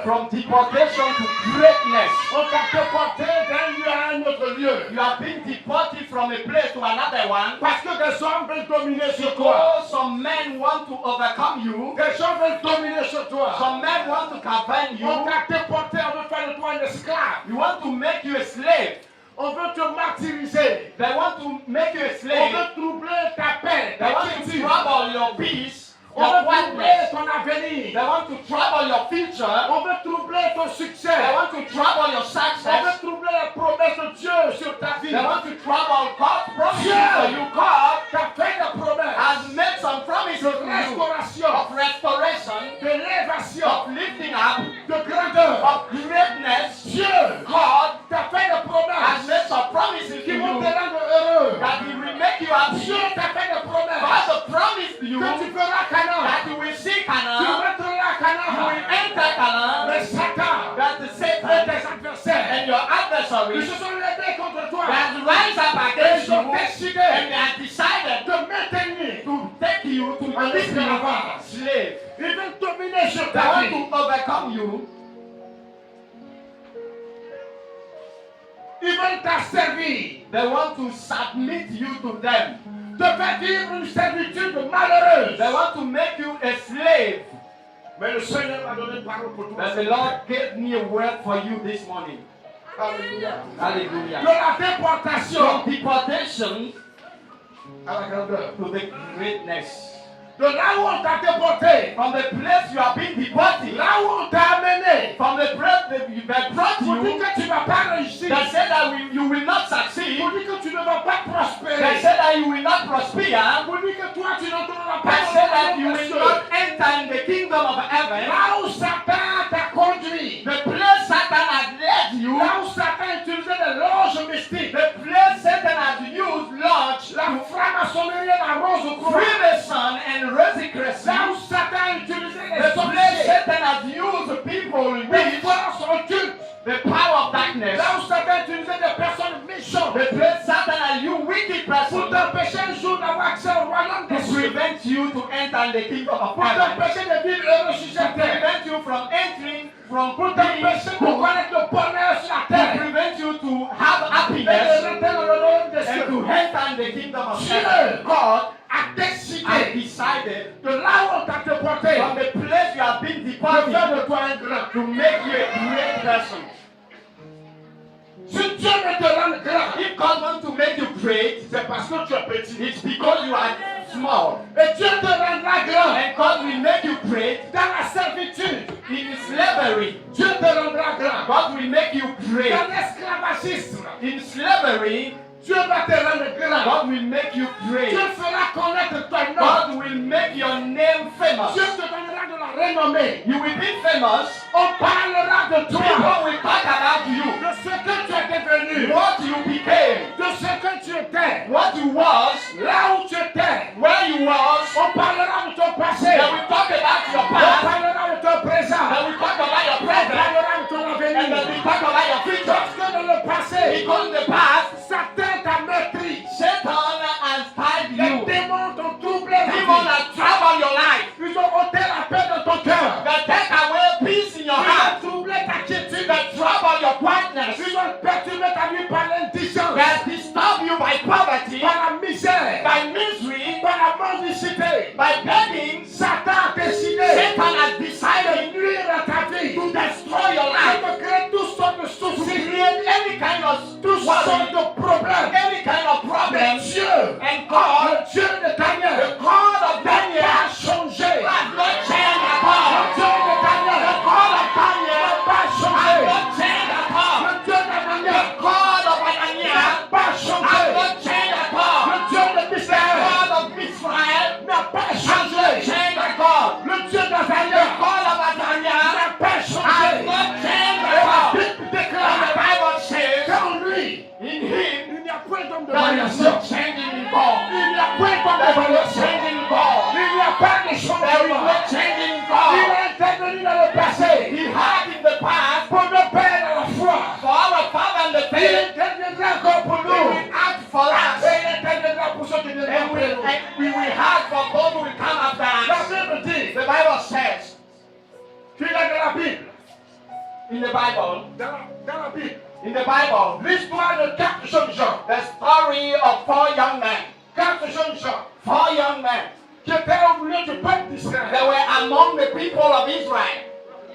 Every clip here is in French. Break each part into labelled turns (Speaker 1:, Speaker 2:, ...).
Speaker 1: From deportation to greatness. On t'a déporté d'un lieu à un autre lieu.
Speaker 2: You have been deported from a place to another one.
Speaker 1: Parce que des hommes veulent dominer sur toi.
Speaker 2: Because some men want to overcome you.
Speaker 1: Des gens veulent dominer sur toi.
Speaker 2: Some men want to govern you.
Speaker 1: On t'a déporté, on veut faire de toi un esclave.
Speaker 2: You want to make you a slave.
Speaker 1: On veut te martyriser.
Speaker 2: They want to make you a
Speaker 1: On
Speaker 2: slave.
Speaker 1: veut troubler ta paix,
Speaker 2: They
Speaker 1: ta
Speaker 2: want to
Speaker 1: quiétude.
Speaker 2: trouble your peace,
Speaker 1: On
Speaker 2: your
Speaker 1: veut troubler
Speaker 2: quietness.
Speaker 1: ton avenir.
Speaker 2: They want to trouble your future.
Speaker 1: On veut troubler ton succès.
Speaker 2: They want to trouble your
Speaker 1: On
Speaker 2: success.
Speaker 1: veut troubler la promesse de Dieu sur ta vie.
Speaker 2: They want to trouble God's promises for you. God
Speaker 1: T'as fait des promesses
Speaker 2: has made some promises
Speaker 1: de
Speaker 2: to you
Speaker 1: restauration,
Speaker 2: of restoration,
Speaker 1: d'élévation,
Speaker 2: of lifting up,
Speaker 1: de grandeur.
Speaker 2: of greatness.
Speaker 1: Dieu,
Speaker 2: God
Speaker 1: t'as fait des
Speaker 2: has
Speaker 1: promesses
Speaker 2: made some promises to
Speaker 1: qui vont
Speaker 2: you
Speaker 1: te rendre heureux.
Speaker 2: that He will make you happy.
Speaker 1: Dieu t'a fait des promesses
Speaker 2: God has promised you
Speaker 1: que tu feras Canaan.
Speaker 2: that you will see
Speaker 1: Tu
Speaker 2: Canaan,
Speaker 1: rentreras
Speaker 2: you will
Speaker 1: Canaan.
Speaker 2: enter Canaan,
Speaker 1: Mais Satan
Speaker 2: that the
Speaker 1: et
Speaker 2: Satan
Speaker 1: tes adversaires,
Speaker 2: and your
Speaker 1: ils
Speaker 2: adversaries
Speaker 1: se sont levés contre toi.
Speaker 2: that rise up
Speaker 1: Et
Speaker 2: against
Speaker 1: ils ont
Speaker 2: you,
Speaker 1: décidé
Speaker 2: and they have decided
Speaker 1: de maintenir.
Speaker 2: to take you to
Speaker 1: En
Speaker 2: keep you
Speaker 1: esclavage.
Speaker 2: slave.
Speaker 1: Ils veulent dominer sur
Speaker 2: They
Speaker 1: ta
Speaker 2: want
Speaker 1: vie.
Speaker 2: to overcome you.
Speaker 1: Ils veulent t'asservir.
Speaker 2: They want to submit you to them.
Speaker 1: Te faire vivre une servitude malheureuse.
Speaker 2: They want to make you a slave.
Speaker 1: Mais le Seigneur m'a donné une parole pour toi.
Speaker 2: But the Lord gave me a word for you this morning.
Speaker 1: Alléluia. De
Speaker 2: Hallelujah.
Speaker 1: la déportation
Speaker 2: From deportation
Speaker 1: à la grandeur.
Speaker 2: to the greatness.
Speaker 1: De là où on t'a déporté,
Speaker 2: From the place you have been deported,
Speaker 1: là où on t'a amené,
Speaker 2: from the place that you that brought
Speaker 1: pour dire
Speaker 2: you,
Speaker 1: que tu ne vas pas réussir,
Speaker 2: that said that you will not succeed,
Speaker 1: pour dire que tu ne vas pas
Speaker 2: that
Speaker 1: prospérer,
Speaker 2: said that you will not prosper,
Speaker 1: pour dire que toi tu n'entreras pas
Speaker 2: that
Speaker 1: dans
Speaker 2: said
Speaker 1: le
Speaker 2: that you
Speaker 1: royaume des
Speaker 2: will
Speaker 1: cieux.
Speaker 2: not enter in the kingdom of heaven,
Speaker 1: Là où Satan t'a conduit,
Speaker 2: the place Satan has led you,
Speaker 1: là où Satan utilisait des loges mystiques,
Speaker 2: the place Satan has used launch
Speaker 1: la franc-maçonnerie, la rose au croix,
Speaker 2: Freemason and Rosicruci,
Speaker 1: là où Satan utilisait
Speaker 2: the
Speaker 1: les
Speaker 2: place
Speaker 1: sorciers,
Speaker 2: Satan has used people
Speaker 1: les
Speaker 2: with
Speaker 1: forces occultes,
Speaker 2: the power of darkness,
Speaker 1: là où Satan utilisait des personnes méchantes
Speaker 2: the place Satan has used wicked
Speaker 1: pour
Speaker 2: persons
Speaker 1: t'empêcher un jour d'avoir accès au royaume
Speaker 2: to
Speaker 1: des cieux,
Speaker 2: prevent you to enter in the kingdom of
Speaker 1: pour
Speaker 2: heaven,
Speaker 1: t'empêcher de vivre heureux sur
Speaker 2: to
Speaker 1: cette terre,
Speaker 2: prevent you from entering, from
Speaker 1: pour
Speaker 2: being
Speaker 1: t'empêcher de
Speaker 2: good,
Speaker 1: connaître le bonheur sur la
Speaker 2: to
Speaker 1: terre,
Speaker 2: prevent you to have
Speaker 1: et de
Speaker 2: happiness
Speaker 1: rentrer dans le royaume des
Speaker 2: and
Speaker 1: cieux.
Speaker 2: to enter in the kingdom of
Speaker 1: Dieu
Speaker 2: heaven. God
Speaker 1: a décidé
Speaker 2: has decided
Speaker 1: de là où on t'a déporté
Speaker 2: from the place you have been
Speaker 1: de
Speaker 2: deported
Speaker 1: faire de toi un grand.
Speaker 2: to make you a great person.
Speaker 1: Si Dieu veut te rendre grand,
Speaker 2: If God wants to make you great,
Speaker 1: c'est parce que tu es petit.
Speaker 2: it's because you are small.
Speaker 1: Et Dieu te rendra grand
Speaker 2: And God will make you great
Speaker 1: dans la servitude.
Speaker 2: in slavery.
Speaker 1: Dieu te rendra grand
Speaker 2: God will make you great
Speaker 1: dans l'esclavagisme.
Speaker 2: in slavery.
Speaker 1: Dieu va te rendre grand.
Speaker 2: God will make you great.
Speaker 1: Dieu fera connaître ton nom.
Speaker 2: God will make your name famous.
Speaker 1: Dieu te donnera de la renommée.
Speaker 2: You will be famous.
Speaker 1: On parlera de toi,
Speaker 2: People will talk about you.
Speaker 1: de ce que tu es devenu,
Speaker 2: What you became.
Speaker 1: de ce que tu étais,
Speaker 2: What you was.
Speaker 1: là où tu étais.
Speaker 2: Where you was.
Speaker 1: On parlera de ton passé.
Speaker 2: They will talk about your
Speaker 1: On
Speaker 2: past.
Speaker 1: parlera de ton présent.
Speaker 2: They will talk about your
Speaker 1: On
Speaker 2: present.
Speaker 1: parlera de ton
Speaker 2: And they
Speaker 1: avenir.
Speaker 2: will talk about your future.
Speaker 1: Parce que dans le passé,
Speaker 2: Because in the past,
Speaker 1: Satan t'a meurtri.
Speaker 2: Satan has tied
Speaker 1: Les
Speaker 2: you.
Speaker 1: démons t'ont troublé la
Speaker 2: Demons
Speaker 1: vie.
Speaker 2: have troubled your life.
Speaker 1: Ils ont ôté la paix de ton cœur.
Speaker 2: They take away peace in your
Speaker 1: Ils
Speaker 2: heart.
Speaker 1: ont troublé ta quiétude.
Speaker 2: They trouble your quietness.
Speaker 1: Ils ont perturbé ta vie par l'indigence,
Speaker 2: They disturb you by poverty,
Speaker 1: par la misère,
Speaker 2: by misery,
Speaker 1: par la mendicité.
Speaker 2: by begging.
Speaker 1: Satan a décidé
Speaker 2: Satan has
Speaker 1: de
Speaker 2: decided
Speaker 1: nuire à ta vie,
Speaker 2: to destroy your
Speaker 1: de
Speaker 2: life,
Speaker 1: te créer toutes sortes de
Speaker 2: to
Speaker 1: soucis,
Speaker 2: create any kind of
Speaker 1: toutes sortes
Speaker 2: worry,
Speaker 1: de problèmes.
Speaker 2: any kind of
Speaker 1: Mais
Speaker 2: problem.
Speaker 1: Dieu,
Speaker 2: And God,
Speaker 1: le Dieu de
Speaker 2: the
Speaker 1: Daniel,
Speaker 2: God of
Speaker 1: n'a
Speaker 2: Daniel,
Speaker 1: pas
Speaker 2: has
Speaker 1: changé.
Speaker 2: not changed at
Speaker 1: Le
Speaker 2: all.
Speaker 1: Dieu de Daniel
Speaker 2: The God of
Speaker 1: n'a
Speaker 2: Daniel
Speaker 1: pas
Speaker 2: has
Speaker 1: changé.
Speaker 2: not changed at all.
Speaker 1: Le Dieu de Daniel
Speaker 2: The God of Ananias
Speaker 1: n'a pas
Speaker 2: has
Speaker 1: changé.
Speaker 2: not changed at all.
Speaker 1: Le Dieu de
Speaker 2: The
Speaker 1: Mystère
Speaker 2: God of Israel
Speaker 1: n'a pas
Speaker 2: has
Speaker 1: changé.
Speaker 2: not changed at all.
Speaker 1: Le Dieu
Speaker 2: The
Speaker 1: d'Azariah
Speaker 2: God of Ananias
Speaker 1: n'a pas
Speaker 2: has
Speaker 1: changé.
Speaker 2: not changed
Speaker 1: Et
Speaker 2: at
Speaker 1: la
Speaker 2: all.
Speaker 1: Bible
Speaker 2: And
Speaker 1: déclare
Speaker 2: the Bible says,
Speaker 1: qu'en lui,
Speaker 2: in Him,
Speaker 1: il n'y a point d'homme de
Speaker 2: there is
Speaker 1: variation.
Speaker 2: no changing in God.
Speaker 1: Il n'y a point d'homme de
Speaker 2: There is no
Speaker 1: variation.
Speaker 2: changing in God.
Speaker 1: Il n'y a pas de
Speaker 2: There is
Speaker 1: changement.
Speaker 2: no changing in
Speaker 1: Il
Speaker 2: God.
Speaker 1: a intervenu dans le passé
Speaker 2: He had in the past
Speaker 1: pour nos pères dans la foi.
Speaker 2: for our Father in the
Speaker 1: Il
Speaker 2: faith.
Speaker 1: interviendra encore pour
Speaker 2: He
Speaker 1: nous.
Speaker 2: will act for us.
Speaker 1: Et il interviendra pour ceux qui viendront
Speaker 2: And
Speaker 1: après nous.
Speaker 2: we will have for those who will come after
Speaker 1: La
Speaker 2: us.
Speaker 1: Bible dit
Speaker 2: The Bible says
Speaker 1: qu'il a dans la Bible,
Speaker 2: in the Bible,
Speaker 1: dans la Bible,
Speaker 2: In the Bible,
Speaker 1: l'histoire de 4 jeunes gens.
Speaker 2: the story of 4 young men.
Speaker 1: 4 jeunes gens
Speaker 2: 4 young men.
Speaker 1: qui étaient au milieu du peuple d'Israël.
Speaker 2: They were among the people of Israel.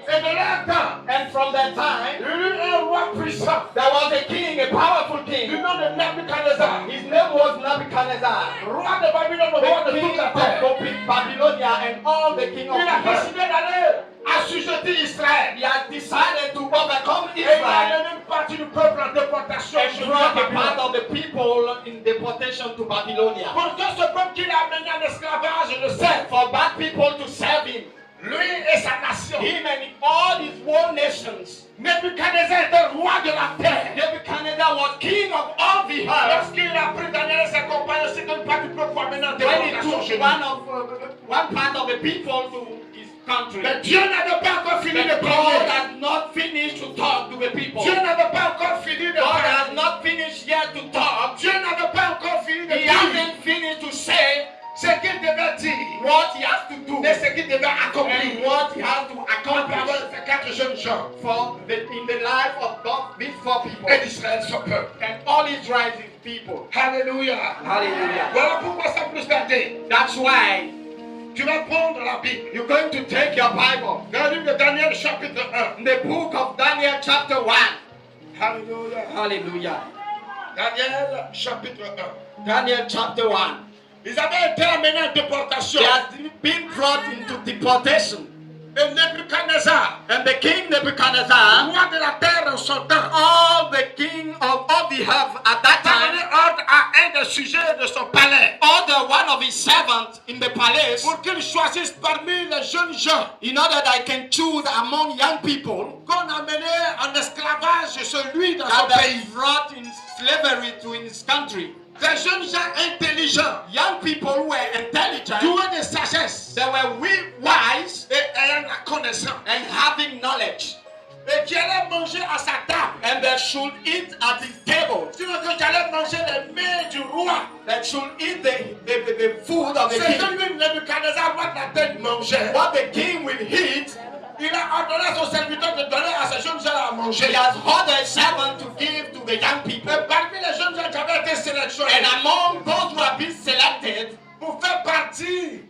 Speaker 1: Et de leur temps,
Speaker 2: And from that time,
Speaker 1: il y eut un roi puissant
Speaker 2: there was a king, a powerful
Speaker 1: du
Speaker 2: king.
Speaker 1: nom de Nebuchadnezzar.
Speaker 2: His name was Nebuchadnezzar.
Speaker 1: Roi de Babylone, le roi
Speaker 2: The
Speaker 1: de toute
Speaker 2: king
Speaker 1: la terre.
Speaker 2: of Babylonia and all the king of
Speaker 1: Il a
Speaker 2: Israel.
Speaker 1: décidé d'aller assujettir Israël.
Speaker 2: He has decided to overcome
Speaker 1: Et il a
Speaker 2: Israel
Speaker 1: amené une partie du peuple en déportation
Speaker 2: and
Speaker 1: chez
Speaker 2: brought a part
Speaker 1: Babylone.
Speaker 2: of the people in deportation to Babylonia.
Speaker 1: Pour que ce peuple qu'il a amené en esclavage le serve,
Speaker 2: For bad people to serve him.
Speaker 1: lui et sa nation.
Speaker 2: Him and all his whole nations.
Speaker 1: Nebuchadnezzar était roi de la terre.
Speaker 2: Nebuchadnezzar was king of all the earth.
Speaker 1: Lorsqu'il a pris Daniel et ses compagnons, c'est une part du peuple pour amener en
Speaker 2: When he
Speaker 1: déportation chez
Speaker 2: took
Speaker 1: lui.
Speaker 2: one part of the people to his country.
Speaker 1: Mais Dieu n'avait pas encore fini de
Speaker 2: But God
Speaker 1: parler.
Speaker 2: has not finished to talk to the people.
Speaker 1: Dieu n'avait pas encore fini de
Speaker 2: God
Speaker 1: parler.
Speaker 2: has not finished yet to talk.
Speaker 1: Dieu n'avait pas encore fini de
Speaker 2: He
Speaker 1: dire
Speaker 2: hasn't finished to say
Speaker 1: ce qu'il devait dire
Speaker 2: what he has to do
Speaker 1: et ce qu'il devait
Speaker 2: and
Speaker 1: accomplir.
Speaker 2: what he has to
Speaker 1: Quand
Speaker 2: accomplish
Speaker 1: parole de ces 4 jeunes gens
Speaker 2: in the life of God, these 4 people
Speaker 1: et d'Israël, son peuple.
Speaker 2: and all Israel's people.
Speaker 1: Alléluia.
Speaker 2: Hallelujah.
Speaker 1: Voilà pourquoi ça peut se garder.
Speaker 2: That's why
Speaker 1: Tu vas prendre la Bible.
Speaker 2: you're going to take your Bible.
Speaker 1: Dans le livre de Daniel, chapitre 1.
Speaker 2: In the book of Daniel, chapter 1.
Speaker 1: Alléluia.
Speaker 2: Hallelujah.
Speaker 1: Daniel, chapitre 1.
Speaker 2: Daniel, chapter 1.
Speaker 1: Ils avaient été amenés en déportation.
Speaker 2: They have been brought into deportation.
Speaker 1: Et Nebuchadnezzar,
Speaker 2: And the king Nebuchadnezzar,
Speaker 1: roi de la terre en son temps,
Speaker 2: all the king of all the earth at that
Speaker 1: a donné
Speaker 2: time,
Speaker 1: ordre à un des sujets de son palais
Speaker 2: ordered one of his servants in the palace
Speaker 1: pour qu'il choisisse parmi les jeunes gens
Speaker 2: in order that I can choose among young people
Speaker 1: qu'on amenait en esclavage celui dans son
Speaker 2: that they
Speaker 1: pays.
Speaker 2: brought in slavery to his country.
Speaker 1: Des jeunes gens intelligents,
Speaker 2: Young people who were intelligent,
Speaker 1: doués de sagesse
Speaker 2: they were wise
Speaker 1: et ayant la connaissance.
Speaker 2: and having knowledge,
Speaker 1: Et qui allaient manger à sa table.
Speaker 2: and they should eat at his table.
Speaker 1: Sinon que j'allais manger les mets du roi.
Speaker 2: They should eat the food of the
Speaker 1: C'est
Speaker 2: king.
Speaker 1: celui Nebuchadnezzar, roi de la terre, mangeait.
Speaker 2: What the king will eat,
Speaker 1: Il a ordonné à son serviteur de donner à ces jeunes gens à manger.
Speaker 2: he has ordered a servant to give to the young people.
Speaker 1: Et parmi les jeunes gens qui avaient été sélectionnés
Speaker 2: And among those who have been selected
Speaker 1: pour faire partie,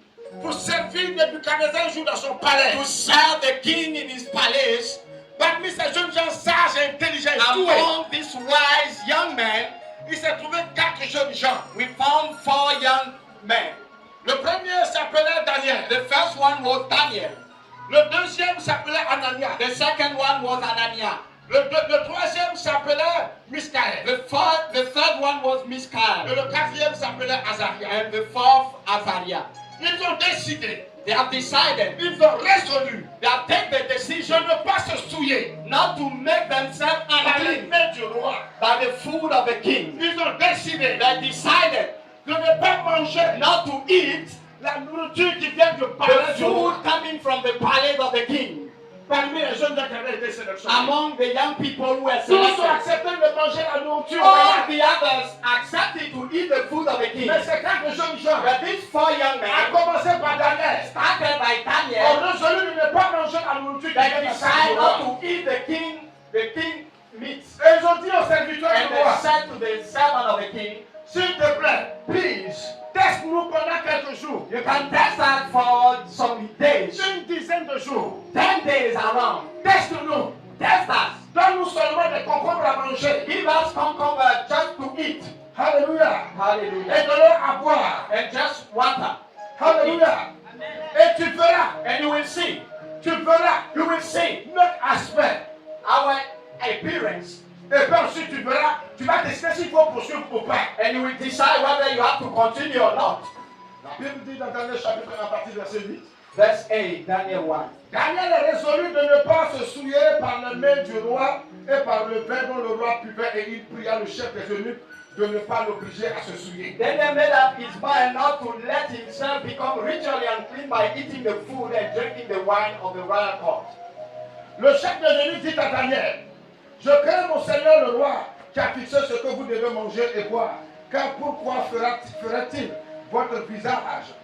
Speaker 1: pour servir Nebuchadnezzar un jour dans son palais,
Speaker 2: to serve the king in his palace,
Speaker 1: parmi ces jeunes gens sages et intelligents, et doués,
Speaker 2: among these wise young men,
Speaker 1: il s'est trouvé 4 jeunes gens.
Speaker 2: we found 4 young men.
Speaker 1: Le premier s'appelait Daniel.
Speaker 2: The first one was Daniel.
Speaker 1: Le deuxième s'appelait Anania.
Speaker 2: The second one was Ananias.
Speaker 1: Le troisième s'appelait Michaël.
Speaker 2: The third one was
Speaker 1: Et
Speaker 2: Michael.
Speaker 1: le quatrième s'appelait Azaria.
Speaker 2: And the fourth, Azariah.
Speaker 1: Ils ont décidé,
Speaker 2: They have decided,
Speaker 1: ils ont résolu
Speaker 2: they have taken the
Speaker 1: de
Speaker 2: decision
Speaker 1: ne pas se souiller
Speaker 2: not to make themselves
Speaker 1: par les
Speaker 2: unclean
Speaker 1: mains du roi.
Speaker 2: by the food of the king.
Speaker 1: Ils ont décidé
Speaker 2: They decided
Speaker 1: de ne pas manger
Speaker 2: not to eat
Speaker 1: la nourriture qui vient du palais
Speaker 2: the
Speaker 1: du roi.
Speaker 2: food coming from the palace of the king.
Speaker 1: Parmi les jeunes gens qui avaient été sélectionnés.
Speaker 2: Among the young people who were
Speaker 1: Tous ont
Speaker 2: selected,
Speaker 1: accepté de manger la nourriture
Speaker 2: all
Speaker 1: royale.
Speaker 2: the others accepted to eat the food of the king.
Speaker 1: Mais ces 4 jeunes gens,
Speaker 2: But these 4 young
Speaker 1: à
Speaker 2: men,
Speaker 1: commencer par Daniel,
Speaker 2: started by
Speaker 1: ont
Speaker 2: Daniel,
Speaker 1: résolu de ne pas manger la nourriture qui
Speaker 2: they
Speaker 1: vient du
Speaker 2: decided
Speaker 1: roi.
Speaker 2: not to eat the king meat.
Speaker 1: Et ils ont dit au serviteur
Speaker 2: And
Speaker 1: du
Speaker 2: they
Speaker 1: roi,
Speaker 2: said to the servant of the king,
Speaker 1: s'il te plaît,
Speaker 2: please,
Speaker 1: teste-nous pendant quelques jours.
Speaker 2: you can test us for some days,
Speaker 1: Une dizaine de jours.
Speaker 2: 10 days around.
Speaker 1: Teste-nous.
Speaker 2: Test us.
Speaker 1: Donne-nous seulement des concombres à manger.
Speaker 2: Give us cucumber just to eat.
Speaker 1: Alléluia. Et
Speaker 2: Hallelujah.
Speaker 1: de l'eau à boire.
Speaker 2: And just water.
Speaker 1: Alléluia. Et tu verras,
Speaker 2: And you will see.
Speaker 1: tu verras
Speaker 2: You will see
Speaker 1: notre aspect.
Speaker 2: our appearance.
Speaker 1: Et puis ensuite tu verras, tu vas décider s'il faut poursuivre ou pas.
Speaker 2: And you will decide whether you have to continue or not.
Speaker 1: La Bible dit dans Daniel chapitre 1 à partir du verset 8.
Speaker 2: Verse 8, Daniel 1.
Speaker 1: Daniel est résolu de ne pas se souiller par les mains du roi et par le vin dont le roi buvait, et il pria le chef des eunuques de ne pas l'obliger à se souiller.
Speaker 2: Then they made up his mind not to let himself become ritually unclean by eating the food and drinking the wine of the royal court.
Speaker 1: Le chef des eunuques dit à Daniel, je crains mon Seigneur le roi qui a fixé ce que vous devez manger et boire, car pourquoi ferait-il votre visage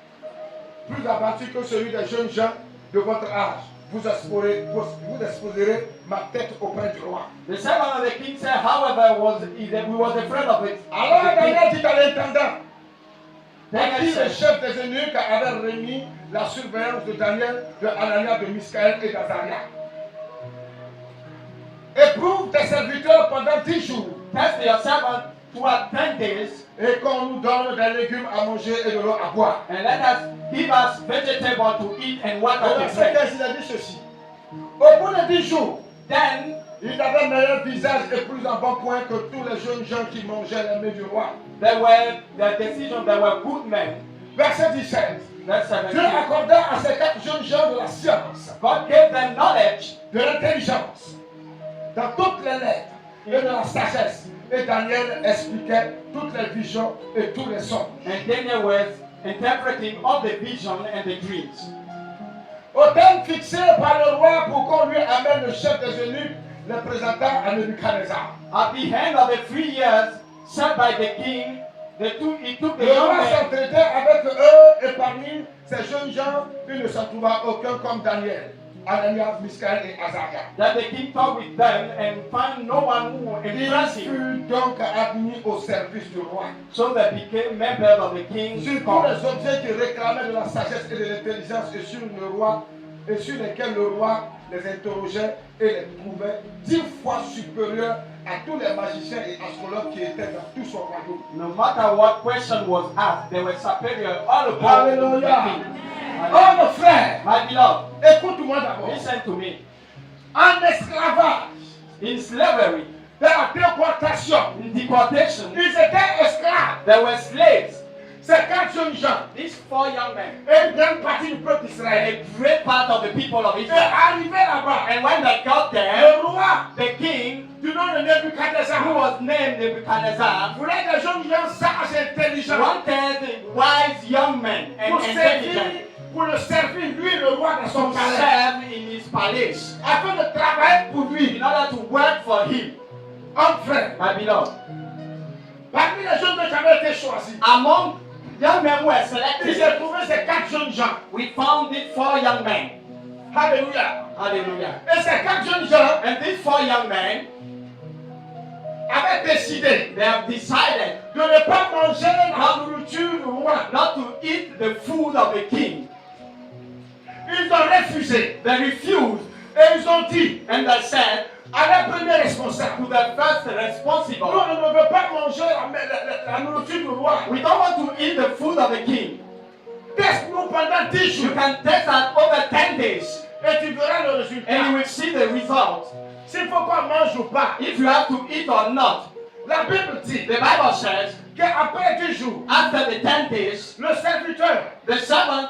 Speaker 1: plus abattu que celui des jeunes gens de votre âge? vous exposerez ma tête auprès du roi.
Speaker 2: The servant of the king said, however, we was afraid of it.
Speaker 1: Alors
Speaker 2: The king-
Speaker 1: Daniel dit à l'intendant, à
Speaker 2: Daniel
Speaker 1: qui le
Speaker 2: said,
Speaker 1: chef des eunuques avait remis la surveillance de Daniel, de Anania, de Michaël et d'Azaria. Éprouve tes serviteurs pendant 10 jours
Speaker 2: test your servant throughout 10 days,
Speaker 1: et qu'on nous donne des légumes à manger et de l'eau à boire.
Speaker 2: and let us give us vegetables to eat and
Speaker 1: Au
Speaker 2: water to
Speaker 1: verset
Speaker 2: drink.
Speaker 1: 15, il a dit ceci. Au bout de 10 jours,
Speaker 2: Then
Speaker 1: il avait meilleur visage et plus en bon point que tous les jeunes gens qui mangeaient les mets du roi.
Speaker 2: there were the decisions that were good men.
Speaker 1: Verset 17.
Speaker 2: Verse
Speaker 1: Dieu
Speaker 2: 17.
Speaker 1: accorda à ces 4 jeunes gens de la science,
Speaker 2: God gave them knowledge
Speaker 1: de l'intelligence, dans toutes les lettres et de la sagesse. Et Daniel expliquait toutes les visions et tous les songes.
Speaker 2: and Daniel was interpreting all the vision and the dreams.
Speaker 1: Au terme fixé par le roi pour qu'on lui amène le chef des eunuques, le présentant à Nebuchadnezzar.
Speaker 2: At the end of the 3 years set by the king, he took the
Speaker 1: Le
Speaker 2: young
Speaker 1: roi
Speaker 2: men.
Speaker 1: s'entretait avec eux et parmi ces jeunes gens, il ne s'en trouva aucun comme Daniel, Anania, Michaël et Azaria.
Speaker 2: That the king talked with them and found no one who
Speaker 1: Il
Speaker 2: impressed him,
Speaker 1: fut donc admis au service du roi.
Speaker 2: so they became members of the king's
Speaker 1: Sur tous
Speaker 2: court.
Speaker 1: les objets qui réclamaient de la sagesse et de l'intelligence et sur le roi, et sur lesquels le roi les interrogeait et les trouvait 10 fois supérieurs à tous les magiciens et astrologues qui étaient dans tout son royaume.
Speaker 2: No matter what question was asked, they were superior all above the
Speaker 1: Alléluia.
Speaker 2: king.
Speaker 1: Oh mon frère,
Speaker 2: My beloved,
Speaker 1: écoute-moi d'abord.
Speaker 2: listen to me.
Speaker 1: En esclavage,
Speaker 2: In slavery,
Speaker 1: de la déportation,
Speaker 2: in deportation,
Speaker 1: ils étaient esclaves.
Speaker 2: there were slaves.
Speaker 1: Ces 4 jeunes gens
Speaker 2: These 4 young men,
Speaker 1: et une grande partie du peuple
Speaker 2: and
Speaker 1: d'Israël.
Speaker 2: a great part of the people of
Speaker 1: Et
Speaker 2: Israel.
Speaker 1: arrivés là-bas,
Speaker 2: And when they got there,
Speaker 1: le roi
Speaker 2: the king,
Speaker 1: du nom de Nebuchadnezzar
Speaker 2: who was named Nebuchadnezzar,
Speaker 1: voulait des jeunes gens sages et intelligents
Speaker 2: wanted wise young men and
Speaker 1: pour
Speaker 2: intelligent
Speaker 1: pour le servir, lui, le roi, dans son
Speaker 2: to
Speaker 1: palais,
Speaker 2: serve in his palace
Speaker 1: afin de travailler pour lui.
Speaker 2: in order to work for him.
Speaker 1: Homme frère,
Speaker 2: My beloved,
Speaker 1: parmi les jeunes gens qui avaient été choisis,
Speaker 2: among young men who were
Speaker 1: il
Speaker 2: selected,
Speaker 1: s'est trouvé ces 4 jeunes gens.
Speaker 2: we found these 4 young men.
Speaker 1: Alléluia.
Speaker 2: Hallelujah.
Speaker 1: Et ces 4 jeunes gens
Speaker 2: And these 4 young men,
Speaker 1: avaient décidé
Speaker 2: they have decided
Speaker 1: de ne pas manger la nourriture du roi.
Speaker 2: not to eat the food of the king.
Speaker 1: Ils ont refusé.
Speaker 2: They refused,
Speaker 1: Et ils ont dit
Speaker 2: and they said
Speaker 1: à la première
Speaker 2: to
Speaker 1: responsable,
Speaker 2: the first
Speaker 1: nous,
Speaker 2: responsible,
Speaker 1: on ne veut pas manger la nourriture du roi.
Speaker 2: we don't want to eat the food of the king.
Speaker 1: Teste-nous pendant 10
Speaker 2: You
Speaker 1: jours
Speaker 2: can test that over 10 days,
Speaker 1: et tu verras le
Speaker 2: and you
Speaker 1: résultat.
Speaker 2: will see the result.
Speaker 1: S'il faut qu'on mange ou pas.
Speaker 2: If you have to eat or not.
Speaker 1: La Bible dit
Speaker 2: The Bible says,
Speaker 1: qu'après 10 jours,
Speaker 2: after the 10 days,
Speaker 1: le serviteur,
Speaker 2: the servant,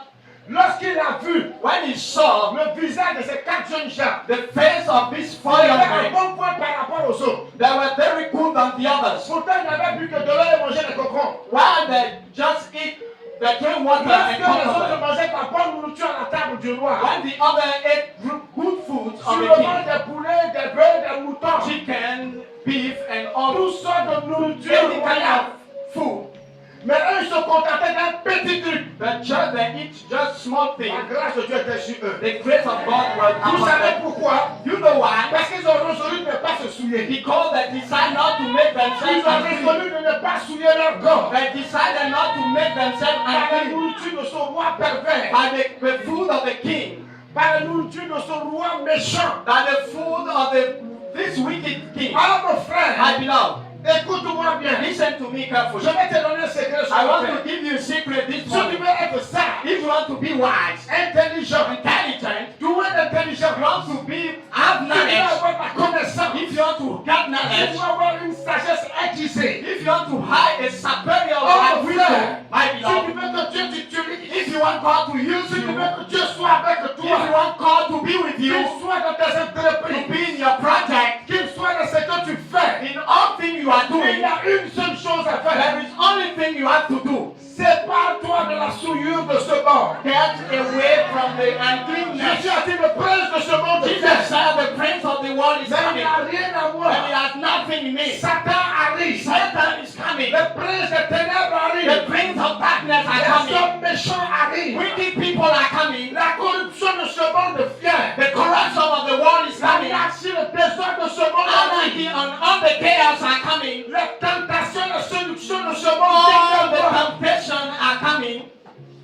Speaker 1: lorsqu'il a vu
Speaker 2: when he saw
Speaker 1: le visage de ces 4 jeunes gens,
Speaker 2: the face of these 4
Speaker 1: il
Speaker 2: young
Speaker 1: avait un
Speaker 2: men,
Speaker 1: bon point par rapport aux autres.
Speaker 2: they were very good than the others.
Speaker 1: Pourtant, il n'avait plus que de l'eau et manger des cocons.
Speaker 2: While they just eat, they drink water
Speaker 1: Lorsque
Speaker 2: and
Speaker 1: les autres
Speaker 2: coconut.
Speaker 1: mangeaient la bonne nourriture à la table du roi,
Speaker 2: When the other ate good food
Speaker 1: sur
Speaker 2: of
Speaker 1: le
Speaker 2: the king,
Speaker 1: ventre des poulets, des bœufs, des moutons,
Speaker 2: chicken, beef, and all
Speaker 1: toutes sortes de nourriture
Speaker 2: any kind
Speaker 1: royale.
Speaker 2: of food.
Speaker 1: Mais eux, ils se contentaient d'un petit truc.
Speaker 2: The church, they eat just small
Speaker 1: La
Speaker 2: things.
Speaker 1: grâce de Dieu était sur eux.
Speaker 2: The grace of God was
Speaker 1: Vous
Speaker 2: upon
Speaker 1: savez
Speaker 2: them.
Speaker 1: pourquoi?
Speaker 2: You know why?
Speaker 1: Parce qu'ils ont résolu de ne pas se souiller.
Speaker 2: Because they decided not to make
Speaker 1: Ils
Speaker 2: themselves
Speaker 1: ont
Speaker 2: unclean.
Speaker 1: résolu de ne pas souiller leur corps.
Speaker 2: They decided not to make themselves
Speaker 1: Par la
Speaker 2: unclean
Speaker 1: nourriture de ce roi pervers.
Speaker 2: by the food of the king,
Speaker 1: Par la nourriture de ce roi méchant.
Speaker 2: by the food of this wicked king.
Speaker 1: Alors mon frère,
Speaker 2: My beloved,
Speaker 1: écoute-moi bien.
Speaker 2: listen to me
Speaker 1: Je
Speaker 2: carefully.
Speaker 1: vais te donner un secret sur
Speaker 2: I
Speaker 1: la
Speaker 2: want
Speaker 1: terre.
Speaker 2: to give you a secret this
Speaker 1: Si tu
Speaker 2: morning.
Speaker 1: veux être sage,
Speaker 2: If you want to be wise,
Speaker 1: intelligent,
Speaker 2: intelligent,
Speaker 1: doué d'intelligence,
Speaker 2: you want to be have
Speaker 1: si tu veux
Speaker 2: knowledge,
Speaker 1: avoir la connaissance,
Speaker 2: if you want to get
Speaker 1: si tu
Speaker 2: knowledge,
Speaker 1: veux avoir une sagesse aiguisée,
Speaker 2: if you want to hide a superior
Speaker 1: oh
Speaker 2: wisdom,
Speaker 1: frère,
Speaker 2: my
Speaker 1: si tu
Speaker 2: beloved,
Speaker 1: veux que Dieu t'utilise,
Speaker 2: if you want God to use
Speaker 1: si tu
Speaker 2: you,
Speaker 1: veux que Dieu soit avec
Speaker 2: if you
Speaker 1: toi,
Speaker 2: want God to be with
Speaker 1: qu'il
Speaker 2: you,
Speaker 1: soit dans tes
Speaker 2: to
Speaker 1: entreprises,
Speaker 2: be in your project,
Speaker 1: qu'il soit dans ce que tu fais,
Speaker 2: in all things you are
Speaker 1: il
Speaker 2: doing,
Speaker 1: y a une seule chose à
Speaker 2: there
Speaker 1: faire.
Speaker 2: is only thing you have to do.
Speaker 1: Sépare-toi de la souillure de ce monde.
Speaker 2: Get away from the
Speaker 1: Je suis
Speaker 2: uncleanness.
Speaker 1: à le prince de ce monde.
Speaker 2: Jesus
Speaker 1: Mais
Speaker 2: said the prince of the world is
Speaker 1: il n'y
Speaker 2: coming,
Speaker 1: a rien à
Speaker 2: and
Speaker 1: moi.
Speaker 2: he has nothing in me.
Speaker 1: Satan arrive.
Speaker 2: Satan is
Speaker 1: Si
Speaker 2: coming. coming.
Speaker 1: Les princes des ténèbres
Speaker 2: The
Speaker 1: arrivent.
Speaker 2: prince of darkness are
Speaker 1: Les
Speaker 2: coming.
Speaker 1: hommes méchants arrivent.
Speaker 2: Wicked people are coming.
Speaker 1: La corruption de ce monde vient.
Speaker 2: The corruption of the world is coming.
Speaker 1: L'anarchie, le désordre de ce monde
Speaker 2: Anarchy
Speaker 1: arrive.
Speaker 2: and all the chaos are coming.
Speaker 1: Les tentations, les séductions de ce
Speaker 2: All
Speaker 1: monde
Speaker 2: the
Speaker 1: viennent.
Speaker 2: temptations are coming.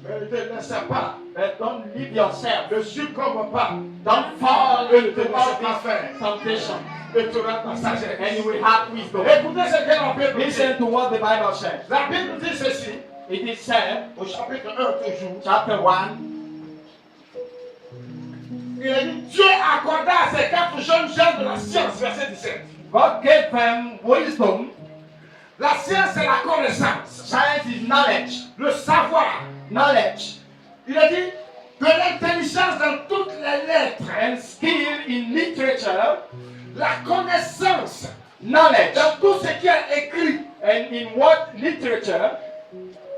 Speaker 1: Mais ne te laisse pas.
Speaker 2: But don't leave yourself.
Speaker 1: Ne succombe pas.
Speaker 2: Don't fall
Speaker 1: Et ne
Speaker 2: into
Speaker 1: te laisse
Speaker 2: all
Speaker 1: pas
Speaker 2: these
Speaker 1: faire.
Speaker 2: temptations.
Speaker 1: Et tu auras ta sagesse.
Speaker 2: And you will have wisdom.
Speaker 1: Écoutez ce que la Bible dit.
Speaker 2: Listen to what the Bible says.
Speaker 1: La Bible dit ceci.
Speaker 2: It is said,
Speaker 1: Au chapitre 1 toujours.
Speaker 2: chapter 1,
Speaker 1: Il a dit Dieu accorda à ces 4 jeunes gens de la science. Verset 17.
Speaker 2: God gave them wisdom.
Speaker 1: La science c'est la connaissance.
Speaker 2: Science is knowledge.
Speaker 1: Le savoir.
Speaker 2: Knowledge.
Speaker 1: Il a dit de l'intelligence dans toutes les lettres.
Speaker 2: And skill in literature.
Speaker 1: La connaissance
Speaker 2: Knowledge.
Speaker 1: dans tout ce qui est écrit.
Speaker 2: And in what literature?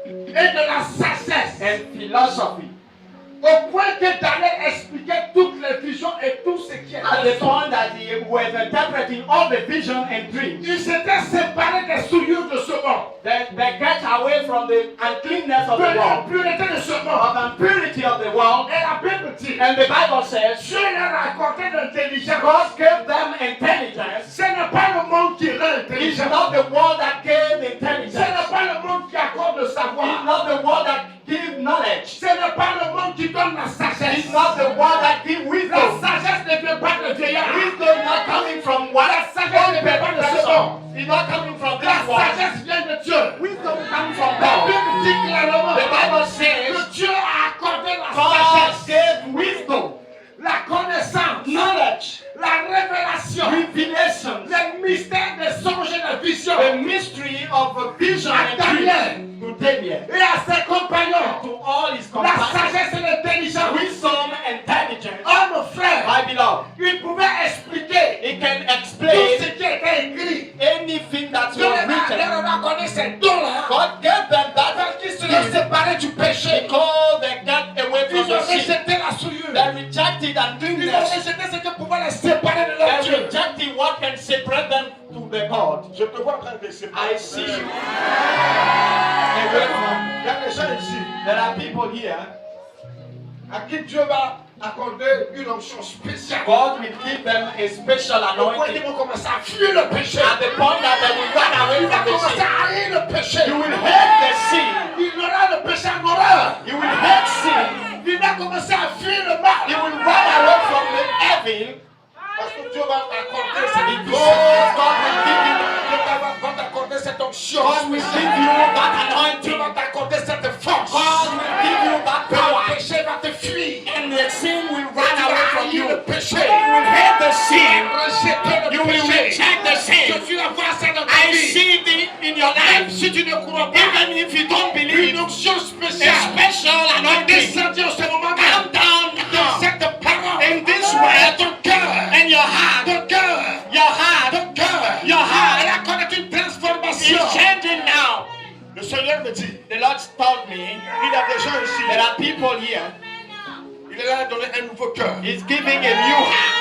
Speaker 1: Et de la sagesse.
Speaker 2: And philosophy.
Speaker 1: Au point que Daniel expliquait toutes les visions et tout ce qui est
Speaker 2: At the point that he was interpreting all the vision and dreams.
Speaker 1: Il s'était séparé des souillures de ce monde.
Speaker 2: They get away from the uncleanness of
Speaker 1: De
Speaker 2: the world.
Speaker 1: l'impureté de ce monde.
Speaker 2: Of impurity of the world.
Speaker 1: Et la Bible dit
Speaker 2: And the Bible says,
Speaker 1: Dieu leur a accordé l'intelligence.
Speaker 2: God gave them intelligence.
Speaker 1: Ce n'est pas le monde qui rend
Speaker 2: It's
Speaker 1: intelligent.
Speaker 2: not the world that gave
Speaker 1: Ce
Speaker 2: intelligence.
Speaker 1: n'est pas le monde qui accorde le
Speaker 2: It's
Speaker 1: savoir.
Speaker 2: not the world that gives knowledge.
Speaker 1: Ce n'est pas le monde qui donne la sagesse.
Speaker 2: It's not the world that gives
Speaker 1: La
Speaker 2: wisdom.
Speaker 1: sagesse ne vient pas de vieillard.
Speaker 2: Wisdom is not coming from one person. It's not coming from
Speaker 1: La
Speaker 2: this world.
Speaker 1: sagesse vient de Dieu.
Speaker 2: Wisdom comes from
Speaker 1: La
Speaker 2: God.
Speaker 1: Bible dit clairement
Speaker 2: The Bible
Speaker 1: que
Speaker 2: says
Speaker 1: Dieu a accordé la
Speaker 2: God
Speaker 1: sagesse,
Speaker 2: gave wisdom,
Speaker 1: la connaissance,
Speaker 2: knowledge,
Speaker 1: la révélation,
Speaker 2: revelation,
Speaker 1: les mystères des songes et des visions.
Speaker 2: the mystery of a vision and dream to Daniel.
Speaker 1: Et à ses compagnons,
Speaker 2: To all his
Speaker 1: la
Speaker 2: companions,
Speaker 1: sagesse et l'intelligence.
Speaker 2: wisdom, intelligence.
Speaker 1: Homme frère,
Speaker 2: My beloved,
Speaker 1: il pouvait expliquer
Speaker 2: he can
Speaker 1: tout
Speaker 2: explain
Speaker 1: ce qui était écrit.
Speaker 2: anything that
Speaker 1: Dieu
Speaker 2: was
Speaker 1: leur
Speaker 2: written.
Speaker 1: a accordé ces dons-là
Speaker 2: God gave them that
Speaker 1: parce qu'ils se sont séparés du péché.
Speaker 2: because they got away
Speaker 1: Ils
Speaker 2: from
Speaker 1: ont
Speaker 2: the sin.
Speaker 1: rejeté la souillure.
Speaker 2: They rejected
Speaker 1: Ils ont
Speaker 2: uncleanness.
Speaker 1: rejeté ce qui pouvait les séparer de leur
Speaker 2: They
Speaker 1: Dieu.
Speaker 2: rejected what can separate them to the God.
Speaker 1: Je te vois en train de séparer.
Speaker 2: I see you.
Speaker 1: Il y a des gens ici
Speaker 2: There are people here.
Speaker 1: à qui Dieu va accorder une onction spéciale.
Speaker 2: God will give them a special
Speaker 1: Au point qu'ils
Speaker 2: anointing.
Speaker 1: vont commencer à fuir le péché.
Speaker 2: At the point that they will run away
Speaker 1: Il va
Speaker 2: from the
Speaker 1: commencer
Speaker 2: sin.
Speaker 1: à haïr le péché.
Speaker 2: You will hate the sin.
Speaker 1: Il aura le péché en horreur.
Speaker 2: You will hate sin.
Speaker 1: Il va commencer à fuir le mal.
Speaker 2: You will run away from the evil.
Speaker 1: Parce que Dieu va t'accorder cette
Speaker 2: Because God will give you,
Speaker 1: Dieu va t'accorder cette onction.
Speaker 2: God will give you that
Speaker 1: Dieu
Speaker 2: anointing.
Speaker 1: va t'accorder cette force.
Speaker 2: God will give you that
Speaker 1: Le
Speaker 2: power.
Speaker 1: péché va te fuir.
Speaker 2: And the sin will
Speaker 1: Tu
Speaker 2: run
Speaker 1: vas
Speaker 2: away from
Speaker 1: haïr
Speaker 2: you.
Speaker 1: le péché.
Speaker 2: You will hate the sin.
Speaker 1: Rejeter le
Speaker 2: You will
Speaker 1: péché.
Speaker 2: reject the
Speaker 1: Je
Speaker 2: sin.
Speaker 1: suis la voir ça dans ta
Speaker 2: I
Speaker 1: vie.
Speaker 2: see it in your
Speaker 1: Même
Speaker 2: life.
Speaker 1: si tu ne crois pas,
Speaker 2: Even if you don't believe,
Speaker 1: une onction
Speaker 2: a
Speaker 1: spéciale
Speaker 2: special
Speaker 1: va
Speaker 2: anointing
Speaker 1: descendre en ce moment
Speaker 2: come
Speaker 1: même.
Speaker 2: down
Speaker 1: Dans
Speaker 2: now.
Speaker 1: cette parole,
Speaker 2: In this
Speaker 1: et
Speaker 2: word,
Speaker 1: ton cœur,
Speaker 2: and your heart,
Speaker 1: ton cœur,
Speaker 2: your heart,
Speaker 1: ton cœur,
Speaker 2: your heart
Speaker 1: elle a connu une
Speaker 2: is
Speaker 1: transformation.
Speaker 2: changing now.
Speaker 1: Le Seigneur me dit,
Speaker 2: The Lord told me
Speaker 1: il y a des gens ici,
Speaker 2: there are people here.
Speaker 1: il est là à donner un nouveau cœur.
Speaker 2: He's giving a new heart.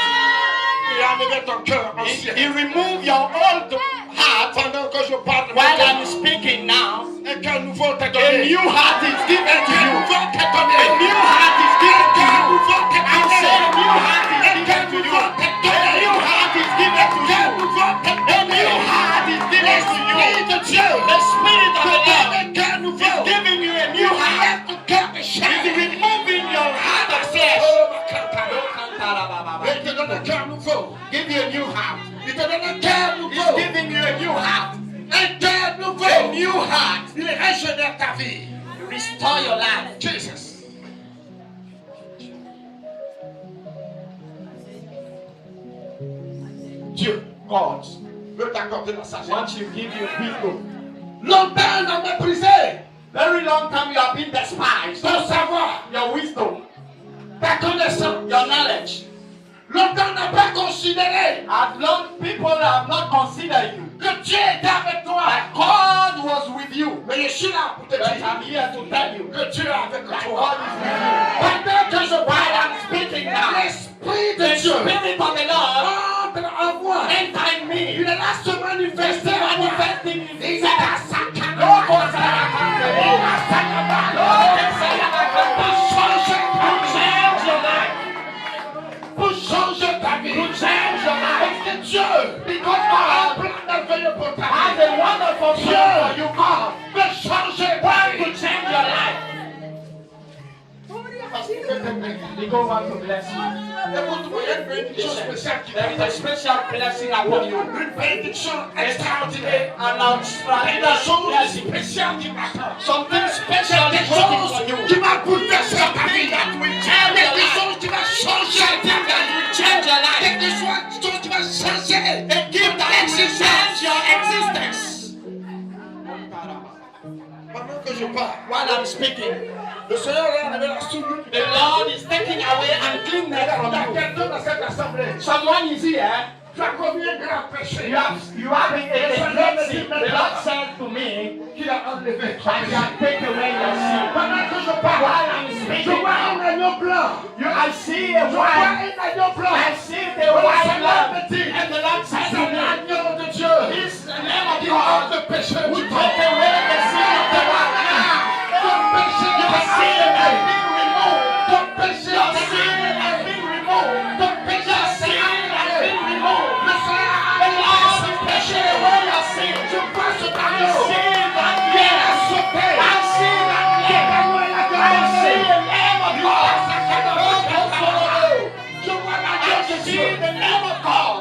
Speaker 1: Il a enlevé ton cœur
Speaker 2: He
Speaker 1: ancien.
Speaker 2: removed your old heart.
Speaker 1: Pendant que je parle,
Speaker 2: While I'm speaking now,
Speaker 1: un cœur nouveau t'a
Speaker 2: a
Speaker 1: donné.
Speaker 2: new heart is given
Speaker 1: Un
Speaker 2: to
Speaker 1: cœur
Speaker 2: you.
Speaker 1: nouveau t'a
Speaker 2: A
Speaker 1: donné.
Speaker 2: new heart is given to
Speaker 1: Un cœur
Speaker 2: you.
Speaker 1: nouveau t'a
Speaker 2: I say a
Speaker 1: donné.
Speaker 2: new heart is
Speaker 1: Un
Speaker 2: given
Speaker 1: cœur
Speaker 2: to you.
Speaker 1: nouveau t'a
Speaker 2: A
Speaker 1: donné.
Speaker 2: new heart is given to
Speaker 1: Un cœur
Speaker 2: you.
Speaker 1: nouveau t'a
Speaker 2: A
Speaker 1: donné.
Speaker 2: new heart is given to you.
Speaker 1: L'Esprit de Dieu
Speaker 2: The Spirit of
Speaker 1: te
Speaker 2: the
Speaker 1: donne
Speaker 2: Lord
Speaker 1: un cœur nouveau.
Speaker 2: is giving you a new heart.
Speaker 1: Enlève ton cœur de
Speaker 2: He's
Speaker 1: chair.
Speaker 2: removing your heart of flesh.
Speaker 1: Oh, ma cantare. Il te donne un cœur nouveau.
Speaker 2: Give you a new heart.
Speaker 1: Il te donne un cœur
Speaker 2: He's
Speaker 1: nouveau.
Speaker 2: giving you a new heart.
Speaker 1: Un cœur nouveau.
Speaker 2: A new heart.
Speaker 1: Il régénère ta vie.
Speaker 2: Restore your life.
Speaker 1: Jesus. Dieu,
Speaker 2: God,
Speaker 1: veut t'accorder la sagesse.
Speaker 2: once you give you wisdom.
Speaker 1: Longtemps on a méprisé
Speaker 2: Very long time you have been despised.
Speaker 1: ton savoir,
Speaker 2: Your wisdom,
Speaker 1: ta connaissance.
Speaker 2: your knowledge.
Speaker 1: Longtemps on n'a pas considéré
Speaker 2: As long people have not considered you.
Speaker 1: que Dieu était avec toi.
Speaker 2: That God was with you.
Speaker 1: Mais je suis là pour te
Speaker 2: But
Speaker 1: dire
Speaker 2: I'm here to tell you.
Speaker 1: que Dieu est avec
Speaker 2: That
Speaker 1: toi.
Speaker 2: God is with you.
Speaker 1: Pendant que je
Speaker 2: While
Speaker 1: parle,
Speaker 2: I'm speaking now,
Speaker 1: l'Esprit de
Speaker 2: the
Speaker 1: Dieu
Speaker 2: Spirit of the Lord
Speaker 1: entre en moi.
Speaker 2: enter in me.
Speaker 1: Il est là se manifester
Speaker 2: It's
Speaker 1: en moi.
Speaker 2: manifesting
Speaker 1: Il
Speaker 2: himself.
Speaker 1: est à sa Dieu
Speaker 2: Because
Speaker 1: a un
Speaker 2: God
Speaker 1: plan merveilleux pour ta
Speaker 2: has
Speaker 1: vie.
Speaker 2: a wonderful plan for you, God.
Speaker 1: Veut changer ta
Speaker 2: Want to
Speaker 1: vie.
Speaker 2: change your life. Because want to bless you.
Speaker 1: Écoute-moi, il y a une bénédiction spéciale qui
Speaker 2: There is a
Speaker 1: t'attend.
Speaker 2: special blessing upon you.
Speaker 1: Une bénédiction extraordinaire.
Speaker 2: An
Speaker 1: Il y a
Speaker 2: extraordinary
Speaker 1: des choses
Speaker 2: blessing.
Speaker 1: spéciales qui m'attendent.
Speaker 2: Something special
Speaker 1: Des
Speaker 2: is waiting
Speaker 1: choses
Speaker 2: for you.
Speaker 1: qui vont bouleverser ta
Speaker 2: Something
Speaker 1: vie.
Speaker 2: that will change your
Speaker 1: Des
Speaker 2: life.
Speaker 1: choses qui vont changer ta
Speaker 2: Something that
Speaker 1: vie.
Speaker 2: will change your life.
Speaker 1: Des choses qui vont changer
Speaker 2: A gift that will change your existence.
Speaker 1: Pendant que je parle,
Speaker 2: While I'm speaking,
Speaker 1: le Seigneur a enlevé la souillure.
Speaker 2: the Lord is taking away uncleanness
Speaker 1: Il y a
Speaker 2: from you.
Speaker 1: quelqu'un dans cette assemblée.
Speaker 2: Someone is here.
Speaker 1: Tu as commis un grand péché.
Speaker 2: You have a great sin. The Lord said to me,
Speaker 1: Qu'il a enlevé.
Speaker 2: I shall take away your sin.
Speaker 1: Pendant que je parle,
Speaker 2: While I'm
Speaker 1: je
Speaker 2: speaking
Speaker 1: vois un
Speaker 2: now,
Speaker 1: agneau blanc.
Speaker 2: I see a
Speaker 1: Je vois
Speaker 2: white.
Speaker 1: un agneau blanc.
Speaker 2: I see the white lamb. And the Lord said
Speaker 1: C'est
Speaker 2: to me,
Speaker 1: l'agneau de Dieu.
Speaker 2: this is the Lamb of
Speaker 1: Qui
Speaker 2: God
Speaker 1: ôte le péché
Speaker 2: who
Speaker 1: du
Speaker 2: take
Speaker 1: monde.
Speaker 2: away the sin of the world.
Speaker 1: Ton péché
Speaker 2: Your
Speaker 1: est
Speaker 2: sin has
Speaker 1: enlevé.
Speaker 2: been removed.
Speaker 1: Ton péché
Speaker 2: Your
Speaker 1: est
Speaker 2: sin
Speaker 1: enlevé.
Speaker 2: has been removed.
Speaker 1: Ton péché
Speaker 2: Your
Speaker 1: est
Speaker 2: sin has been
Speaker 1: enlevé.
Speaker 2: removed.
Speaker 1: Le Seigneur a
Speaker 2: The Lord is
Speaker 1: enlevé ce
Speaker 2: taking
Speaker 1: péché.
Speaker 2: away your sin.
Speaker 1: Je vois cet
Speaker 2: I
Speaker 1: agneau.
Speaker 2: see that
Speaker 1: Il a
Speaker 2: lamb.
Speaker 1: sauté.
Speaker 2: I see that
Speaker 1: Cet
Speaker 2: lamb.
Speaker 1: agneau est la
Speaker 2: I see
Speaker 1: grande.
Speaker 2: the Lamb of God.
Speaker 1: Je vois
Speaker 2: I
Speaker 1: l'agneau de
Speaker 2: see
Speaker 1: Dieu.
Speaker 2: the Lamb of God.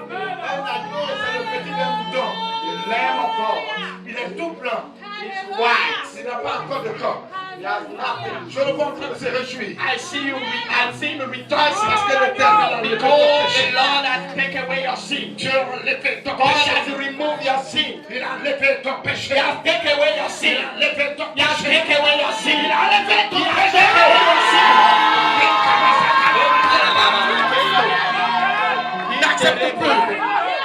Speaker 1: Un agneau, c'est le petit lait mouton.
Speaker 2: The Lamb of God.
Speaker 1: Il est tout blanc.
Speaker 2: It's white.
Speaker 1: Il n'a pas encore de corps.
Speaker 2: He has nothing.
Speaker 1: Je le vois en train de se réjouir.
Speaker 2: I see you. I see him rejoicing
Speaker 1: Parce que l'Éternel a enlevé ton
Speaker 2: because the
Speaker 1: péché.
Speaker 2: Lord has taken away your sin.
Speaker 1: Dieu a enlevé ton
Speaker 2: God
Speaker 1: péché.
Speaker 2: has removed your sin.
Speaker 1: Il a enlevé ton péché.
Speaker 2: He has taken away your
Speaker 1: Il
Speaker 2: sin.
Speaker 1: a enlevé ton
Speaker 2: He has
Speaker 1: péché.
Speaker 2: taken away your sin.
Speaker 1: Il a enlevé
Speaker 2: He
Speaker 1: ton
Speaker 2: has
Speaker 1: péché.
Speaker 2: taken away your sin.
Speaker 1: N'accepte plus.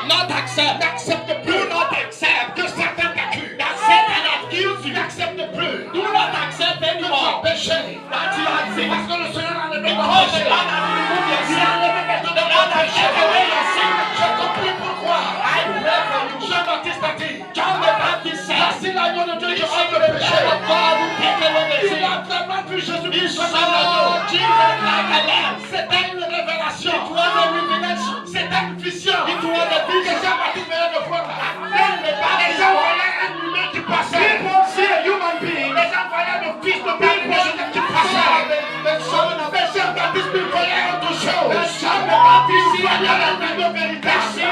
Speaker 2: Not accept.
Speaker 1: N'accepte
Speaker 2: Do
Speaker 1: plus.
Speaker 2: not accept
Speaker 1: Que Satan t'accuse.
Speaker 2: that Satan accused you.
Speaker 1: N'accepte plus.
Speaker 2: Do not accept
Speaker 1: Que tu as
Speaker 2: anymore
Speaker 1: péché.
Speaker 2: that you have sinned.
Speaker 1: Parce que le Seigneur a enlevé ton
Speaker 2: Because the
Speaker 1: péché.
Speaker 2: Lord has removed your
Speaker 1: Il a
Speaker 2: sin.
Speaker 1: enlevé maintenant
Speaker 2: The Lord
Speaker 1: ton
Speaker 2: has
Speaker 1: péché.
Speaker 2: taken away your sin.
Speaker 1: Je te prie pourquoi.
Speaker 2: I pray for you.
Speaker 1: Jean-Baptiste a dit.
Speaker 2: John the Baptist said,
Speaker 1: Voici l'agneau de Dieu
Speaker 2: "This
Speaker 1: qui
Speaker 2: is
Speaker 1: ôte
Speaker 2: the
Speaker 1: le péché.
Speaker 2: Lamb of God who take away the
Speaker 1: Il
Speaker 2: sin."
Speaker 1: a vraiment vu
Speaker 2: He
Speaker 1: Jésus-Christ
Speaker 2: saw
Speaker 1: comme un agneau.
Speaker 2: Jesus like a lamb.
Speaker 1: C'était une révélation.
Speaker 2: It was a revelation.
Speaker 1: C'était une vision.
Speaker 2: It was a
Speaker 1: Que
Speaker 2: vision.
Speaker 1: Jean-Baptiste venait de voir.
Speaker 2: Then the
Speaker 1: Les
Speaker 2: Baptist
Speaker 1: gens
Speaker 2: saw.
Speaker 1: voyaient un humain qui passait.
Speaker 2: People see a human being.
Speaker 1: Les gens voyaient le fils de
Speaker 2: People
Speaker 1: Dieu qui
Speaker 2: saw
Speaker 1: passait.
Speaker 2: the son of
Speaker 1: Mais Jean-Baptiste lui voyait autre chose.
Speaker 2: John the Baptist
Speaker 1: Il voyait l'agneau véritable.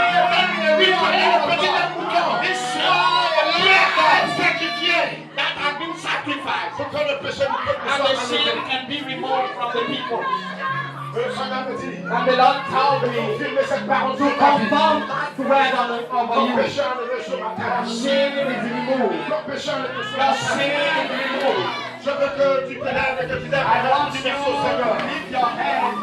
Speaker 1: Il voyait le petit mouton.
Speaker 2: He saw a lamb
Speaker 1: Sacrifié.
Speaker 2: that had been sacrificed.
Speaker 1: Pour que le péché du peuple
Speaker 2: And the
Speaker 1: soit
Speaker 2: sin
Speaker 1: enlevé.
Speaker 2: can be removed from the people.
Speaker 1: Le Seigneur me dit.
Speaker 2: And the Lord told me
Speaker 1: Confirmez cette parole
Speaker 2: to
Speaker 1: sur ta vie.
Speaker 2: confirm that word on the
Speaker 1: Ton
Speaker 2: over you.
Speaker 1: péché enlevé sur ma terre.
Speaker 2: Sin is removed.
Speaker 1: Ton péché enlevé sur
Speaker 2: Your
Speaker 1: ma
Speaker 2: sin
Speaker 1: terre.
Speaker 2: is removed.
Speaker 1: Je veux que tu te lèves et que tu lèves
Speaker 2: I
Speaker 1: la
Speaker 2: want
Speaker 1: main
Speaker 2: you
Speaker 1: du verset au Seigneur.
Speaker 2: to lift your hand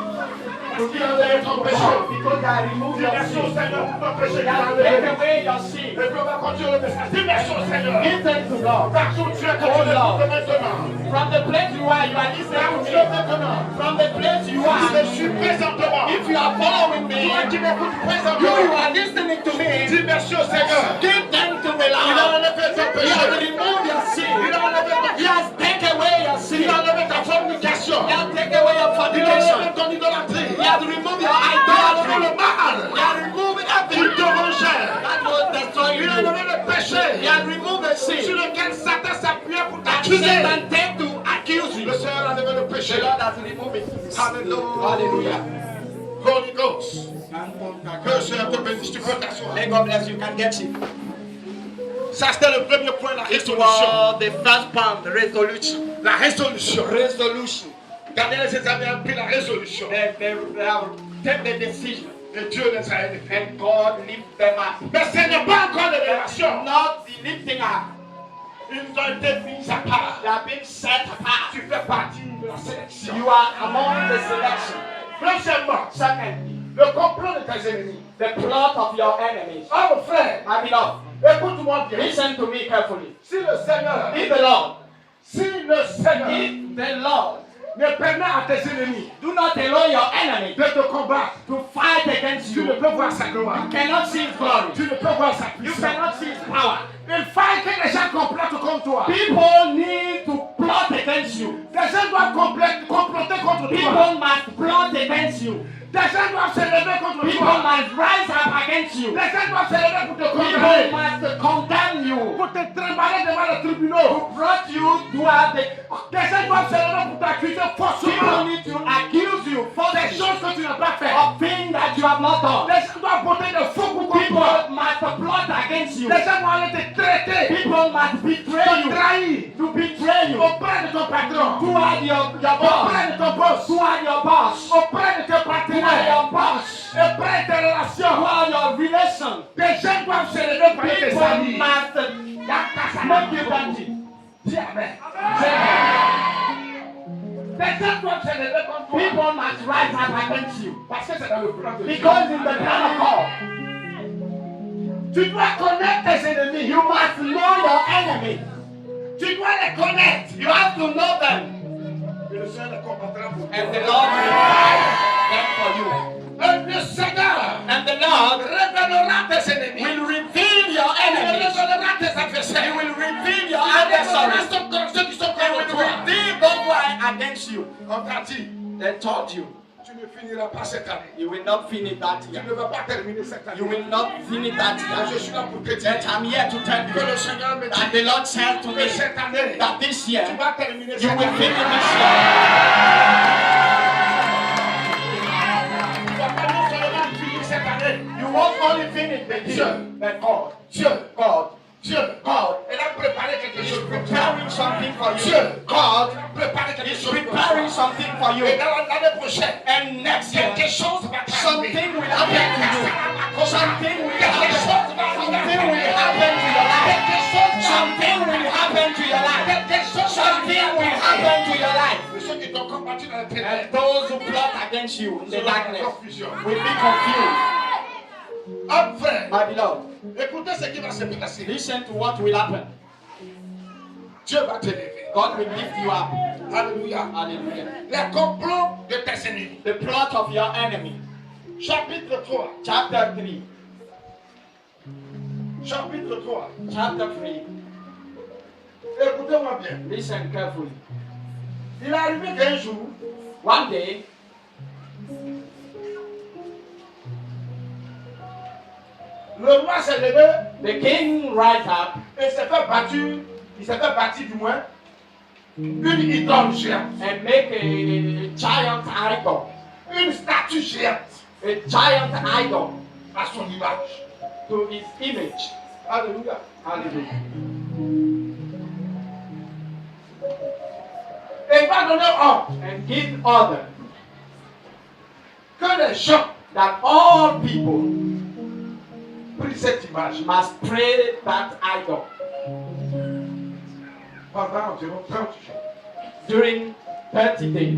Speaker 1: Parce qu'il a enlevé ton péché.
Speaker 2: because I remove
Speaker 1: Dis
Speaker 2: your
Speaker 1: merci au
Speaker 2: sin.
Speaker 1: Seigneur pour ton péché
Speaker 2: He
Speaker 1: qu'il a
Speaker 2: has
Speaker 1: enlevé.
Speaker 2: taken away your sin.
Speaker 1: Et puis on va continuer le message. Dis merci au Seigneur.
Speaker 2: Give thanks to God.
Speaker 1: Partout où tu es, que tu l'écoutes maintenant.
Speaker 2: From the place you are listening
Speaker 1: Où
Speaker 2: to
Speaker 1: tu es
Speaker 2: me.
Speaker 1: maintenant.
Speaker 2: From the place you
Speaker 1: Je
Speaker 2: are,
Speaker 1: suis présentement.
Speaker 2: if you are following me,
Speaker 1: Toi qui m'écoutes
Speaker 2: you
Speaker 1: présentement.
Speaker 2: are listening to me.
Speaker 1: Dis merci au Seigneur.
Speaker 2: Give thanks to the
Speaker 1: Il a
Speaker 2: Lord.
Speaker 1: enlevé ton
Speaker 2: He
Speaker 1: péché.
Speaker 2: has removed your sin.
Speaker 1: Il a enlevé ton
Speaker 2: He has taken away your sin.
Speaker 1: Il a enlevé ta fornication.
Speaker 2: He has taken away your
Speaker 1: Il a enlevé
Speaker 2: fornication.
Speaker 1: ton idolâtrie.
Speaker 2: He has removed your
Speaker 1: Il a enlevé
Speaker 2: idolatry.
Speaker 1: le mal.
Speaker 2: He has removed
Speaker 1: Qui
Speaker 2: everything
Speaker 1: te rongeait.
Speaker 2: that was destroying
Speaker 1: Il a
Speaker 2: you.
Speaker 1: enlevé le péché
Speaker 2: He has removed the
Speaker 1: sur
Speaker 2: sin
Speaker 1: lequel Satan s'appuyait pour
Speaker 2: that
Speaker 1: t'accuser.
Speaker 2: Satan take to accuse you.
Speaker 1: Le Seigneur a enlevé le péché.
Speaker 2: The Lord has removed it.
Speaker 1: Alléluia.
Speaker 2: Hallelujah.
Speaker 1: Holy Ghost. Que le Seigneur te bénisse. Tu peux t'asseoir.
Speaker 2: May God bless you. Can get it.
Speaker 1: Ça, c'était le premier point, la
Speaker 2: It
Speaker 1: résolution.
Speaker 2: was the first point, the resolution.
Speaker 1: La résolution.
Speaker 2: Resolution.
Speaker 1: Daniel et ses amis ont pris la résolution.
Speaker 2: They have taken the decision,
Speaker 1: Et Dieu les a élevés.
Speaker 2: and God lift them up.
Speaker 1: Mais ce n'est pas encore de révélation.
Speaker 2: Not the lifting up.
Speaker 1: Ils ont été mis à part.
Speaker 2: They have been set apart.
Speaker 1: Tu fais partie de la sélection.
Speaker 2: You are among the selection.
Speaker 1: Deuxièmement,
Speaker 2: Secondly,
Speaker 1: le complot de tes ennemis.
Speaker 2: the plot of your enemies.
Speaker 1: Oh mon frère,
Speaker 2: My beloved,
Speaker 1: écoute-moi bien.
Speaker 2: listen to me carefully.
Speaker 1: Si le Seigneur,
Speaker 2: If the Lord,
Speaker 1: si le Seigneur
Speaker 2: if the Lord
Speaker 1: ne permet à tes ennemis
Speaker 2: do not allow your enemy
Speaker 1: de te combattre,
Speaker 2: to fight against
Speaker 1: tu
Speaker 2: you,
Speaker 1: ne peux voir sa gloire.
Speaker 2: you cannot see his glory.
Speaker 1: Tu ne peux voir sa
Speaker 2: You
Speaker 1: puissance.
Speaker 2: cannot see his power.
Speaker 1: Il faut que les gens complotent contre toi.
Speaker 2: People need to plot against you.
Speaker 1: Les gens doivent comploter contre toi.
Speaker 2: People must plot against you.
Speaker 1: Des gens doivent se lever contre
Speaker 2: People
Speaker 1: toi.
Speaker 2: must rise up against you.
Speaker 1: Des gens doivent se lever pour te
Speaker 2: People
Speaker 1: condamner.
Speaker 2: must condemn you.
Speaker 1: Pour te trimballer devant les tribunaux.
Speaker 2: Brought you toward the
Speaker 1: Des gens doivent se lever pour t'accuser
Speaker 2: people
Speaker 1: forcément.
Speaker 2: need to accuse you
Speaker 1: Des
Speaker 2: falsely
Speaker 1: choses que tu n'as pas fait.
Speaker 2: of things that you have not done.
Speaker 1: Des gens doivent porter des faux coups contre toi.
Speaker 2: People must plot against you.
Speaker 1: Des gens vont aller te traiter.
Speaker 2: People must betray
Speaker 1: Te
Speaker 2: you.
Speaker 1: trahir.
Speaker 2: To betray you.
Speaker 1: Auprès de ton patron.
Speaker 2: Toward your boss.
Speaker 1: Auprès de ton boss.
Speaker 2: Toward your boss.
Speaker 1: Auprès de tes
Speaker 2: Toward
Speaker 1: partenaires.
Speaker 2: your boss.
Speaker 1: Auprès de tes relations.
Speaker 2: Toward your relation.
Speaker 1: Des gens doivent se lever pour tes
Speaker 2: People
Speaker 1: amis.
Speaker 2: must make you dirty.
Speaker 1: Dis Amen.
Speaker 2: Say
Speaker 1: Des gens doivent se lever contre toi.
Speaker 2: people must rise up against you.
Speaker 1: Parce que c'est dans le plan de Dieu.
Speaker 2: Because in the plan of God,
Speaker 1: Tu dois connaître tes ennemis.
Speaker 2: you must know your enemy.
Speaker 1: Tu dois les connaître.
Speaker 2: You have to know them.
Speaker 1: Et le Seigneur les combattra pour
Speaker 2: And the
Speaker 1: toi.
Speaker 2: Lord will fight them for you.
Speaker 1: Et le Seigneur
Speaker 2: And the Lord
Speaker 1: révélera tes ennemis.
Speaker 2: will reveal your
Speaker 1: Il
Speaker 2: enemies.
Speaker 1: révélera tes
Speaker 2: He
Speaker 1: adversaires.
Speaker 2: will reveal your
Speaker 1: Il révélera
Speaker 2: adversaries.
Speaker 1: ceux qui sont
Speaker 2: He
Speaker 1: contre
Speaker 2: will
Speaker 1: toi.
Speaker 2: reveal those who are against you.
Speaker 1: On t'a dit,
Speaker 2: They told you
Speaker 1: tu ne finiras pas cette année.
Speaker 2: you will not finish that
Speaker 1: Tu
Speaker 2: year.
Speaker 1: ne vas pas terminer cette année.
Speaker 2: You will not finish that
Speaker 1: Et je
Speaker 2: year.
Speaker 1: suis là pour te dire
Speaker 2: Yet I'm here to tell
Speaker 1: que le
Speaker 2: you
Speaker 1: Seigneur me
Speaker 2: that
Speaker 1: dit
Speaker 2: the Lord said to
Speaker 1: que
Speaker 2: me
Speaker 1: cette année,
Speaker 2: that this year
Speaker 1: tu vas terminer
Speaker 2: you
Speaker 1: cette
Speaker 2: will
Speaker 1: année.
Speaker 2: finish this year.
Speaker 1: Tu vas pas non seulement finir cette année.
Speaker 2: You won't only finish the year, but God,
Speaker 1: Dieu, il a préparé quelque
Speaker 2: is
Speaker 1: chose pour toi.
Speaker 2: preparing something for you.
Speaker 1: Dieu,
Speaker 2: God
Speaker 1: il a préparé quelque
Speaker 2: is
Speaker 1: chose pour toi.
Speaker 2: preparing something for you.
Speaker 1: Et dans l'année prochaine,
Speaker 2: And next year,
Speaker 1: quelque chose va t'arriver.
Speaker 2: something will happen to you. Something will
Speaker 1: Quelque chose
Speaker 2: happen.
Speaker 1: va
Speaker 2: Something will
Speaker 1: arriver.
Speaker 2: happen to your life.
Speaker 1: Quelque chose va
Speaker 2: Something will happen to your life.
Speaker 1: Quelque chose va
Speaker 2: Something will happen to your life.
Speaker 1: Et ceux qui t'ont combattu dans les
Speaker 2: And
Speaker 1: ténèbres
Speaker 2: those who plot against you in the darkness
Speaker 1: confusion.
Speaker 2: will be confused.
Speaker 1: Homme frère,
Speaker 2: My beloved,
Speaker 1: écoutez ce qui va se passer.
Speaker 2: listen to what will happen.
Speaker 1: Dieu va te lever.
Speaker 2: God will lift you up.
Speaker 1: Alléluia.
Speaker 2: Hallelujah.
Speaker 1: Les complots de tes ennemis.
Speaker 2: The plot of your enemy.
Speaker 1: Chapitre 3.
Speaker 2: Chapter 3.
Speaker 1: Chapitre 3.
Speaker 2: Chapter 3.
Speaker 1: Écoutez-moi bien.
Speaker 2: Listen carefully.
Speaker 1: Il est arrivé qu'un jour,
Speaker 2: One day,
Speaker 1: le roi s'est levé
Speaker 2: the king rise up
Speaker 1: et s'est fait battu. Il s'est fait bâtir du moins une idole géante.
Speaker 2: and make a giant idol.
Speaker 1: Une statue géante
Speaker 2: A giant idol
Speaker 1: à son image.
Speaker 2: to his image.
Speaker 1: Alléluia.
Speaker 2: Hallelujah.
Speaker 1: Et il va donner ordre
Speaker 2: And give order
Speaker 1: que les gens
Speaker 2: that all people
Speaker 1: prient cette image
Speaker 2: must pray that idol
Speaker 1: pendant environ 30 jours.
Speaker 2: during 30 days.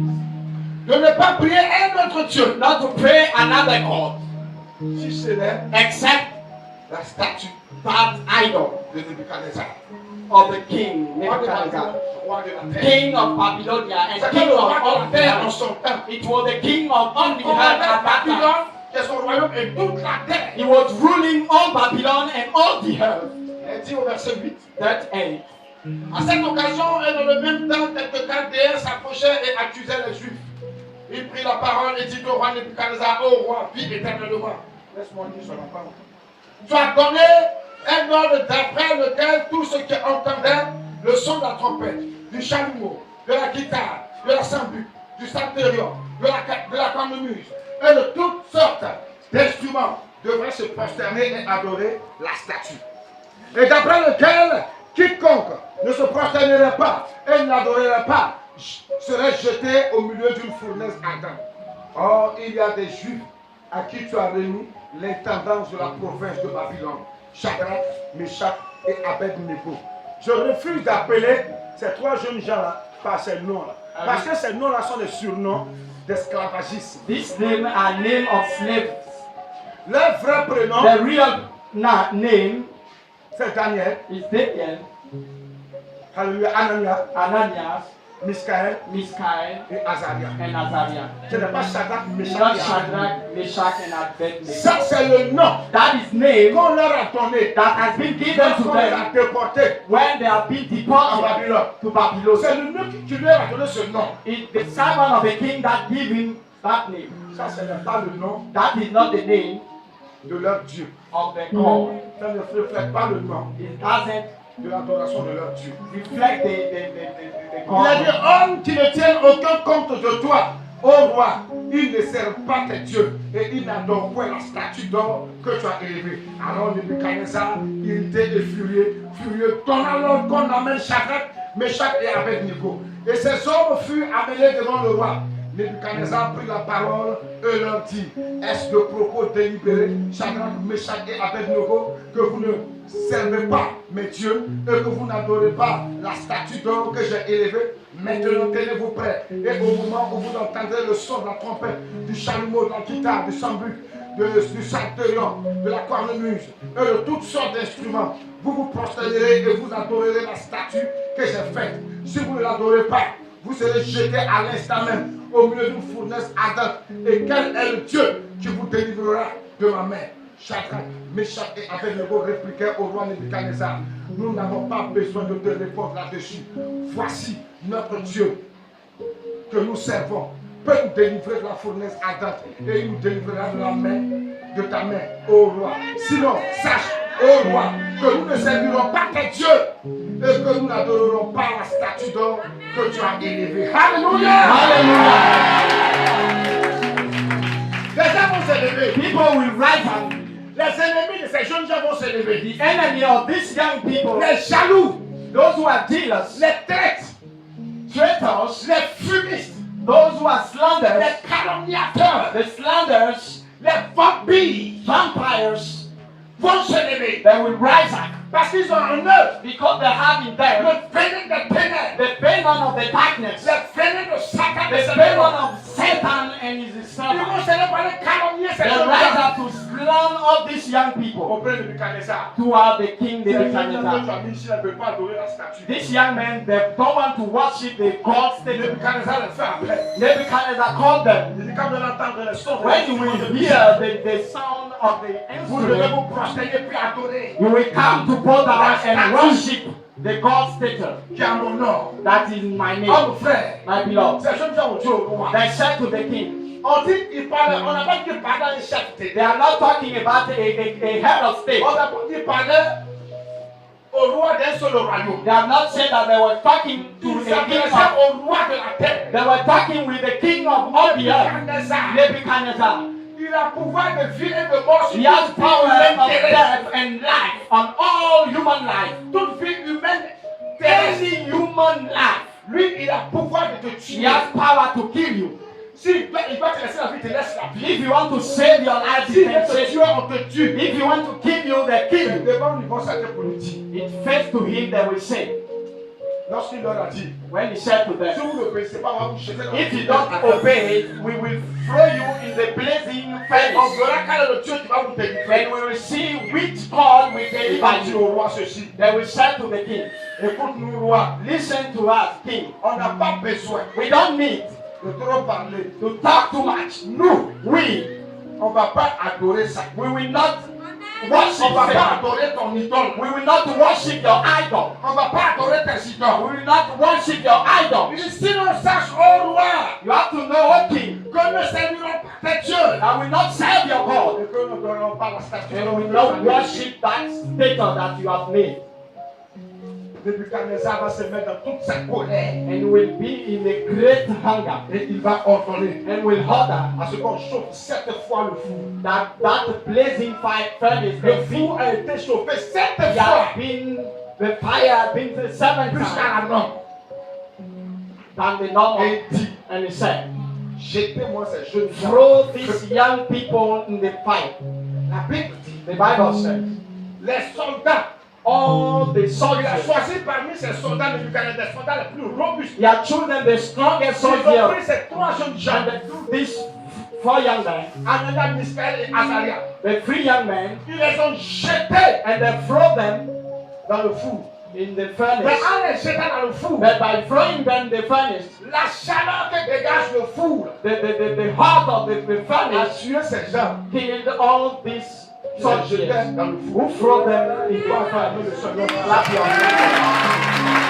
Speaker 1: De ne pas prier un autre Dieu,
Speaker 2: Not to pray another God
Speaker 1: si ce n'est
Speaker 2: except
Speaker 1: la statue
Speaker 2: that idol
Speaker 1: de Nebuchadnezzar.
Speaker 2: of the king,
Speaker 1: Roi de Babylone,
Speaker 2: Nebuchadnezzar,
Speaker 1: roi de la terre.
Speaker 2: king of Babylonia and
Speaker 1: C'était
Speaker 2: king
Speaker 1: le
Speaker 2: of
Speaker 1: roi de
Speaker 2: all
Speaker 1: la
Speaker 2: the
Speaker 1: terre en
Speaker 2: earth.
Speaker 1: son temps.
Speaker 2: It was the king of all the
Speaker 1: On
Speaker 2: earth
Speaker 1: avait
Speaker 2: at that time.
Speaker 1: Babylone, c'est son royaume et toute la terre.
Speaker 2: He was ruling all Babylon and all the earth.
Speaker 1: Il dit au verset 8.
Speaker 2: That age.
Speaker 1: À cette occasion et dans le même temps, quelques Chaldéens s'approchaient et accusaient les Juifs. Il prit la parole et dit au roi Nebuchadnezzar, ô roi, vis éternellement. Laisse-moi dire sur la parole. Tu as donné un ordre d'après lequel tous ceux qui entendaient le son de la trompette, du chalumeau, de la guitare, de la sambuc, du psalterium, de la cornemuse et de toutes sortes d'instruments devraient se prosterner et adorer la statue. Et d'après lequel quiconque ne se prosternerait pas et n'adorerait pas serait jeté au milieu d'une fournaise ardente. Or, il y a des Juifs à qui tu as remis l'intendance de la province de Babylone, Shadrach, Meshach et Abed-Nego. Je refuse d'appeler ces trois jeunes gens-là par ces noms-là. Parce que ces noms-là sont des surnoms d'esclavagistes.
Speaker 2: These names are name of slaves.
Speaker 1: Leur vrai prénom,
Speaker 2: The real name
Speaker 1: c'est Daniel,
Speaker 2: is Daniel,
Speaker 1: Alléluia, Ananias,
Speaker 2: Ananias,
Speaker 1: Miskaël
Speaker 2: Michael,
Speaker 1: et Azaria.
Speaker 2: and Azariah.
Speaker 1: Ce n'est pas Shadrach, Meshach
Speaker 2: Not
Speaker 1: et Abed-Nego.
Speaker 2: Shadrach, Meshach, and Abednego.
Speaker 1: Ça, c'est le nom
Speaker 2: That is name
Speaker 1: qu'on leur a donné
Speaker 2: that has been given to
Speaker 1: lorsqu'on les a
Speaker 2: them
Speaker 1: déportés
Speaker 2: when they have been
Speaker 1: à
Speaker 2: deported
Speaker 1: Babylone.
Speaker 2: to Babylon.
Speaker 1: C'est le nom qui leur a donné ce nom.
Speaker 2: It's the servant of the king that gave him that name.
Speaker 1: Ça, ce n'est pas le nom
Speaker 2: That is not the name
Speaker 1: de leur Dieu.
Speaker 2: of the God.
Speaker 1: Ça ne reflète pas le nom
Speaker 2: It doesn't
Speaker 1: de l'adoration de leur Dieu.
Speaker 2: reflect the
Speaker 1: Il a dit,
Speaker 2: God.
Speaker 1: homme qui ne tienne aucun compte de toi, ô roi, ils ne servent pas tes dieux et ils n'adorent point la statue d'or que tu as élevée. Alors Nebuchadnezzar, irrité et furieux, donna l'ordre qu'on amène Shadrach, Meshach et Abednego. Et ces hommes furent amenés devant le roi. Nebuchadnezzar prit la parole et leur dit, est-ce de propos délibéré, Shadrach, Meshach et Abednego, que vous ne servez pas mes dieux et que vous n'adorez pas la statue d'or que j'ai élevée? Maintenant, tenez-vous prêts. Et au moment où vous entendrez le son de la trompette, du chalumeau, de la guitare, du sambuc, du psalterion, de la cornemuse et de toutes sortes d'instruments, vous vous prosternerez et vous adorerez la statue que j'ai faite. Si vous ne l'adorez pas, vous serez jetés à l'instant même au milieu d'une fournaise ardente. Et quel est le Dieu qui vous délivrera de ma main? Shadrach, Meshach et Abednego répliquèrent au roi Nebuchadnezzar, nous n'avons pas besoin de te répondre là-dessus. Voici notre Dieu que nous servons peut nous délivrer de la fournaise ardente et il nous délivrera de la main, de ta main, ô roi. Sinon, sache, ô roi, que nous ne servirons pas tes dieux et que nous n'adorerons pas la statue d'or que tu as élevée. Alléluia! Les gens vont se lever.
Speaker 2: People will rise up.
Speaker 1: Les ennemis de ces jeunes gens vont se lever.
Speaker 2: The enemy of these young people,
Speaker 1: Les jaloux,
Speaker 2: those who are dealers,
Speaker 1: les traîtres,
Speaker 2: traitors,
Speaker 1: les fumistes,
Speaker 2: those who are slanderers,
Speaker 1: les calomniateurs,
Speaker 2: the slanderers,
Speaker 1: les vampires
Speaker 2: vampires,
Speaker 1: vont se lever.
Speaker 2: they will rise up
Speaker 1: Parce qu'ils ont en eux
Speaker 2: because they have in them
Speaker 1: le venin des ténèbres,
Speaker 2: the venom of the darkness,
Speaker 1: le venin de Satan
Speaker 2: the
Speaker 1: de ce
Speaker 2: venom
Speaker 1: monde.
Speaker 2: of Satan and his
Speaker 1: Ils vont
Speaker 2: servants.
Speaker 1: se lever pour aller calomnier ces
Speaker 2: They
Speaker 1: jeunes
Speaker 2: rise
Speaker 1: gens.
Speaker 2: up to slam all these young people
Speaker 1: Auprès de Nebuchadnezzar.
Speaker 2: toward the king
Speaker 1: Ces jeunes gens que tu
Speaker 2: Nebuchadnezzar.
Speaker 1: as mis ici ne veulent pas adorer la statue.
Speaker 2: These young men, they don't want to worship the God statue.
Speaker 1: Nebuchadnezzar le fait après.
Speaker 2: Nebuchadnezzar called them.
Speaker 1: Il dit quand vous allez entendre le son,
Speaker 2: When you will hear the sound of the
Speaker 1: vous devez
Speaker 2: instrument,
Speaker 1: vous prosterner puis adorer
Speaker 2: you will come to bow down and worship the God statue.
Speaker 1: qui a mon nom.
Speaker 2: That is my name,
Speaker 1: Oh mon frère,
Speaker 2: my beloved.
Speaker 1: ces jeunes gens ont dit au roi.
Speaker 2: They said to the king,
Speaker 1: On dit qu'il parlait, on n'a pas dit qu'il parlait d'un chef
Speaker 2: they
Speaker 1: d'État.
Speaker 2: are not talking about a head of state.
Speaker 1: On n'a pas dit qu'il parlait au roi d'un seul royaume.
Speaker 2: They have not said that they were talking to
Speaker 1: Ils
Speaker 2: the king
Speaker 1: s'adressaient
Speaker 2: of,
Speaker 1: au roi de la terre.
Speaker 2: they were talking with the king of all the earth,
Speaker 1: Nebuchadnezzar.
Speaker 2: Nebuchadnezzar.
Speaker 1: Il a pouvoir de vie et de mort sur
Speaker 2: He has
Speaker 1: toute vie
Speaker 2: power
Speaker 1: humaine
Speaker 2: of
Speaker 1: terrestre.
Speaker 2: death and life on all human life.
Speaker 1: Toute vie humaine terrestre.
Speaker 2: Any human life.
Speaker 1: Lui, il a pouvoir de te
Speaker 2: He
Speaker 1: tuer.
Speaker 2: has power to kill you.
Speaker 1: S'il doit te laisser la vie, il te laisse la vie.
Speaker 2: If you want to save your life,
Speaker 1: S'il
Speaker 2: you
Speaker 1: veut
Speaker 2: can
Speaker 1: te
Speaker 2: save
Speaker 1: tuer,
Speaker 2: you.
Speaker 1: on te tue.
Speaker 2: If you want to kill you, they kill
Speaker 1: Et
Speaker 2: you.
Speaker 1: devant lui, ils vont s'attaquer pour lui dire.
Speaker 2: It face to him, they will say.
Speaker 1: Lorsqu'il leur a dit,
Speaker 2: When he said to
Speaker 1: si
Speaker 2: them,
Speaker 1: vous n'obéissez pas, on va vous jeter dans
Speaker 2: if you
Speaker 1: le
Speaker 2: don't obey, we will throw you in the blazing
Speaker 1: On
Speaker 2: furnace.
Speaker 1: verra quel est le Dieu qui va vous délivrer.
Speaker 2: And we will see which God will
Speaker 1: Il va
Speaker 2: deliver
Speaker 1: dire
Speaker 2: you.
Speaker 1: au roi ceci.
Speaker 2: They will say to the king,
Speaker 1: Écoute-nous, roi.
Speaker 2: listen to us, king.
Speaker 1: On n'a pas besoin
Speaker 2: We don't need
Speaker 1: de trop parler.
Speaker 2: to talk too much.
Speaker 1: Nous,
Speaker 2: We
Speaker 1: on ne va pas adorer ça.
Speaker 2: we will not
Speaker 1: On
Speaker 2: worship
Speaker 1: ne va pas
Speaker 2: Satan.
Speaker 1: adorer ton idole.
Speaker 2: We will not worship your idol.
Speaker 1: On ne va pas adorer tes idoles.
Speaker 2: We will not worship your idol.
Speaker 1: Il dit, sinon sache, oh roi,
Speaker 2: You have to know, O king,
Speaker 1: que nous ne servirons pas tes dieux.
Speaker 2: that we will not serve your God.
Speaker 1: Et que nous n'adorerons pas la statue.
Speaker 2: And we will not worship that statue that you have made.
Speaker 1: Nebuchadnezzar va se mettre dans toute sa colère.
Speaker 2: And will be in a great hunger.
Speaker 1: Et il va ordonner
Speaker 2: And will order
Speaker 1: à ce qu'on chauffe 7 fois le four.
Speaker 2: that blazing fire furnace,
Speaker 1: Le
Speaker 2: the
Speaker 1: four a été chauffé 7
Speaker 2: It
Speaker 1: fois
Speaker 2: has been, the fire has been 7
Speaker 1: jusqu'à
Speaker 2: times
Speaker 1: la norme.
Speaker 2: than the normal.
Speaker 1: Et il dit,
Speaker 2: And he said,
Speaker 1: jetez-moi ces jeunes gens.
Speaker 2: throw these young people in the fire.
Speaker 1: La Bible dit,
Speaker 2: The Bible says,
Speaker 1: les soldats,
Speaker 2: all the
Speaker 1: il a
Speaker 2: soldiers,
Speaker 1: choisi parmi ces soldats Nebuchadnezzar des soldats les plus robustes.
Speaker 2: he had chosen the strongest
Speaker 1: Ils ont
Speaker 2: soldiers
Speaker 1: pris ces 3 jeunes gens,
Speaker 2: and these 4 young men,
Speaker 1: Anania, Misaël et Azaria.
Speaker 2: the 3 young men,
Speaker 1: Ils les ont jetés
Speaker 2: and they throw them
Speaker 1: dans le four.
Speaker 2: in the
Speaker 1: Mais
Speaker 2: furnace.
Speaker 1: en les jetant dans le four,
Speaker 2: But by throwing them in the furnace,
Speaker 1: la chaleur que dégage le four
Speaker 2: the heart of the
Speaker 1: a
Speaker 2: furnace
Speaker 1: tué ces gens.
Speaker 2: killed all these
Speaker 1: Ils les
Speaker 2: soldiers
Speaker 1: jetaient dans le four.
Speaker 2: who throw them in the
Speaker 1: Nous
Speaker 2: furnace.
Speaker 1: le Seigneur.
Speaker 2: Clap your hands.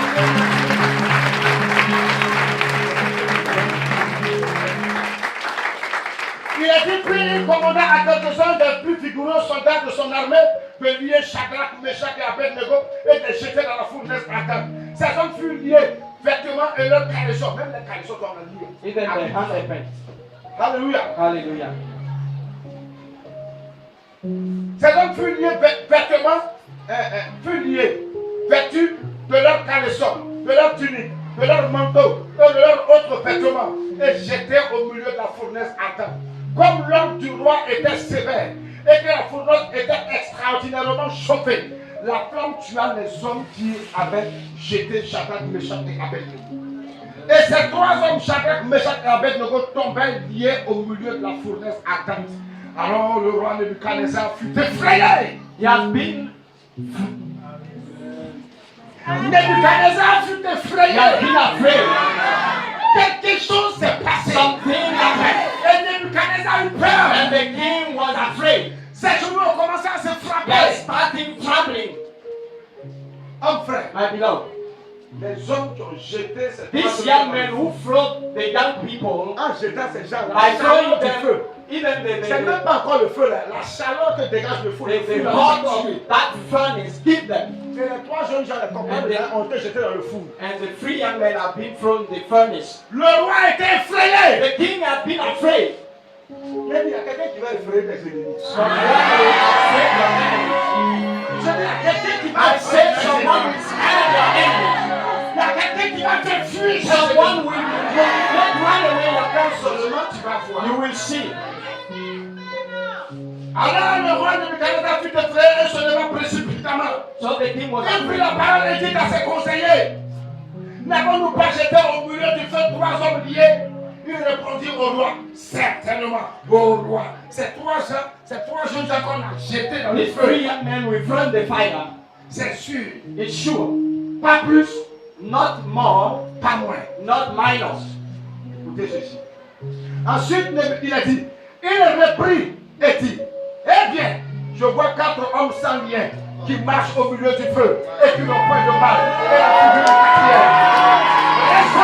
Speaker 1: Il a dit, puis il commanda à quelques-uns des plus vigoureux soldats de son armée de lier Shadrach, Meshach et Abednego et de les jeter dans la fournaise ardente. Ces hommes furent liés, vêtements et leurs caleçons. Même les caleçons qu'on a liés.
Speaker 3: Even the handkerchief.
Speaker 1: Alléluia.
Speaker 3: Hallelujah.
Speaker 1: Ces hommes furent liés, vêtus de leurs caleçons, de leurs tuniques, de leurs manteaux et de leurs autres vêtements et jetés au milieu de la fournaise ardente. Comme l'ordre du roi était sévère et que la fournaise était extraordinairement chauffée, la flamme tua les hommes qui avaient jeté Shadrach, Meshach et Abednego. Et ces trois hommes, Shadrach, Meshach et Abednego, tombèrent liés au milieu de la fournaise ardente. Alors le roi Nebuchadnezzar fut effrayé.
Speaker 3: He has been
Speaker 1: Nebuchadnezzar fut effrayé.
Speaker 3: afraid.
Speaker 1: Quelque chose s'est passé.
Speaker 3: Something happened.
Speaker 1: Et Nebuchadnezzar eut peur.
Speaker 3: And the king was afraid.
Speaker 1: Ses genoux ont commencé à se
Speaker 3: They
Speaker 1: frapper.
Speaker 3: starting trembling.
Speaker 1: Homme frère,
Speaker 3: My beloved,
Speaker 1: les hommes qui ont jeté ces
Speaker 3: these young men who float the young people,
Speaker 1: en jetant ces gens-là,
Speaker 3: I
Speaker 1: la chaleur
Speaker 3: told
Speaker 1: du
Speaker 3: them,
Speaker 1: feu.
Speaker 3: even
Speaker 1: C'est même pas encore le feu là. La chaleur que dégage le feu. Le feu
Speaker 3: the
Speaker 1: là,
Speaker 3: hot
Speaker 1: c'est
Speaker 3: of that furnace give them.
Speaker 1: et les trois jeunes gens, les compagnons, là, ont été jetés dans le four.
Speaker 3: And the three young men have been thrown in the furnace.
Speaker 1: Le roi était effrayé.
Speaker 3: The king had been afraid.
Speaker 1: Il a dit, il y a quelqu'un qui va effrayer tes ennemis.
Speaker 3: Someone will afraid your enemies.
Speaker 1: Je dis, il y a quelqu'un qui va
Speaker 3: I said
Speaker 1: effrayer tes
Speaker 3: someone
Speaker 1: ennemis.
Speaker 3: will scare your enemies.
Speaker 1: Il y a quelqu'un qui va te fuir.
Speaker 3: Someone will run away your counsel.
Speaker 1: Seulement tu vas voir.
Speaker 3: You will see.
Speaker 1: Alors le roi Nebuchadnezzar fut effrayé et se leva précipitamment.
Speaker 3: So the king was
Speaker 1: Il prit
Speaker 3: afraid.
Speaker 1: la parole et dit à ses conseillers, n'avons-nous pas jeté au milieu du feu trois hommes liés? Il répondit au roi, certainement, au roi. Ces trois jeunes gens qu'on a jetés dans le
Speaker 3: The three
Speaker 1: feu,
Speaker 3: young men will run the fire.
Speaker 1: c'est sûr.
Speaker 3: It's sure.
Speaker 1: Pas plus,
Speaker 3: Not more,
Speaker 1: pas moins.
Speaker 3: not minus.
Speaker 1: Écoutez ceci. Ensuite, il a dit, il reprit et dit, eh bien, je vois quatre hommes sans lien qui marchent au milieu du feu et qui n'ont point de mal. Et la figure quatrième. Restons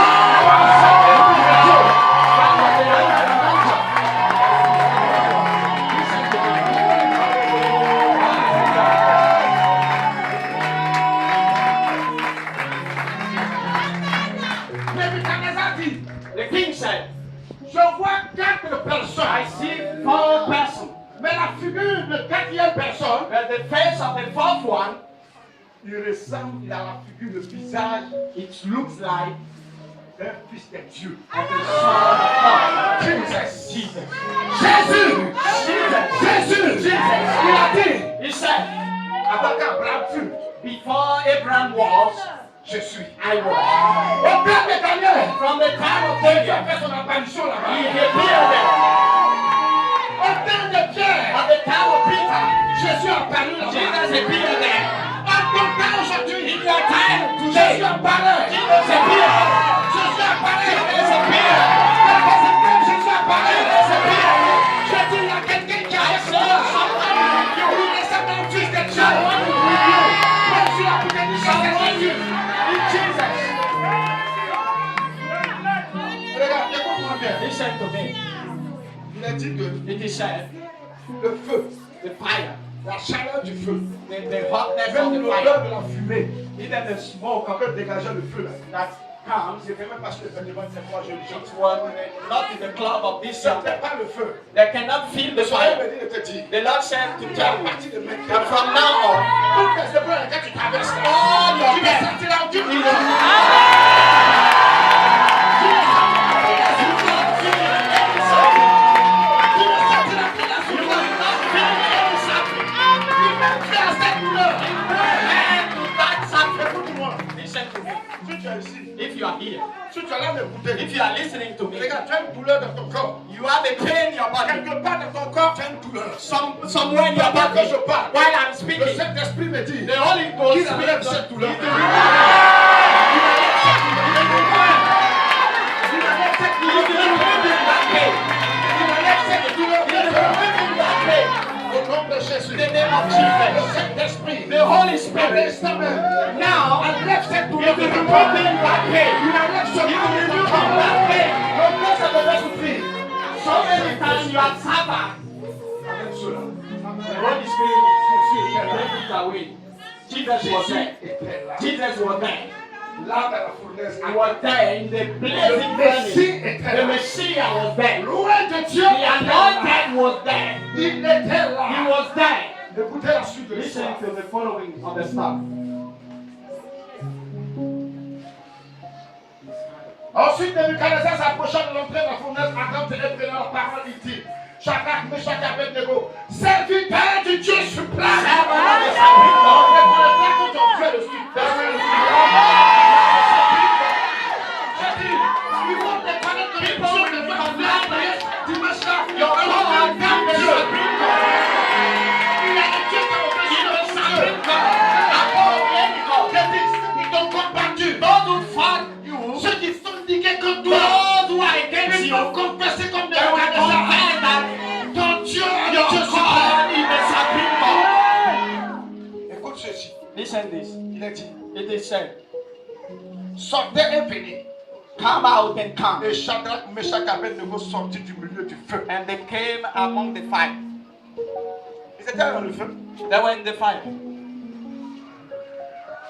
Speaker 1: ensemble, esprit de Dieu. Nebuchadnezzar dit,
Speaker 3: The king said,
Speaker 1: je vois quatre personnes,
Speaker 3: I see 4 persons.
Speaker 1: mais la figure de quatrième personne,
Speaker 3: But the face of the fourth one,
Speaker 1: il ressemble à la figure, le visage
Speaker 3: it looks like
Speaker 1: d'un fils de Dieu.
Speaker 3: the son of God.
Speaker 1: Jesus.
Speaker 3: Jesus.
Speaker 1: Jésus, Jésus, il a dit,
Speaker 3: He said,
Speaker 1: avant qu'Abraham fût,
Speaker 3: before Abraham was,
Speaker 1: je suis.
Speaker 3: I was.
Speaker 1: Au temps de Daniel,
Speaker 3: From the time of
Speaker 1: Dieu a
Speaker 3: David,
Speaker 1: fait son apparition
Speaker 3: he
Speaker 1: là-bas.
Speaker 3: appeared there.
Speaker 1: Au temps de Pierre,
Speaker 3: At the time of Peter,
Speaker 1: Jésus a apparu là-bas.
Speaker 3: Jesus appeared there.
Speaker 1: En ton temps aujourd'hui,
Speaker 3: In your time
Speaker 1: Jésus
Speaker 3: today,
Speaker 1: apparaît.
Speaker 3: Jesus appeared.
Speaker 1: Jésus apparaît.
Speaker 3: Jesus appeared.
Speaker 1: Jésus apparaît.
Speaker 3: Jesus appeared.
Speaker 1: Je dis, il y a quelqu'un qui a
Speaker 3: I
Speaker 1: fait
Speaker 3: saw
Speaker 1: ça.
Speaker 3: someone with you.
Speaker 1: Il est certain fils de Dieu.
Speaker 3: Someone with you.
Speaker 1: Jésus a pu te dire,
Speaker 3: Someone
Speaker 1: Jésus.
Speaker 3: in Jesus.
Speaker 1: Regarde, écoute-moi bien.
Speaker 3: Listen to me.
Speaker 1: Il a dit que
Speaker 3: It is said,
Speaker 1: le feu,
Speaker 3: the fire,
Speaker 1: la chaleur du feu,
Speaker 3: the hotness of
Speaker 1: même
Speaker 3: the
Speaker 1: l'odeur
Speaker 3: fire,
Speaker 1: de la fumée,
Speaker 3: even the smoke
Speaker 1: quand on dégageait le feu là,
Speaker 3: that comes,
Speaker 1: c'est vraiment parce que effectivement ces trois jeunes gens,
Speaker 3: it was not in the club of this
Speaker 1: ce
Speaker 3: young
Speaker 1: n'était
Speaker 3: man.
Speaker 1: pas le feu.
Speaker 3: They cannot feel the
Speaker 1: Le Seigneur
Speaker 3: fire.
Speaker 1: me dit de te dire,
Speaker 3: The Lord said to
Speaker 1: à
Speaker 3: tell you
Speaker 1: partir de maintenant,
Speaker 3: that from now on,
Speaker 1: toutes les épreuves dans lesquelles tu traverses là,
Speaker 3: all your
Speaker 1: tu
Speaker 3: death,
Speaker 1: vas sortir là, tu vas
Speaker 3: you will
Speaker 1: sortir.
Speaker 3: listen to me.
Speaker 1: Si tu es ici,
Speaker 3: If you are here,
Speaker 1: si tu es là m'écouter,
Speaker 3: if you are listening to me,
Speaker 1: regarde, tu as une douleur dans ton corps.
Speaker 3: you have a pain in your body.
Speaker 1: Quelque part dans ton corps, tu as une douleur.
Speaker 3: Somewhere in your
Speaker 1: Pendant que
Speaker 3: body.
Speaker 1: je parle,
Speaker 3: While I'm
Speaker 1: le
Speaker 3: speaking,
Speaker 1: Saint-Esprit me dit,
Speaker 3: the Holy Ghost
Speaker 1: qu'il enlève
Speaker 3: speaks.
Speaker 1: cette douleur.
Speaker 3: He
Speaker 1: Il enlève cette douleur. Au nom de Jésus,
Speaker 3: In the name of
Speaker 1: le
Speaker 3: Jesus.
Speaker 1: Saint-Esprit,
Speaker 3: The Holy
Speaker 1: à
Speaker 3: Spirit.
Speaker 1: l'instant même,
Speaker 3: Now,
Speaker 1: enlève cette
Speaker 3: He
Speaker 1: douleur
Speaker 3: will
Speaker 1: de ton
Speaker 3: remove
Speaker 1: corps.
Speaker 3: that pain.
Speaker 1: Il enlève ce
Speaker 3: He will
Speaker 1: mal de ton
Speaker 3: remove
Speaker 1: corps.
Speaker 3: that pain.
Speaker 1: Le nom, ça devait souffrir.
Speaker 2: So many times you have suffered.
Speaker 1: Avec cela,
Speaker 2: The Holy Spirit take it away. Jesus was there.
Speaker 1: était là.
Speaker 2: Jesus was there.
Speaker 1: Là dans la fournaise,
Speaker 2: He was there in the blazing furnace. The Messiah was there.
Speaker 1: loin de Dieu,
Speaker 2: The anointed was there.
Speaker 1: il était là.
Speaker 2: He was there.
Speaker 1: Écoutez la suite de
Speaker 2: Listen
Speaker 1: l'histoire.
Speaker 2: to the following of the stuff.
Speaker 1: Ensuite, Nebuchadnezzar s'approcha de l'entrée de la fournaise ardente et prenant la parole, il dit, Shadrach, Meshach et Abednego, serviteurs du Dieu suprême. Ceux qui sont indiqués comme toi, ils ont confessé comme des ton Dieu est le Dieu suprême. Écoute ceci.
Speaker 2: Listen this.
Speaker 1: Il a dit,
Speaker 2: It is said,
Speaker 1: sortez et venez.
Speaker 2: come out and come.
Speaker 1: Et Shadrach, Meshach et Abednego sortis du milieu du feu.
Speaker 2: And they came among the fire.
Speaker 1: Ils étaient dans le feu.
Speaker 2: They were in the fire.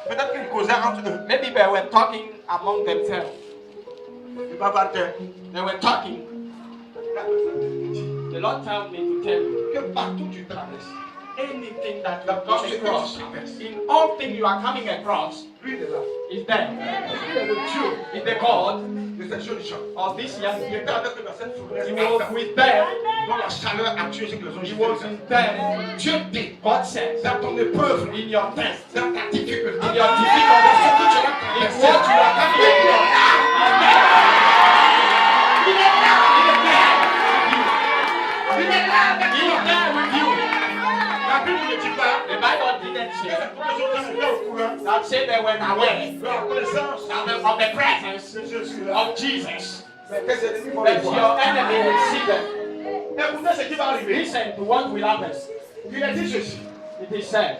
Speaker 1: Peut-être qu'ils causaient entre eux.
Speaker 2: Maybe they were talking among themselves.
Speaker 1: Ils bavardaient.
Speaker 2: They were talking. The Lord told me to tell you,
Speaker 1: Que partout tu traverses,
Speaker 2: anything that you
Speaker 1: la
Speaker 2: come
Speaker 1: porte
Speaker 2: across,
Speaker 1: traverse.
Speaker 2: in all things you are coming across,
Speaker 1: Lui, il est là.
Speaker 2: is there.
Speaker 1: Il est le Dieu
Speaker 2: Is the God
Speaker 1: de ces jeunes gens.
Speaker 2: of this young
Speaker 1: Il
Speaker 2: people.
Speaker 1: était avec eux dans cette fournaise
Speaker 2: He was with them.
Speaker 1: dont la chaleur a tué ceux qui les ont
Speaker 2: He
Speaker 1: jetés.
Speaker 2: was in them.
Speaker 1: Dieu dit,
Speaker 2: God says,
Speaker 1: dans ton épreuve,
Speaker 2: in your test,
Speaker 1: dans ta difficulté,
Speaker 2: in your
Speaker 1: dans
Speaker 2: difficulty,
Speaker 1: ce que tu as
Speaker 2: in
Speaker 1: traversé,
Speaker 2: what you are coming
Speaker 1: il est
Speaker 2: across,
Speaker 1: là. Il est là. Il est là avec
Speaker 2: He is
Speaker 1: toi.
Speaker 2: there with you.
Speaker 1: La Bible ne dit pas.
Speaker 2: The Bible didn't
Speaker 1: Et
Speaker 2: say
Speaker 1: c'est pour les gens qui étaient au courant.
Speaker 2: that say they were aware
Speaker 1: De la connaissance
Speaker 2: of the presence
Speaker 1: de Jésus là.
Speaker 2: of Jesus.
Speaker 1: Mais tes ennemis vont
Speaker 2: But
Speaker 1: le voir.
Speaker 2: your enemy will see them.
Speaker 1: Écoutez ce qui va arriver.
Speaker 2: Listen to what will happen.
Speaker 1: Il a dit ceci.
Speaker 2: It is said,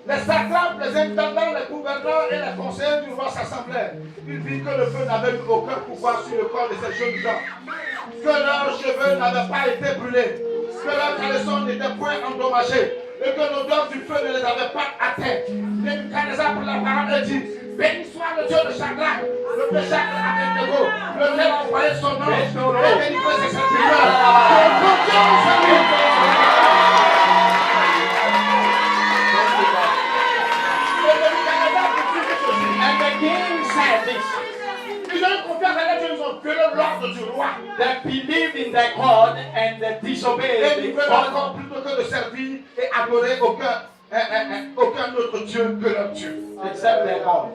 Speaker 1: Les satrapes, les intendants, les gouverneurs et les conseillers du roi s'assemblèrent. Ils virent que le feu n'avait eu aucun pouvoir sur le corps de ces jeunes gens, que leurs cheveux n'avaient pas été brûlés, que leurs caleçons n'étaient point endommagés, et que l'odeur du feu ne les avait pas atteints. Nebuchadnezzar prit la parole et dit, béni soit le Dieu de Shadrach, le Meshach et Abednego, lequel a envoyé son ange et délivré ses serviteurs. Que Dieu nous salue.
Speaker 2: and the king said this.
Speaker 1: Ils ont eu confiance à Dieu, ils ont violé l'ordre du roi.
Speaker 2: They believe in their God and they disobey
Speaker 1: Et ils
Speaker 2: the
Speaker 1: veulent
Speaker 2: God
Speaker 1: encore plutôt que de servir et adorer aucun autre Dieu que leur Dieu.
Speaker 2: except their God.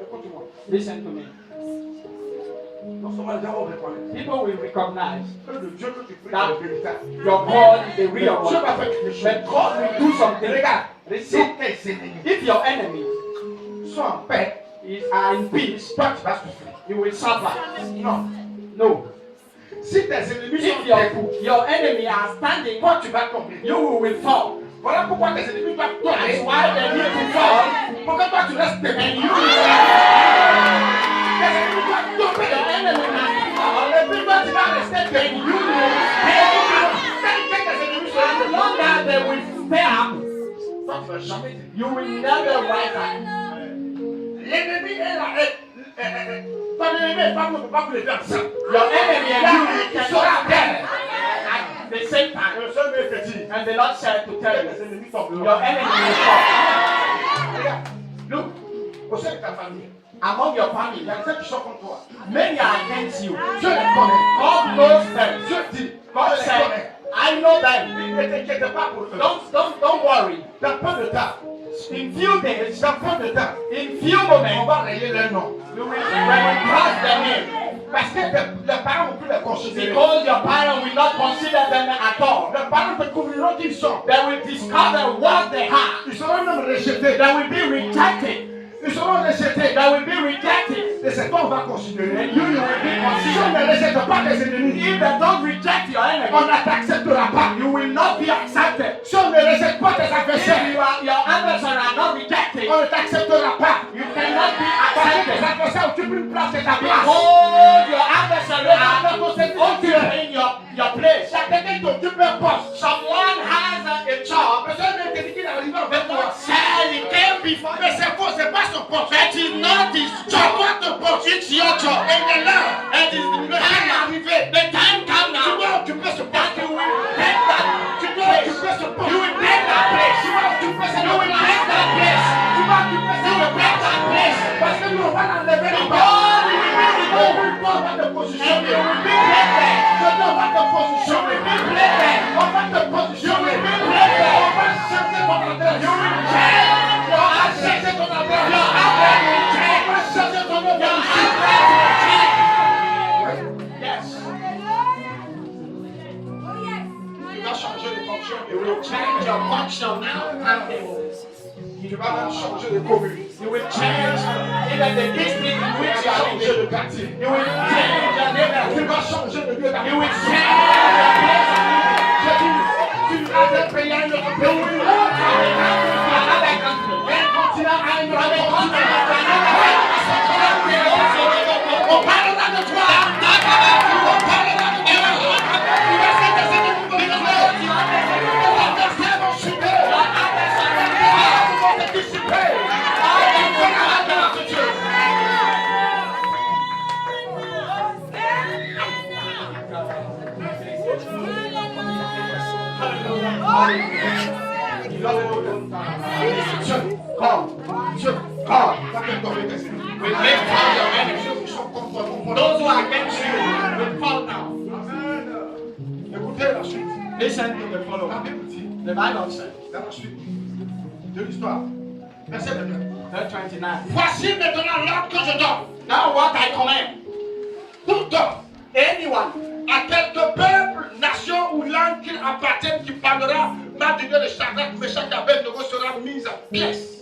Speaker 1: Écoute-moi.
Speaker 2: Listen to me.
Speaker 1: Non seulement les gens vont reconnaître
Speaker 2: People will recognize
Speaker 1: que le Dieu que tu pries
Speaker 2: that
Speaker 1: est véritable.
Speaker 2: your God is the real
Speaker 1: Dieu
Speaker 2: one.
Speaker 1: va faire quelque chose.
Speaker 2: But God will do something.
Speaker 1: Regarde,
Speaker 2: See,
Speaker 1: si tes ennemis
Speaker 2: if your enemies
Speaker 1: sont en paix,
Speaker 2: are in peace,
Speaker 1: toi tu vas souffrir.
Speaker 2: you will suffer.
Speaker 1: Non.
Speaker 2: No.
Speaker 1: Si tes ennemis sont
Speaker 2: If
Speaker 1: debout,
Speaker 2: your enemy are standing,
Speaker 1: toi tu vas tomber.
Speaker 2: you will fall.
Speaker 1: Voilà pourquoi tes ennemis doivent
Speaker 2: That's
Speaker 1: tomber.
Speaker 2: why they need to fall.
Speaker 1: Pour que toi tu restes debout.
Speaker 2: And you
Speaker 1: Tes ennemis doivent tomber.
Speaker 2: your enemy must fall.
Speaker 1: Et puis toi tu vas rester
Speaker 2: And
Speaker 1: debout.
Speaker 2: you will stand.
Speaker 1: Tant que tes ennemis sont
Speaker 2: As
Speaker 1: debout,
Speaker 2: long as they will stand,
Speaker 1: toi tu vas jamais dire.
Speaker 2: you will never rise up.
Speaker 1: L'ennemi est là. Ton ennemi est pas, ne peut pas vous lever ensemble.
Speaker 2: Your enemy and you
Speaker 1: Il
Speaker 2: cannot
Speaker 1: sera
Speaker 2: stand
Speaker 1: terre.
Speaker 2: at the same time.
Speaker 1: Le seul mieux que dit,
Speaker 2: And the Lord said to tell
Speaker 1: tes
Speaker 2: you,
Speaker 1: ennemis sont dehors.
Speaker 2: your enemy will fall.
Speaker 1: Regarde,
Speaker 2: Look,
Speaker 1: au sein de ta famille,
Speaker 2: among your
Speaker 1: il
Speaker 2: family,
Speaker 1: y a des gens qui sont contre toi.
Speaker 2: many are against you.
Speaker 1: Dieu les connaît.
Speaker 2: God knows them.
Speaker 1: Dieu dit,
Speaker 2: God
Speaker 1: je les
Speaker 2: said,
Speaker 1: connais.
Speaker 2: I know them.
Speaker 1: Ne t'inquiète pas pour eux.
Speaker 2: Don't worry.
Speaker 1: Dans peu de temps,
Speaker 2: In few days,
Speaker 1: dans peu de temps,
Speaker 2: in few
Speaker 1: on
Speaker 2: moments,
Speaker 1: va rayer leur nom.
Speaker 2: we will cross their name.
Speaker 1: Parce que les parents vont plus les considérer.
Speaker 2: Because your parents will not consider them at all.
Speaker 1: Les parents découvriront qui ils sont.
Speaker 2: They will discover what they have.
Speaker 1: Ils seront même rejetés.
Speaker 2: They will be rejected.
Speaker 1: Ils seront rejetés.
Speaker 2: They will be rejected.
Speaker 1: Et c'est toi on va considérer.
Speaker 2: And you will be
Speaker 1: Si on
Speaker 2: considered.
Speaker 1: ne rejette pas tes ennemis,
Speaker 2: If they don't reject your
Speaker 1: on
Speaker 2: enemy,
Speaker 1: ne t'acceptera pas.
Speaker 2: you will not be accepted.
Speaker 1: Si on ne rejette pas tes
Speaker 2: If
Speaker 1: adversaires,
Speaker 2: your adversaries are not rejected,
Speaker 1: on ne t'acceptera pas.
Speaker 2: you cannot be
Speaker 1: Parce que tes
Speaker 2: accepted.
Speaker 1: adversaires occupent une place de ta place.
Speaker 2: Behold, your adversaries are occupying before.
Speaker 1: Mais c'est faux, c'est pas son poste.
Speaker 2: That is not his
Speaker 1: C'est
Speaker 2: job.
Speaker 1: toi ton poste.
Speaker 2: It's your job.
Speaker 1: Et il est là.
Speaker 2: And it's
Speaker 1: Le temps est arrivé.
Speaker 2: the time come
Speaker 1: Tu
Speaker 2: now
Speaker 1: dois occuper ce
Speaker 2: that
Speaker 1: poste.
Speaker 2: you will take that
Speaker 1: Tu dois
Speaker 2: place.
Speaker 1: occuper ce poste.
Speaker 2: You will take that place.
Speaker 1: Tu vas occuper ce
Speaker 2: You will
Speaker 1: poste.
Speaker 2: take that place.
Speaker 1: Tu vas occuper ce
Speaker 2: You will take that place.
Speaker 1: Parce que nous, on va l'enlever là-bas.
Speaker 2: God will be removed.
Speaker 1: On va te
Speaker 2: And
Speaker 1: positionner.
Speaker 2: you will be placed.
Speaker 1: Je dis, on va te
Speaker 2: You
Speaker 1: positionner.
Speaker 2: will be placed.
Speaker 1: On va te positionner.
Speaker 2: You will be placed.
Speaker 1: On va changer ton adresse.
Speaker 2: You will change your
Speaker 1: On va
Speaker 2: address.
Speaker 1: changer ton adresse.
Speaker 2: Your address will
Speaker 1: On
Speaker 2: change.
Speaker 1: va changer ton
Speaker 2: Your
Speaker 1: adresse.
Speaker 2: address will change. Yes.
Speaker 1: Tu vas changer de fonction.
Speaker 2: You will change your function now.
Speaker 1: Tu vas même changer de commune.
Speaker 2: You will change even the district in
Speaker 1: Tu
Speaker 2: which you
Speaker 1: vas
Speaker 2: are
Speaker 1: changer
Speaker 2: in.
Speaker 1: de quartier.
Speaker 2: You will change your
Speaker 1: Tu
Speaker 2: neighborhood.
Speaker 1: vas changer de lieu
Speaker 2: You will
Speaker 1: d'habitation.
Speaker 2: change your place of living.
Speaker 1: Je dis, tu vas d'un pays à un autre
Speaker 2: You
Speaker 1: pays.
Speaker 2: will move from a country to another country.
Speaker 1: D'un continent à un
Speaker 2: From a
Speaker 1: autre
Speaker 2: continent
Speaker 1: continent.
Speaker 2: to another
Speaker 1: On parlera de toi. On parlera de toi. Tu vas s'intéresser de nouveaux besoins. Les adversaires vont chuter. Ils vont te dissiper. Ils vont la grâce de Dieu.
Speaker 2: We make fun of your enemies. Those who are against you will fall now.
Speaker 1: Écoutez la suite.
Speaker 2: Listen to the
Speaker 1: La
Speaker 2: following.
Speaker 1: Bible dit,
Speaker 2: The Bible says,
Speaker 1: dans la suite de l'histoire, verset 29.
Speaker 2: verse 29.
Speaker 1: Voici maintenant l'ordre que je donne.
Speaker 2: Now what I command,
Speaker 1: Tout homme,
Speaker 2: anyone,
Speaker 1: à quelque peuple, nation ou langue qu'il appartienne, qui parlera ma durée de Shadrach, Meshach et Abednego sera mise en pièces.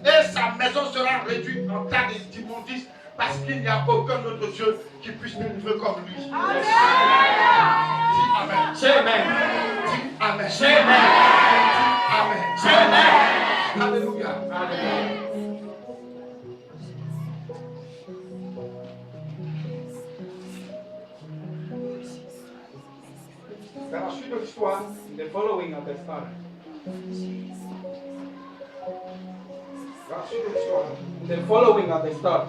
Speaker 1: Et sa maison sera réduite en tas d'immondices parce qu'il n'y a aucun autre Dieu qui puisse nous livrer comme lui. Dis Amen.
Speaker 2: say amen.
Speaker 1: Dis Amen.
Speaker 2: Say amen.
Speaker 1: Amen.
Speaker 2: Say amen.
Speaker 1: Alléluia. Dans la suite de l'histoire,
Speaker 2: The following of the story.
Speaker 1: dans la suite de l'histoire,
Speaker 2: The following of the story.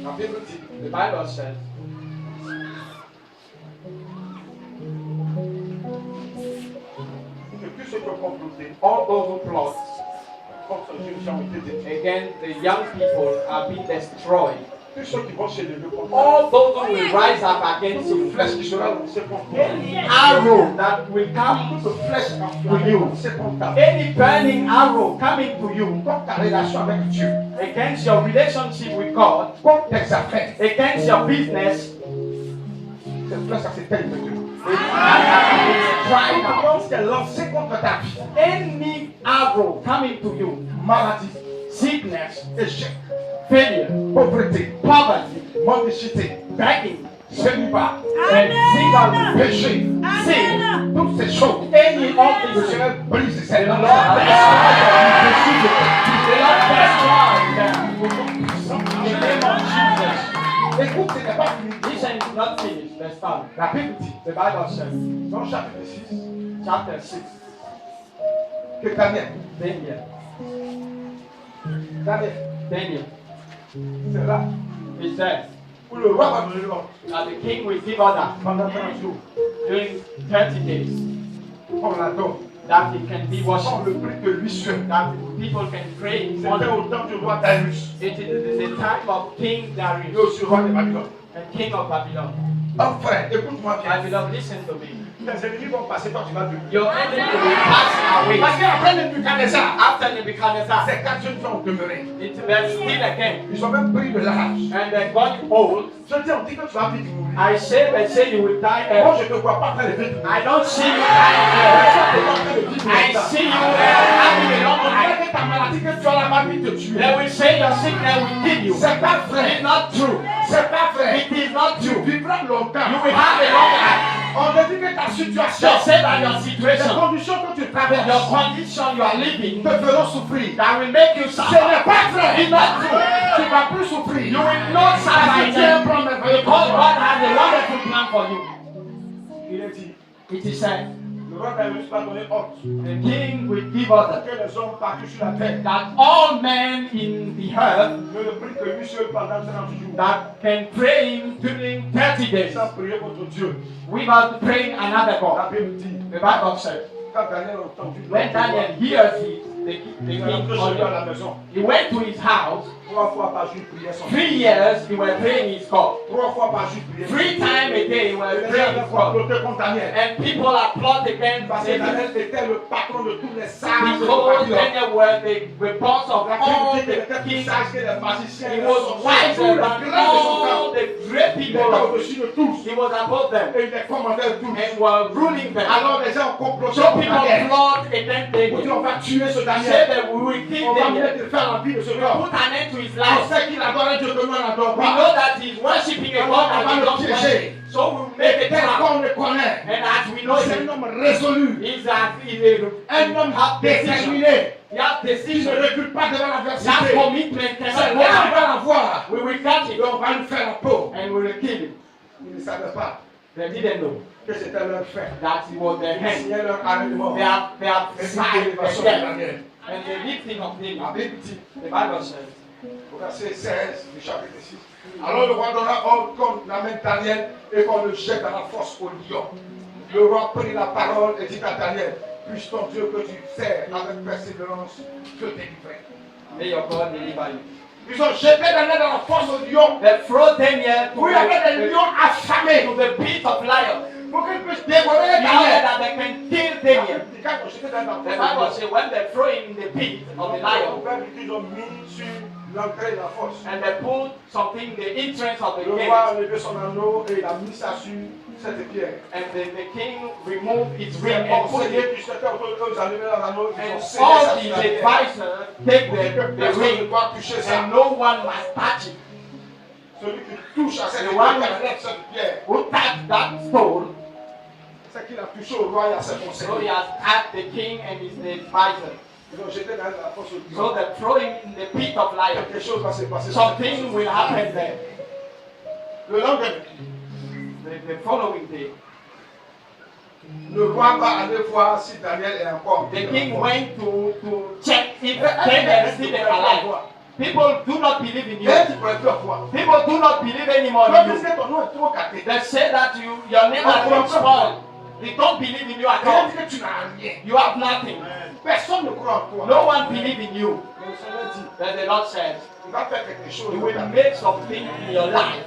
Speaker 1: la Bible dit,
Speaker 2: The Bible says,
Speaker 1: que tous ceux qui ont comploté
Speaker 2: all those who plot
Speaker 1: contre Dieu ont été détruits.
Speaker 2: against the young people are being destroyed.
Speaker 1: Tous ceux qui vont chez le contre
Speaker 2: All those who will rise up against
Speaker 1: toute
Speaker 2: you,
Speaker 1: flèche qui sera lancée contre toi,
Speaker 2: any arrow that will come
Speaker 1: toute flèche qui
Speaker 2: to
Speaker 1: sera
Speaker 2: you,
Speaker 1: lancée contre ta vie,
Speaker 2: any burning arrow coming to you
Speaker 1: contre ta relation avec Dieu,
Speaker 2: against your relationship with God,
Speaker 1: contre tes affaires,
Speaker 2: against your business,
Speaker 1: cette flèche a s'éteint de Dieu.
Speaker 2: right now.
Speaker 1: Quand c'est lancé contre ta vie,
Speaker 2: Any arrow coming to you,
Speaker 1: maladie,
Speaker 2: sickness,
Speaker 1: échec,
Speaker 2: failure,
Speaker 1: pauvreté,
Speaker 2: poverty,
Speaker 1: mendicité,
Speaker 2: begging,
Speaker 1: célibat,
Speaker 2: and single,
Speaker 1: péché,
Speaker 2: sin,
Speaker 1: toutes ces choses,
Speaker 2: any of
Speaker 1: le
Speaker 2: these,
Speaker 1: Seigneur brise
Speaker 2: the
Speaker 1: ces
Speaker 2: Lord
Speaker 1: langues.
Speaker 2: destroys them. In the name of Jesus.
Speaker 1: Écoute, ce n'est pas fini.
Speaker 2: Listen, it's not finished. Let's start.
Speaker 1: La Bible dit,
Speaker 2: The Bible says,
Speaker 1: dans chapitre 6,
Speaker 2: chapter 6,
Speaker 1: que Daniel,
Speaker 2: Daniel,
Speaker 1: c'est là
Speaker 2: it says
Speaker 1: où le roi va donner l'ordre
Speaker 2: that the king will give order
Speaker 1: pendant 30 jours.
Speaker 2: during 30 days
Speaker 1: On l'adore.
Speaker 2: that it can be
Speaker 1: On
Speaker 2: worshipped,
Speaker 1: le prie de lui seul.
Speaker 2: that people can pray.
Speaker 1: C'était au temps du roi Darius.
Speaker 2: It is the time of King
Speaker 1: Et
Speaker 2: Darius
Speaker 1: aussi roi de Babylone.
Speaker 2: and king of Babylon.
Speaker 1: Oh frère, écoute-moi
Speaker 2: My
Speaker 1: bien.
Speaker 2: beloved, listen to me.
Speaker 1: Tes ennemis vont passer quand tu vas demeurer.
Speaker 2: Your enemy will pass away.
Speaker 1: Parce qu'après Nebuchadnezzar,
Speaker 2: After Nebuchadnezzar,
Speaker 1: ces 4 jeunes sont demeurés.
Speaker 2: it was still again.
Speaker 1: Ils ont même pris de l'âge.
Speaker 2: And they got old.
Speaker 1: Je dis, on dit que tu vas vite mourir.
Speaker 2: I say, they say you will die
Speaker 1: Moi,
Speaker 2: early.
Speaker 1: je ne te vois pas faire les vite mourir.
Speaker 2: I don't see you dying early. I see you having a long life.
Speaker 1: Avec ta maladie que tu as la maladie te tuer.
Speaker 2: They will say your sickness will kill you.
Speaker 1: C'est pas vrai.
Speaker 2: It's not true.
Speaker 1: C'est pas vrai.
Speaker 2: It is not
Speaker 1: Tu
Speaker 2: true.
Speaker 1: vivras longtemps.
Speaker 2: You will have a long life.
Speaker 1: On te dit que ta situation,
Speaker 2: They say that your
Speaker 1: les
Speaker 2: situation,
Speaker 1: conditions que tu traverses,
Speaker 2: your condition you are living,
Speaker 1: te feront souffrir.
Speaker 2: that will make you
Speaker 1: Ce
Speaker 2: suffer.
Speaker 1: n'est pas vrai.
Speaker 2: It's not true.
Speaker 1: Tu ne vas plus souffrir.
Speaker 2: You will not
Speaker 1: Parce
Speaker 2: suffer
Speaker 1: que
Speaker 2: in
Speaker 1: tu as un
Speaker 2: them.
Speaker 1: plan merveilleux pour
Speaker 2: Because
Speaker 1: toi.
Speaker 2: God has a wonderful plan for you.
Speaker 1: Il est dit,
Speaker 2: It is said,
Speaker 1: Le roi Darius va donner ordre
Speaker 2: The king will give us
Speaker 1: que les hommes partout sur la terre
Speaker 2: that all men in the earth
Speaker 1: ne le prient que lui seul pendant 30 jours.
Speaker 2: that can pray him during 30 days
Speaker 1: Sans prier votre Dieu.
Speaker 2: without praying another
Speaker 1: La
Speaker 2: God.
Speaker 1: Bible dit,
Speaker 2: The Bible says,
Speaker 1: quand Daniel a entendu
Speaker 2: when Daniel hears it, the
Speaker 1: il est rentré
Speaker 2: king
Speaker 1: chez lui à la
Speaker 2: ordered.
Speaker 1: maison.
Speaker 2: He went to his house.
Speaker 1: 3 fois par jour, il priait son
Speaker 2: 3 years he was praying his God.
Speaker 1: 3 fois par jour, il priait.
Speaker 2: 3 times a day he was
Speaker 1: Les gens
Speaker 2: praying
Speaker 1: avaient
Speaker 2: his God.
Speaker 1: comploté contre Daniel.
Speaker 2: And people applaud against
Speaker 1: Parce que
Speaker 2: Daniel
Speaker 1: Daniel était le patron de tous les sages de
Speaker 2: because
Speaker 1: Babylone.
Speaker 2: Daniel was the boss of
Speaker 1: La
Speaker 2: all
Speaker 1: Bible dit qu'il
Speaker 2: the
Speaker 1: était plus
Speaker 2: kings.
Speaker 1: sage que les magiciens.
Speaker 2: He
Speaker 1: les
Speaker 2: was
Speaker 1: sorciers,
Speaker 2: wiser
Speaker 1: tous les
Speaker 2: than
Speaker 1: grands de son
Speaker 2: all
Speaker 1: temps.
Speaker 2: the great
Speaker 1: Il
Speaker 2: people.
Speaker 1: était au-dessus de tous.
Speaker 2: He was above them
Speaker 1: Et il les commandait tous.
Speaker 2: and was ruling them.
Speaker 1: Alors les gens ont comploté
Speaker 2: So
Speaker 1: contre
Speaker 2: people
Speaker 1: Daniel.
Speaker 2: plot against
Speaker 1: Pour dire
Speaker 2: Daniel.
Speaker 1: on va tuer ce
Speaker 2: Say
Speaker 1: Daniel.
Speaker 2: that we will kill
Speaker 1: On va
Speaker 2: Daniel.
Speaker 1: mettre fin à la vie de ce
Speaker 2: We
Speaker 1: homme.
Speaker 2: put an end to his
Speaker 1: On
Speaker 2: life.
Speaker 1: sait qu'il adore un Dieu que nous n'adorons
Speaker 2: We
Speaker 1: pas.
Speaker 2: know that he's worshipping a God that we don't worship. So we make
Speaker 1: Et
Speaker 2: a
Speaker 1: tel
Speaker 2: trap.
Speaker 1: qu'on le connaît,
Speaker 2: And as we know
Speaker 1: c'est
Speaker 2: him,
Speaker 1: un homme résolu,
Speaker 2: he's
Speaker 1: un homme
Speaker 2: have decision.
Speaker 1: déterminé,
Speaker 2: He has
Speaker 1: qui ne
Speaker 2: decision.
Speaker 1: recule pas devant
Speaker 2: He has
Speaker 1: l'adversité.
Speaker 2: commitment.
Speaker 1: C'est
Speaker 2: Cannot
Speaker 1: là
Speaker 2: go
Speaker 1: on
Speaker 2: back.
Speaker 1: va la voir.
Speaker 2: We will catch
Speaker 1: Et
Speaker 2: him
Speaker 1: on va lui faire la peau.
Speaker 2: and we will kill him.
Speaker 1: Ils ne savaient pas
Speaker 2: They didn't know
Speaker 1: que c'était leur fait.
Speaker 2: that he was their
Speaker 1: Ils
Speaker 2: hand.
Speaker 1: signaient leur arrêt de mort.
Speaker 2: They have
Speaker 1: Et puis
Speaker 2: signed
Speaker 1: l'élévation
Speaker 2: their
Speaker 1: de
Speaker 2: death.
Speaker 1: Daniel.
Speaker 2: And the lifting of
Speaker 1: La
Speaker 2: David.
Speaker 1: Bible dit,
Speaker 2: The Bible says,
Speaker 1: au verset 16 du chapitre 6. Alors le roi donna ordre qu'on amène Daniel et qu'on le jette dans la fosse au lion. Le roi prit la parole et dit à Daniel, puisse ton Dieu que tu sers avec persévérance te délivrer.
Speaker 2: may your God deliver you.
Speaker 1: Ils ont jeté Daniel dans la fosse au lion.
Speaker 2: They throw Daniel
Speaker 1: Où il y avait des lions affamés
Speaker 2: to the pit of lions.
Speaker 1: pour qu'ils puissent dévorer
Speaker 2: In order
Speaker 1: Daniel.
Speaker 2: that they can kill Daniel.
Speaker 1: Quand ils ont jeté Daniel dans
Speaker 2: The
Speaker 1: la
Speaker 2: Bible
Speaker 1: fosse
Speaker 2: says when they throw him in the pit of the lion
Speaker 1: ils ont mis sur l'entrée de la fosse.
Speaker 2: and they put something in the entrance of the
Speaker 1: Le
Speaker 2: gate
Speaker 1: roi a levé son anneau et il a mis ça sur cette pierre.
Speaker 2: and the king removed his
Speaker 1: Les
Speaker 2: ring and put it
Speaker 1: conseillers qui étaient autour de eux, ils ont levé leur anneau, ils ont
Speaker 2: and
Speaker 1: scellé
Speaker 2: all
Speaker 1: ça
Speaker 2: the
Speaker 1: sur la pierre.
Speaker 2: advisors take
Speaker 1: Pour que
Speaker 2: the
Speaker 1: personne ne
Speaker 2: ring
Speaker 1: doit toucher ça.
Speaker 2: and no one must touch it.
Speaker 1: Celui qui touche à cette
Speaker 2: The
Speaker 1: pierre,
Speaker 2: one
Speaker 1: qui enlève cette pierre,
Speaker 2: who touched that stone,
Speaker 1: c'est qu'il a touché au roi et à ses
Speaker 2: so he
Speaker 1: conseillers.
Speaker 2: has touched the king and his advisors.
Speaker 1: Ils ont jeté dans la fosse au
Speaker 2: So
Speaker 1: lion.
Speaker 2: they throw him in the pit of lions.
Speaker 1: Quelque chose va se passer.
Speaker 2: Something will happen there.
Speaker 1: Le lendemain,
Speaker 2: The following day,
Speaker 1: le roi va aller voir si Daniel est encore.
Speaker 2: the king went to check if Daniel is still alive. People do not believe in you.
Speaker 1: Et tu pourrais faire quoi?
Speaker 2: People do not believe anymore
Speaker 1: Toi,
Speaker 2: in
Speaker 1: parce
Speaker 2: you.
Speaker 1: que ton nom est trop gâté.
Speaker 2: They say that your name has been spoiled. They don't believe in you at
Speaker 1: Quelqu'un
Speaker 2: all.
Speaker 1: dit que tu n'as rien.
Speaker 2: You have nothing.
Speaker 1: Personne ne croit en toi.
Speaker 2: No one believes in you.
Speaker 1: Le Seigneur dit,
Speaker 2: Then the Lord said,
Speaker 1: il va faire quelque chose.
Speaker 2: He
Speaker 1: dans
Speaker 2: will
Speaker 1: ta vie.
Speaker 2: make something in your life.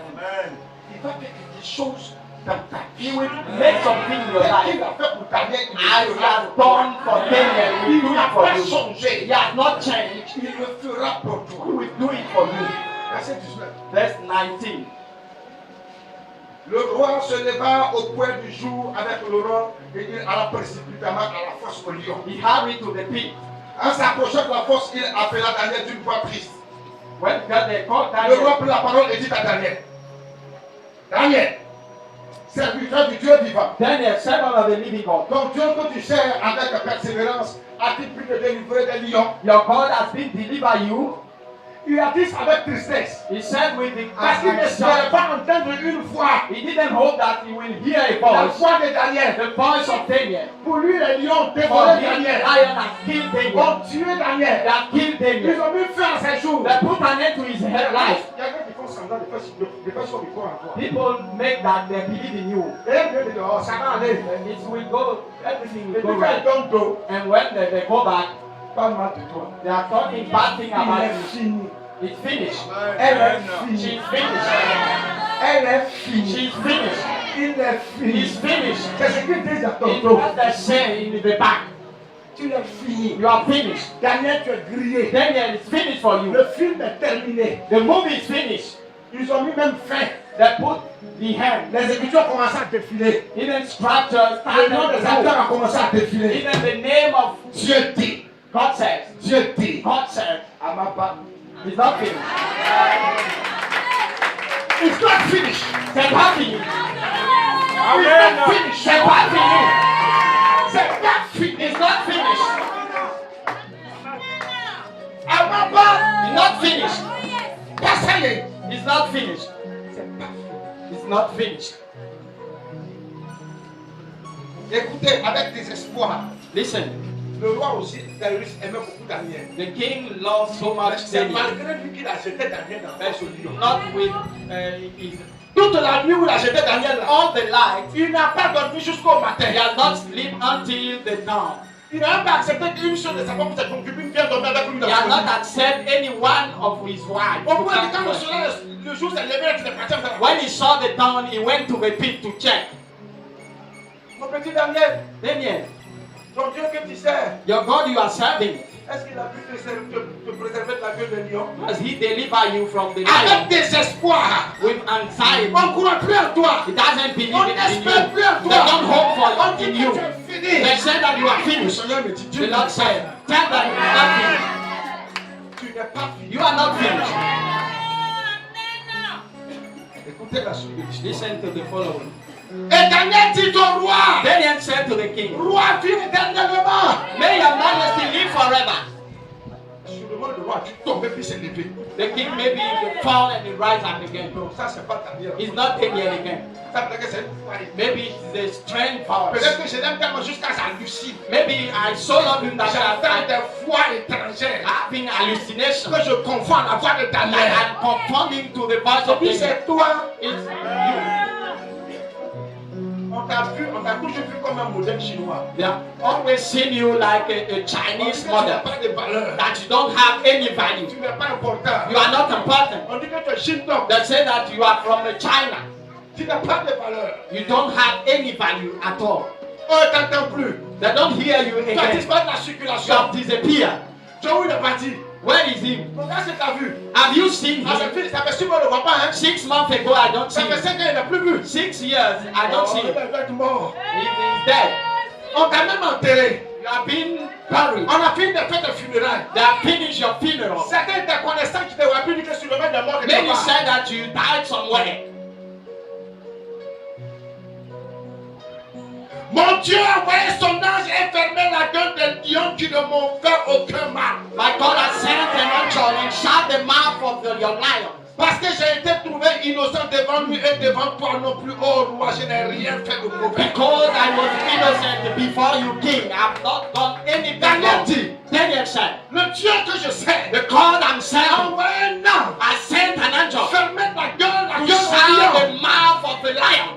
Speaker 1: Il va faire quelque chose dans ta vie.
Speaker 2: He will make something in your
Speaker 1: Ce qu'il
Speaker 2: life.
Speaker 1: a fait pour Daniel, il
Speaker 2: As
Speaker 1: le
Speaker 2: he
Speaker 1: fera
Speaker 2: has
Speaker 1: pour toi.
Speaker 2: done for Daniel, he will
Speaker 1: Il
Speaker 2: do
Speaker 1: n'a
Speaker 2: it for
Speaker 1: pas
Speaker 2: you.
Speaker 1: changé.
Speaker 2: He has not changed.
Speaker 1: Il le fera pour
Speaker 2: He
Speaker 1: toi.
Speaker 2: will do it for you.
Speaker 1: Verset 19.
Speaker 2: Verse 19.
Speaker 1: Le roi se leva au point du jour avec l'aurore et il alla précipitamment à la fosse au lion.
Speaker 2: He hurried to the pit.
Speaker 1: En s'approchant de la fosse, il appela Daniel d'une voix triste.
Speaker 2: When they called
Speaker 1: Le roi
Speaker 2: Daniel,
Speaker 1: prit la parole et dit à Daniel, Daniel, serviteur du Dieu vivant,
Speaker 2: Daniel, servant of the living God,
Speaker 1: ton Dieu que tu sers avec persévérance, a-t-il pu te délivrer des lions?
Speaker 2: your God has been delivered you.
Speaker 1: Il a dit ça avec tristesse.
Speaker 2: He said with the
Speaker 1: Parce qu'il n'espérait pas entendre une voix,
Speaker 2: He didn't hope that he will hear a
Speaker 1: la
Speaker 2: voice,
Speaker 1: voix de Daniel.
Speaker 2: the voice of Daniel.
Speaker 1: Pour lui, les lions
Speaker 2: For
Speaker 1: dévoraient
Speaker 2: him,
Speaker 1: Daniel.
Speaker 2: lion has killed Daniel.
Speaker 1: Ont tué Daniel.
Speaker 2: They have killed
Speaker 1: Ils
Speaker 2: Daniel.
Speaker 1: ont mis fin à ses jours.
Speaker 2: They put an end to his life.
Speaker 1: Il y a quelqu'un qui font semblant de faire son micro en toi.
Speaker 2: People make that they believe in you.
Speaker 1: Et Dieu dit, oh, ça va aller.
Speaker 2: And it will go, everything
Speaker 1: Et
Speaker 2: will
Speaker 1: puis
Speaker 2: go
Speaker 1: quand ils
Speaker 2: right.
Speaker 1: tombent dos,
Speaker 2: And when they go back,
Speaker 1: pas mal de toi.
Speaker 2: they are talking bad things
Speaker 1: Il
Speaker 2: about
Speaker 1: est
Speaker 2: you.
Speaker 1: fini.
Speaker 2: It's finished.
Speaker 1: Elle est
Speaker 2: She's
Speaker 1: finie.
Speaker 2: finished.
Speaker 1: Elle est finie.
Speaker 2: She's finished.
Speaker 1: Il est fini.
Speaker 2: He's finished.
Speaker 1: C'est ce qu'ils disent à ton
Speaker 2: It's
Speaker 1: dos.
Speaker 2: what they say in the back.
Speaker 1: Tu es fini.
Speaker 2: You are finished.
Speaker 1: Daniel, tu es grillé.
Speaker 2: Daniel is finished for you.
Speaker 1: Le film est terminé.
Speaker 2: The movie is finished.
Speaker 1: Ils ont mis même fin.
Speaker 2: They put the hand.
Speaker 1: Les écritures ont commencé à défiler.
Speaker 2: Even structures
Speaker 1: Le nom des
Speaker 2: started to
Speaker 1: acteurs a commencé à
Speaker 2: move.
Speaker 1: défiler.
Speaker 2: Even the name of
Speaker 1: Dieu dit.
Speaker 2: God says.
Speaker 1: Dieu dit.
Speaker 2: God said.
Speaker 1: À ma part.
Speaker 2: It's not finished.
Speaker 1: It's not finished.
Speaker 2: C'est pas fini.
Speaker 1: It's not finished.
Speaker 2: C'est pas fini.
Speaker 1: C'est pas fini.
Speaker 2: It's not finished.
Speaker 1: À ma part.
Speaker 2: It's not finished.
Speaker 1: Pas ça y est.
Speaker 2: It's not finished.
Speaker 1: C'est pas fini.
Speaker 2: It's not finished.
Speaker 1: Écoutez, avec désespoir.
Speaker 3: Listen,
Speaker 1: Le roi aussi, Darius, aimait beaucoup Daniel.
Speaker 3: the king loved so much
Speaker 1: C'est
Speaker 3: Daniel.
Speaker 1: malgré lui qu'il a jeté Daniel dans la lion.
Speaker 3: Not with his,
Speaker 1: Toute la nuit où il a jeté Daniel là,
Speaker 3: all the light.
Speaker 1: il n'a pas dormi jusqu'au matin.
Speaker 3: He has not sleep until the dawn.
Speaker 1: Il n'a même pas accepté qu'une seule de sa femme, sa concubine, vienne dormir avec lui dans
Speaker 3: He has
Speaker 1: la
Speaker 3: not
Speaker 1: nuit.
Speaker 3: accepted any one of his wives.
Speaker 1: Au
Speaker 3: to
Speaker 1: point
Speaker 3: come
Speaker 1: que quand
Speaker 3: to
Speaker 1: le
Speaker 3: him.
Speaker 1: soleil, le jour s'est levé, il est parti en
Speaker 3: When he saw the dawn, he went to the pit to check.
Speaker 1: Mon petit Daniel,
Speaker 3: Daniel,
Speaker 1: ton Dieu que tu sers,
Speaker 3: your God you are serving,
Speaker 1: est-ce qu'il a pu te préserver de la gueule des lions?
Speaker 3: has he deliver you from the
Speaker 1: Avec
Speaker 3: lion
Speaker 1: désespoir,
Speaker 3: with anxiety?
Speaker 1: on ne croit plus en toi.
Speaker 3: He doesn't believe
Speaker 1: On
Speaker 3: in
Speaker 1: n'espère plus
Speaker 3: you.
Speaker 1: en
Speaker 3: They
Speaker 1: toi.
Speaker 3: don't hope
Speaker 1: On
Speaker 3: for
Speaker 1: dit
Speaker 3: in
Speaker 1: que
Speaker 3: you.
Speaker 1: tu es fini.
Speaker 3: They say that you are
Speaker 1: Le
Speaker 3: finished.
Speaker 1: Seigneur me dit,
Speaker 3: The Lord said, tell them you are not
Speaker 1: tu n'es pas
Speaker 3: finished.
Speaker 1: fini.
Speaker 3: You are not finished.
Speaker 1: Écoutez la suite de l'histoire.
Speaker 3: Listen to the following.
Speaker 1: Et Daniel dit au roi,
Speaker 3: Daniel said to the king,
Speaker 1: roi, vive éternellement.
Speaker 3: may your majesty live forever.
Speaker 1: Sur le monde de roi, tu tombes et puis c'est levé.
Speaker 3: The king maybe will fall and will rise up again.
Speaker 1: Donc ça, c'est pas Daniel.
Speaker 3: It's not Daniel again.
Speaker 1: Ça veut dire que c'est une faille.
Speaker 3: Maybe it's the strange powers.
Speaker 1: Peut-être que je l'aime tellement jusqu'à sa lucide.
Speaker 3: Maybe I so love him that
Speaker 1: J'entends
Speaker 3: I
Speaker 1: des voix étrangères
Speaker 3: having hallucination.
Speaker 1: que je confonds à la voix de
Speaker 3: That
Speaker 1: Daniel.
Speaker 3: I'm confunding to the voice
Speaker 1: Et
Speaker 3: of
Speaker 1: puis
Speaker 3: Daniel.
Speaker 1: c'est toi.
Speaker 3: It's you.
Speaker 1: On t'a toujours vu comme un modèle chinois.
Speaker 3: They have always seen you like a
Speaker 1: On dit
Speaker 3: Chinese
Speaker 1: que tu n'as
Speaker 3: model.
Speaker 1: pas de valeur.
Speaker 3: That you don't have any value.
Speaker 1: Tu n'es pas important.
Speaker 3: You are not important.
Speaker 1: On dit que tu es Shintok.
Speaker 3: They say that you are from China.
Speaker 1: Tu n'as pas de valeur.
Speaker 3: You don't have any value at all.
Speaker 1: On ne t'entend plus.
Speaker 3: They don't hear you
Speaker 1: Tu as
Speaker 3: again.
Speaker 1: disparu de la
Speaker 3: You
Speaker 1: circulation.
Speaker 3: have disappeared.
Speaker 1: Tu as où il est parti?
Speaker 3: Where is he?
Speaker 1: Donc là, c'est ta vue.
Speaker 3: Have you seen
Speaker 1: Ça
Speaker 3: him?
Speaker 1: fait 6 mois, on ne le voit pas. Hein?
Speaker 3: 6 months ago, I don't see
Speaker 1: Ça fait
Speaker 3: him.
Speaker 1: 5 ans, il n'a plus vu.
Speaker 3: 6 years, I don't see
Speaker 1: Il
Speaker 3: him.
Speaker 1: va être mort.
Speaker 3: He is dead.
Speaker 1: On t'a même enterré.
Speaker 3: You have been buried.
Speaker 1: On a fini de faire des funérailles.
Speaker 3: They have finished your funeral.
Speaker 1: Certains de tes connaissances qui te voient plus dit que sur le même de mort que tu
Speaker 3: Maybe
Speaker 1: vas.
Speaker 3: said that you died somewhere.
Speaker 1: Mon Dieu a envoyé son ange et fermé la gueule des lions qui ne m'ont fait aucun mal.
Speaker 3: My God has sent an angel and shut the mouth of your lion.
Speaker 1: Parce que j'ai été trouvé innocent devant lui et devant toi non plus, oh roi, je n'ai rien fait de mauvais.
Speaker 3: Because I was innocent before you king, I have not done anything
Speaker 1: Daniel
Speaker 3: wrong.
Speaker 1: dit,
Speaker 3: Daniel said,
Speaker 1: le Dieu que je sais
Speaker 3: the God I'm
Speaker 1: a
Speaker 3: serving,
Speaker 1: envoyé un ange,
Speaker 3: I sent an angel
Speaker 1: fermé la gueule
Speaker 3: to
Speaker 1: au
Speaker 3: shut
Speaker 1: lion.
Speaker 3: the mouth of the lion.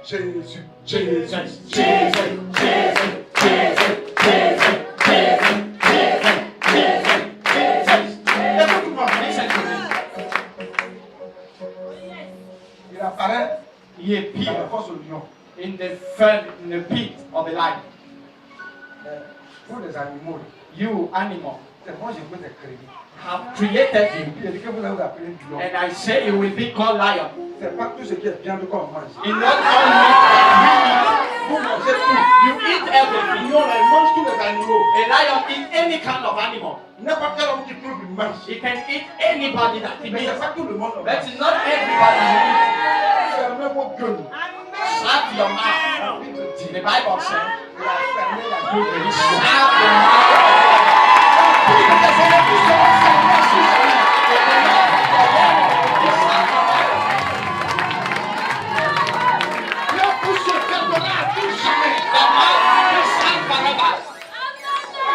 Speaker 1: Jésus,
Speaker 3: Jesus, Jesus, Jesus, Jesus, Jesus, Jesus, Jesus, Jesus.
Speaker 1: écoute-moi,
Speaker 3: Listen to this.
Speaker 1: il apparaît
Speaker 3: He
Speaker 1: dans la
Speaker 3: appeared
Speaker 1: force au lion.
Speaker 3: in the pit of the lion.
Speaker 1: Pour les animaux,
Speaker 3: You animal
Speaker 1: c'est moi je peux te créer.
Speaker 3: have created you,
Speaker 1: Il a dit que vous allez vous appeler lion.
Speaker 3: and I say you will be called lion.
Speaker 1: C'est pas tout ce qui est bien de qu'on mange.
Speaker 3: In not only
Speaker 1: Vous mangez tout.
Speaker 3: you eat everything.
Speaker 1: Lion, là, il mange tous les animaux.
Speaker 3: A lion eat any kind of animal.
Speaker 1: N'importe quel homme qui trouve, il mange.
Speaker 3: He can eat anybody that he
Speaker 1: Mais
Speaker 3: meets.
Speaker 1: c'est pas tout le monde.
Speaker 3: But it's not everybody you
Speaker 1: Fermez vos gueules.
Speaker 3: eat. Shut your mouth.
Speaker 1: La Bible dit,
Speaker 3: The Bible says,
Speaker 1: il a fermé la gueule de
Speaker 3: shut
Speaker 1: l'histoire.
Speaker 3: your
Speaker 1: Leur bouche se fermera à tout jamais.
Speaker 3: mouth.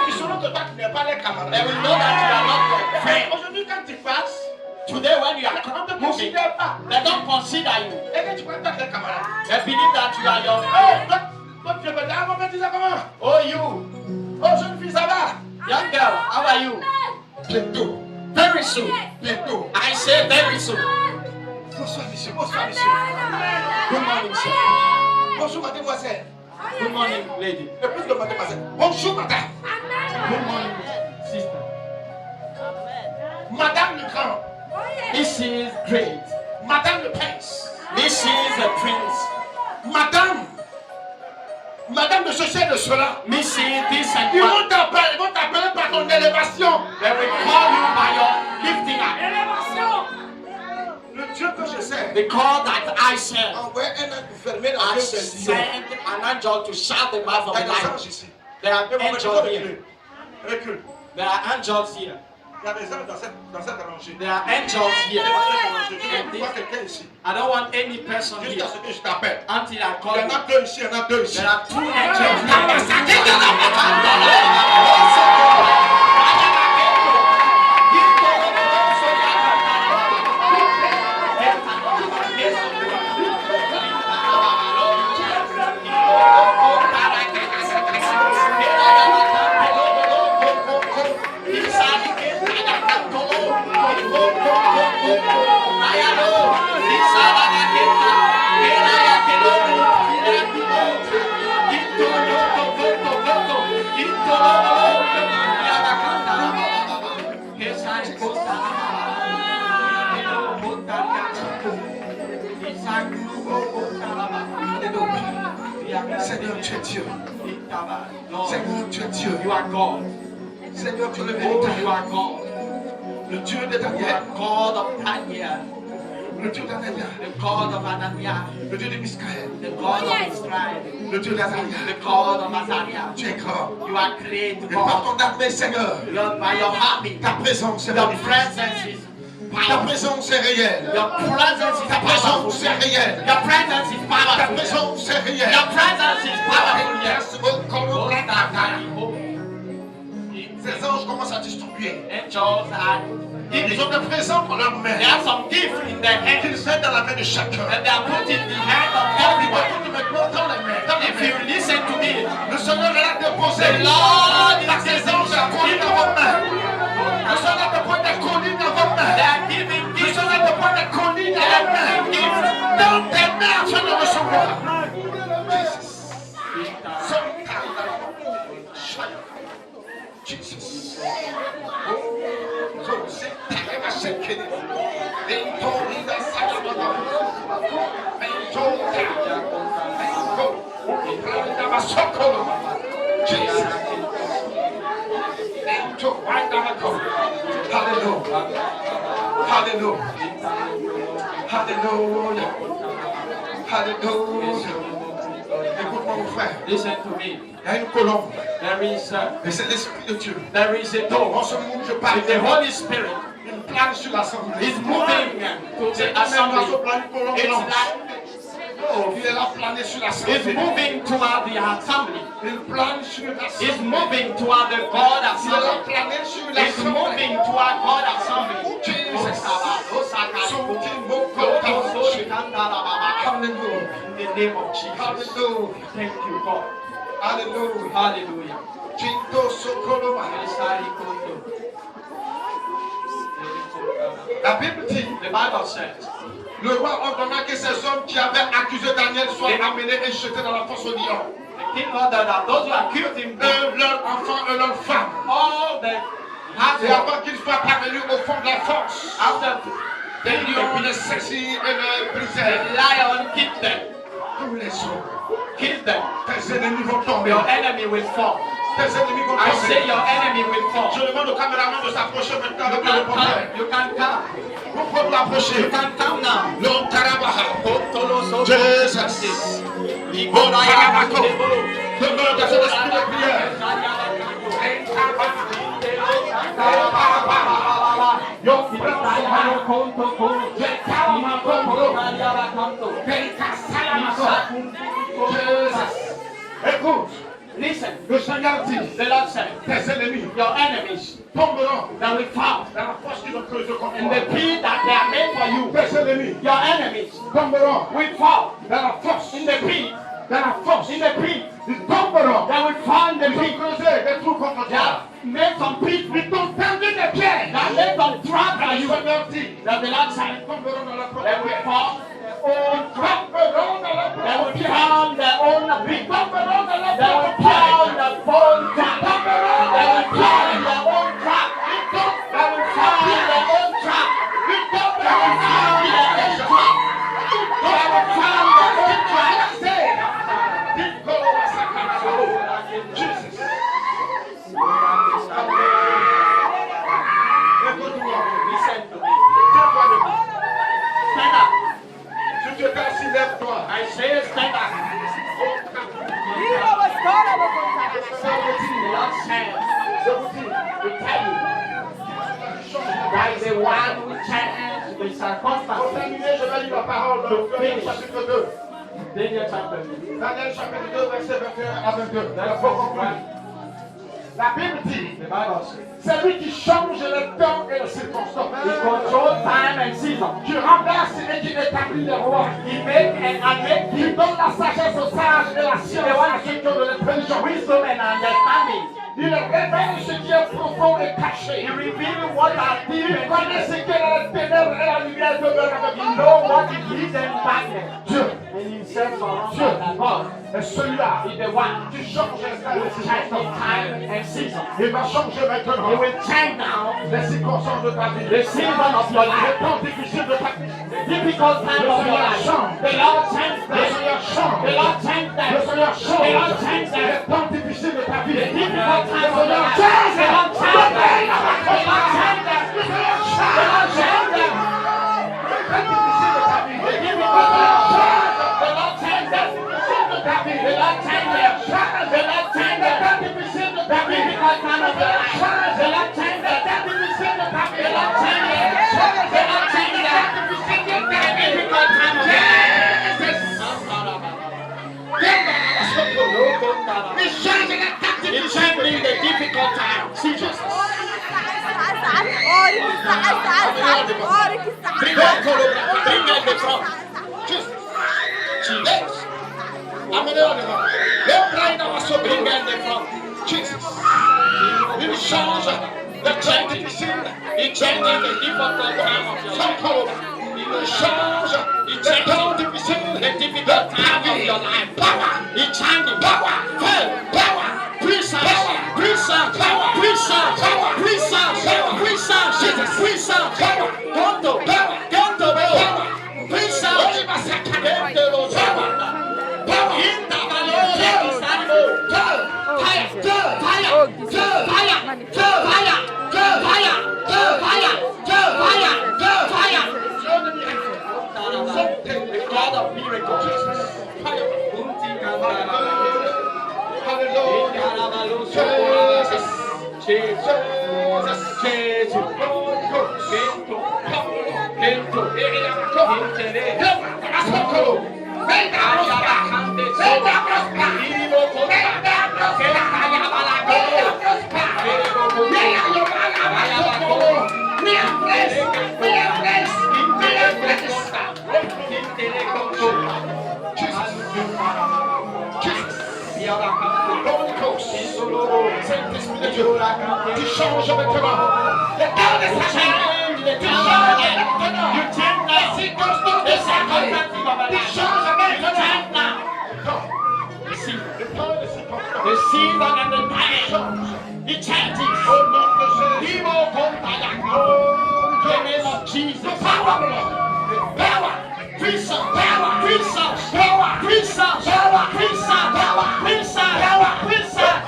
Speaker 1: Ils sauront que toi, tu n'es pas les camarades.
Speaker 3: They will know that you are not your friend.
Speaker 1: Aujourd'hui, quand tu passes,
Speaker 3: Today when you
Speaker 1: on ne te
Speaker 3: are moving,
Speaker 1: considère pas.
Speaker 3: they don't consider you.
Speaker 1: Et que tu prends toi tes camarades.
Speaker 3: They believe that you are your
Speaker 1: Oh, toi, tu me dis, ah, mon petit, ça comment?
Speaker 3: Oh, you,
Speaker 1: Oh, jeune fille, ça va?
Speaker 3: young girl, how are you?
Speaker 1: Bientôt,
Speaker 3: Very soon.
Speaker 1: bientôt.
Speaker 3: I say very soon.
Speaker 1: Bonsoir, monsieur, bonsoir, monsieur.
Speaker 3: Good morning, sir.
Speaker 1: Bonjour, mademoiselle.
Speaker 3: Good morning, lady.
Speaker 1: Et plus que mademoiselle. Bonjour, madame.
Speaker 3: Good morning, sister.
Speaker 1: Madame le grand.
Speaker 3: This is great.
Speaker 1: Madame le prince.
Speaker 3: This is a prince.
Speaker 1: Madame. Madame de ceci et de cela.
Speaker 3: Mrs. This and
Speaker 1: Ils
Speaker 3: that.
Speaker 1: vont t'appeler par ton élévation.
Speaker 3: They will call you by your lifting up.
Speaker 1: Le Dieu que je sais
Speaker 3: The God that I
Speaker 1: a
Speaker 3: serve.
Speaker 1: envoyé un ange pour fermer la
Speaker 3: I
Speaker 1: gueule des lions.
Speaker 3: sent an angel to shut the mouth of
Speaker 1: Il y a
Speaker 3: the
Speaker 1: des
Speaker 3: lion.
Speaker 1: anges ici.
Speaker 3: There are
Speaker 1: Et vous mettez
Speaker 3: angels
Speaker 1: vos
Speaker 3: here.
Speaker 1: reculer. Recule.
Speaker 3: There are angels here.
Speaker 1: Il y a des anges dans cette rangée.
Speaker 3: There are angels
Speaker 1: Il y a
Speaker 3: here.
Speaker 1: des rangées. Je vois quelqu'un ici.
Speaker 3: I don't want any person
Speaker 1: Jusqu'à
Speaker 3: here
Speaker 1: ce que je t'appelle.
Speaker 3: until I
Speaker 1: Il
Speaker 3: call
Speaker 1: y en
Speaker 3: you.
Speaker 1: a deux ici, il y en a deux ici.
Speaker 3: There are two angels.
Speaker 1: Seigneur, tu es Dieu. Seigneur, tu es Dieu.
Speaker 3: You are God.
Speaker 1: Seigneur, tu es le
Speaker 3: Oh,
Speaker 1: véritable.
Speaker 3: you are God.
Speaker 1: Le Dieu de
Speaker 3: You
Speaker 1: Daniel.
Speaker 3: are God of Daniel.
Speaker 1: Le Dieu d'Anania.
Speaker 3: The God of Ananias.
Speaker 1: Le Dieu de Miskaël.
Speaker 3: The God of Israel.
Speaker 1: Le Dieu d'Azaria.
Speaker 3: The God of Azariah.
Speaker 1: Tu es grand.
Speaker 3: You are great
Speaker 1: Et par
Speaker 3: God.
Speaker 1: ton armée, Seigneur,
Speaker 3: Lord, by your army,
Speaker 1: ta présence est
Speaker 3: your
Speaker 1: magnifique.
Speaker 3: presence is
Speaker 1: Ta
Speaker 3: powerful.
Speaker 1: présence est réelle.
Speaker 3: Your presence is
Speaker 1: Ta
Speaker 3: powerful.
Speaker 1: présence est réelle.
Speaker 3: Your presence is
Speaker 1: Ta
Speaker 3: powerful.
Speaker 1: présence est réelle.
Speaker 3: Your presence is powerful. Yes.
Speaker 1: Ces anges commencent à distribuer.
Speaker 3: Angels are
Speaker 1: Ils ont des présents dans leurs mains.
Speaker 3: They have some gifts in their hands,
Speaker 1: Qu'ils mettent dans la main de chacun.
Speaker 3: and they are put in the hand of everyone. If you listen to me,
Speaker 1: Le Seigneur l'a déposé.
Speaker 3: the Lord
Speaker 1: La
Speaker 3: is
Speaker 1: présence
Speaker 3: giving
Speaker 1: est collée dans vos mains. Le Seigneur dépose des colis dans vos
Speaker 3: They
Speaker 1: mains.
Speaker 3: are giving
Speaker 1: Le
Speaker 3: gifts.
Speaker 1: Seigneur dépose des colis dans vos mains. Dans tes mains afin de recevoir. Jesus. Hallelujah. Hallelujah. Hallelujah. Hallelujah. Écoute-moi mon frère.
Speaker 3: Listen to me.
Speaker 1: Il y a une colombe.
Speaker 3: There is
Speaker 1: Et c'est l'Esprit de Dieu.
Speaker 3: a door.
Speaker 1: En ce moment, je parle
Speaker 3: If the Holy Spirit
Speaker 1: une plane sur l'assemblée.
Speaker 3: is moving to
Speaker 1: C'est
Speaker 3: the
Speaker 1: comme un oiseau
Speaker 3: assembly,
Speaker 1: plane, une colombe
Speaker 3: it's
Speaker 1: blanche.
Speaker 3: like
Speaker 1: Il est là plané sur
Speaker 3: it's
Speaker 1: l'assemblée.
Speaker 3: moving toward the assembly.
Speaker 1: Il plane sur
Speaker 3: It's
Speaker 1: l'assemblée.
Speaker 3: moving toward the God
Speaker 1: Il est là
Speaker 3: assembly.
Speaker 1: plané sur
Speaker 3: It's
Speaker 1: l'assemblée.
Speaker 3: moving toward God assembly.
Speaker 1: Jesus. Hallelujah.
Speaker 3: In the name of Jesus.
Speaker 1: Hallelujah.
Speaker 3: Thank you, God.
Speaker 1: Hallelujah.
Speaker 3: Hallelujah.
Speaker 1: Jinto Sokoloma. La Bible dit,
Speaker 3: The Bible says,
Speaker 1: le roi ordonna que ces hommes qui avaient accusé Daniel soient amenés et jetés dans la fosse au lion.
Speaker 3: the king ordered that those who accused him,
Speaker 1: Eux, leurs enfants et leurs femmes.
Speaker 3: all the
Speaker 1: Et
Speaker 3: household,
Speaker 1: avant qu'ils soient parvenus au fond de la fosse,
Speaker 3: after
Speaker 1: les
Speaker 3: the
Speaker 1: lions les saisirent et les brisèrent.
Speaker 3: lion killed them,
Speaker 1: Tous les hommes.
Speaker 3: kill them.
Speaker 1: Tes ennemis vont tomber.
Speaker 3: Your enemy will fall.
Speaker 1: Tes ennemis vont
Speaker 3: I say
Speaker 1: tomber.
Speaker 3: your enemy will fall.
Speaker 1: Je demande au caméraman de s'approcher maintenant
Speaker 3: You
Speaker 1: avec le
Speaker 3: can
Speaker 1: reporter.
Speaker 3: come. You can come.
Speaker 1: Vous pouvez vous approcher.
Speaker 3: You can come now.
Speaker 1: L'homme Tarabaha.
Speaker 3: Jesus.
Speaker 1: Jesus. L'homme Tarabako. Demeure dans cet esprit de prière. Écoute,
Speaker 3: Listen,
Speaker 1: le Seigneur dit,
Speaker 3: the Lord said,
Speaker 1: tes ennemis
Speaker 3: your enemies
Speaker 1: tomberont
Speaker 3: that will fall
Speaker 1: dans la fosse qu'ils ont creusée contre
Speaker 3: in
Speaker 1: toi.
Speaker 3: the pit that they are made for you.
Speaker 1: Tes ennemis
Speaker 3: Your enemies
Speaker 1: tomberont
Speaker 3: will fall
Speaker 1: dans la fosse.
Speaker 3: in the pit.
Speaker 1: Dans la fosse.
Speaker 3: In the pit.
Speaker 1: Ils tomberont.
Speaker 3: They will fall in the
Speaker 1: Ils ont
Speaker 3: pit.
Speaker 1: creusé des trous contre
Speaker 3: They
Speaker 1: toi.
Speaker 3: have made some pit.
Speaker 1: Ils t'ont tendu des pieds.
Speaker 3: That made some trap for
Speaker 1: Le
Speaker 3: you.
Speaker 1: Seigneur dit,
Speaker 3: That the Lord said,
Speaker 1: ils tomberont dans la
Speaker 3: they will
Speaker 1: fosse.
Speaker 3: fall their own trap.
Speaker 1: Tomberont dans la
Speaker 3: They will
Speaker 1: fosse.
Speaker 3: pound their own pit.
Speaker 1: Tomberont dans la
Speaker 3: They will
Speaker 1: fosse.
Speaker 3: pound their own trap. They will pound their own trap. They will pound their own trap. They will pound their own trap. They will pound their own trap.
Speaker 1: Jesus. Écoute-moi.
Speaker 3: Listen to me.
Speaker 1: Tiens-toi debout.
Speaker 2: is the one who changes the
Speaker 3: Pour
Speaker 2: circumstances.
Speaker 3: terminer, je vais lire la parole dans Daniel chapitre 2.
Speaker 2: Daniel chapter 2.
Speaker 3: Daniel chapitre 2, verset 21 à 22.
Speaker 2: That's
Speaker 3: Pour
Speaker 2: verse
Speaker 3: conclure.
Speaker 2: 1.
Speaker 3: La Bible dit,
Speaker 2: The Bible says,
Speaker 3: c'est lui qui change les temps et les circonstances.
Speaker 2: He controls time and season.
Speaker 3: Qui renverse et qui établit les rois.
Speaker 2: He make and make
Speaker 3: Qui donne la sagesse aux sages et la science à ceux qui ont de l'intelligence.
Speaker 2: wisdom and understanding.
Speaker 3: Il révèle ce qui est profond et caché.
Speaker 2: He reveals what are deep
Speaker 3: Il
Speaker 2: and
Speaker 3: connaît ce
Speaker 2: hidden.
Speaker 3: qu'est la ténèbre et la lumière demeurent avec
Speaker 2: He
Speaker 3: lui.
Speaker 2: knows what is hidden in darkness.
Speaker 3: Dieu
Speaker 2: And himself surrounded
Speaker 3: Dieu
Speaker 2: by God.
Speaker 3: est celui-là
Speaker 2: Is the one
Speaker 3: qui change les temps et
Speaker 2: who
Speaker 3: les
Speaker 2: changes
Speaker 3: circonstances.
Speaker 2: time and season.
Speaker 3: Il va changer
Speaker 2: He
Speaker 3: maintenant
Speaker 2: will change now
Speaker 3: les circonstances de ta vie.
Speaker 2: the season of your
Speaker 3: Les
Speaker 2: life.
Speaker 3: temps difficiles de ta vie.
Speaker 2: Difficult time of your life. The Lord changed
Speaker 3: Le
Speaker 2: that.
Speaker 3: Seigneur change.
Speaker 2: The Lord changed
Speaker 3: Le
Speaker 2: that.
Speaker 3: Seigneur
Speaker 2: The Lord
Speaker 3: change.
Speaker 2: changed
Speaker 3: Les
Speaker 2: that.
Speaker 3: temps difficiles de ta vie.
Speaker 2: The difficult time of your
Speaker 3: Seigneur
Speaker 2: life.
Speaker 3: change.
Speaker 2: The Lord changed that. The Lord changed that.
Speaker 3: Le Seigneur
Speaker 2: The
Speaker 3: change.
Speaker 2: Lord changed that.
Speaker 3: Les temps difficiles de ta vie.
Speaker 2: The difficult time of your life. The Lord changed that.
Speaker 3: De ta vie.
Speaker 2: The Lord changed that. The Lord changed
Speaker 3: Les
Speaker 2: that.
Speaker 3: temps difficiles de
Speaker 2: The
Speaker 3: ta vie.
Speaker 2: difficult time of your life. The Lord changed that.
Speaker 3: Les temps difficiles de ta vie.
Speaker 2: The Lord changed that. The Lord changed that. The difficult time of your life. It's changing the difficult time. See Jesus. Bring out the front. Jesus.
Speaker 3: Amenez-le devant. Le plein dans ma sauce.
Speaker 2: Bring out the front.
Speaker 3: Jesus. Il change le temps difficile.
Speaker 2: It's changing the difficult time of your life.
Speaker 3: Il change le temps difficile.
Speaker 2: The difficult time of your life. Power. It's changing. Power. Power. Puissance. Puissance. Puissance. Puissance. Puissance. Jesus. Puissance. Tonto. Tonto. Puissance. Tonto. The God of miracles.
Speaker 3: Saint-Esprit de Dieu, tu changes maintenant. Le temps de sa vie, tu changes maintenant. Les circonstances de sa vie, tu changes maintenant. Le temps de circonstances.
Speaker 2: The season and the time. It changes.
Speaker 3: Au nom de Jésus.
Speaker 2: Evil come by the name of Jesus.
Speaker 3: Power.
Speaker 2: Power. Puissance. Power. Puissance. Power. Puissance. Power. Puissance. Power. Puissance. Power. Puissance.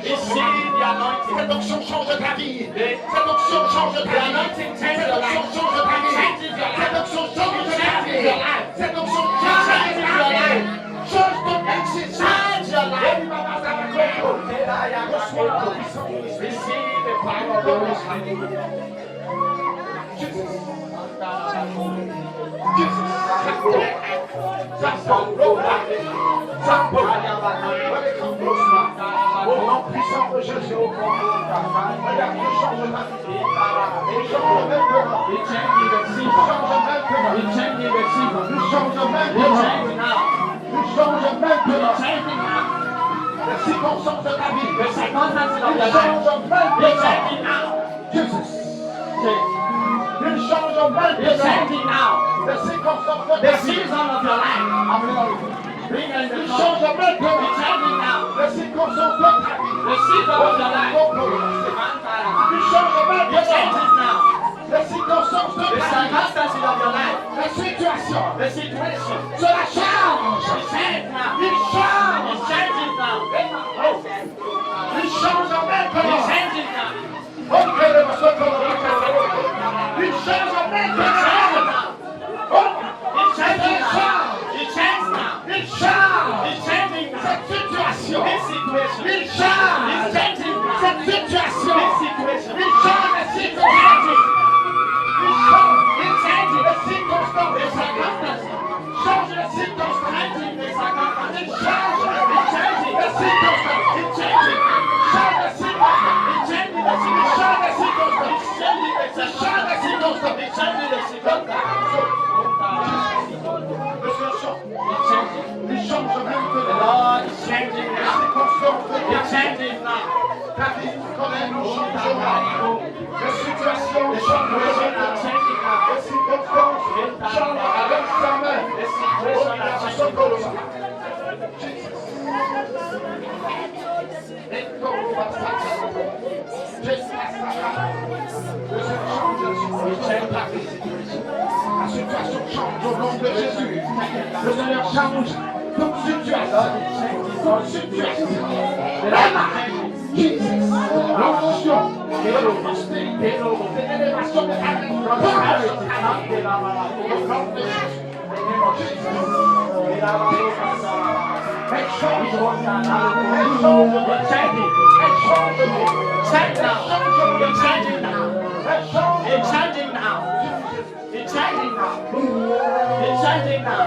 Speaker 2: Receive the anointing.
Speaker 3: Cette onction change ta vie.
Speaker 2: The
Speaker 3: Cette onction change ta vie.
Speaker 2: anointing changes
Speaker 3: Cette
Speaker 2: your
Speaker 3: onction
Speaker 2: life.
Speaker 3: change ta vie.
Speaker 2: Changes your
Speaker 3: Cette
Speaker 2: life.
Speaker 3: onction change ta
Speaker 2: Changes
Speaker 3: vie.
Speaker 2: your life.
Speaker 3: Cette onction change ta vie. Change ton existence.
Speaker 2: Change your life.
Speaker 3: Reçois la puissance de l'Esprit.
Speaker 2: Receive the power of the Holy Spirit.
Speaker 3: Au nom puissant de Jésus, regarde, il change ma vie. Il change maintenant.
Speaker 2: It changes the
Speaker 3: Il
Speaker 2: season.
Speaker 3: change maintenant.
Speaker 2: It changes the season.
Speaker 3: Il change
Speaker 2: It
Speaker 3: maintenant.
Speaker 2: changes now.
Speaker 3: Il change
Speaker 2: It
Speaker 3: maintenant.
Speaker 2: changes now.
Speaker 3: Les circonstances de ta vie.
Speaker 2: The circumstances of
Speaker 3: Il
Speaker 2: your life.
Speaker 3: change
Speaker 2: It
Speaker 3: maintenant.
Speaker 2: changes now.
Speaker 3: Jésus.
Speaker 2: Change.
Speaker 3: Il change
Speaker 2: It
Speaker 3: maintenant.
Speaker 2: changes now.
Speaker 3: Les circonstances de
Speaker 2: The
Speaker 3: ta vie.
Speaker 2: season of your life.
Speaker 3: Amenez-le.
Speaker 2: Bring in the
Speaker 3: Il
Speaker 2: sun.
Speaker 3: change
Speaker 2: It
Speaker 3: maintenant.
Speaker 2: changes now.
Speaker 3: Les circonstances de ta vie.
Speaker 2: The season of your life.
Speaker 3: Il change
Speaker 2: It
Speaker 3: maintenant.
Speaker 2: changes now.
Speaker 3: Les circonstances de
Speaker 2: The
Speaker 3: ta vie.
Speaker 2: circumstances of your life.
Speaker 3: La situation.
Speaker 2: The situation.
Speaker 3: Cela change.
Speaker 2: It changes now.
Speaker 3: Il change.
Speaker 2: It changes now.
Speaker 3: Il change
Speaker 2: It
Speaker 3: maintenant.
Speaker 2: changes now.
Speaker 3: Il change
Speaker 2: It
Speaker 3: maintenant.
Speaker 2: changes now. It changes now. It changes now.
Speaker 3: Il change.
Speaker 2: It's changing now.
Speaker 3: Cette situation.
Speaker 2: This situation.
Speaker 3: Il change.
Speaker 2: It's changing now.
Speaker 3: Cette situation.
Speaker 2: This situation.
Speaker 3: Il change
Speaker 1: Les situations changent. Les circonstances changent avec sa main. La situation change au nom de Jésus. Le Seigneur change toute situation. Toute situation. L'onction et la prospérité. L'élévation de la
Speaker 2: It's changing now. It's changing now. It's changing now.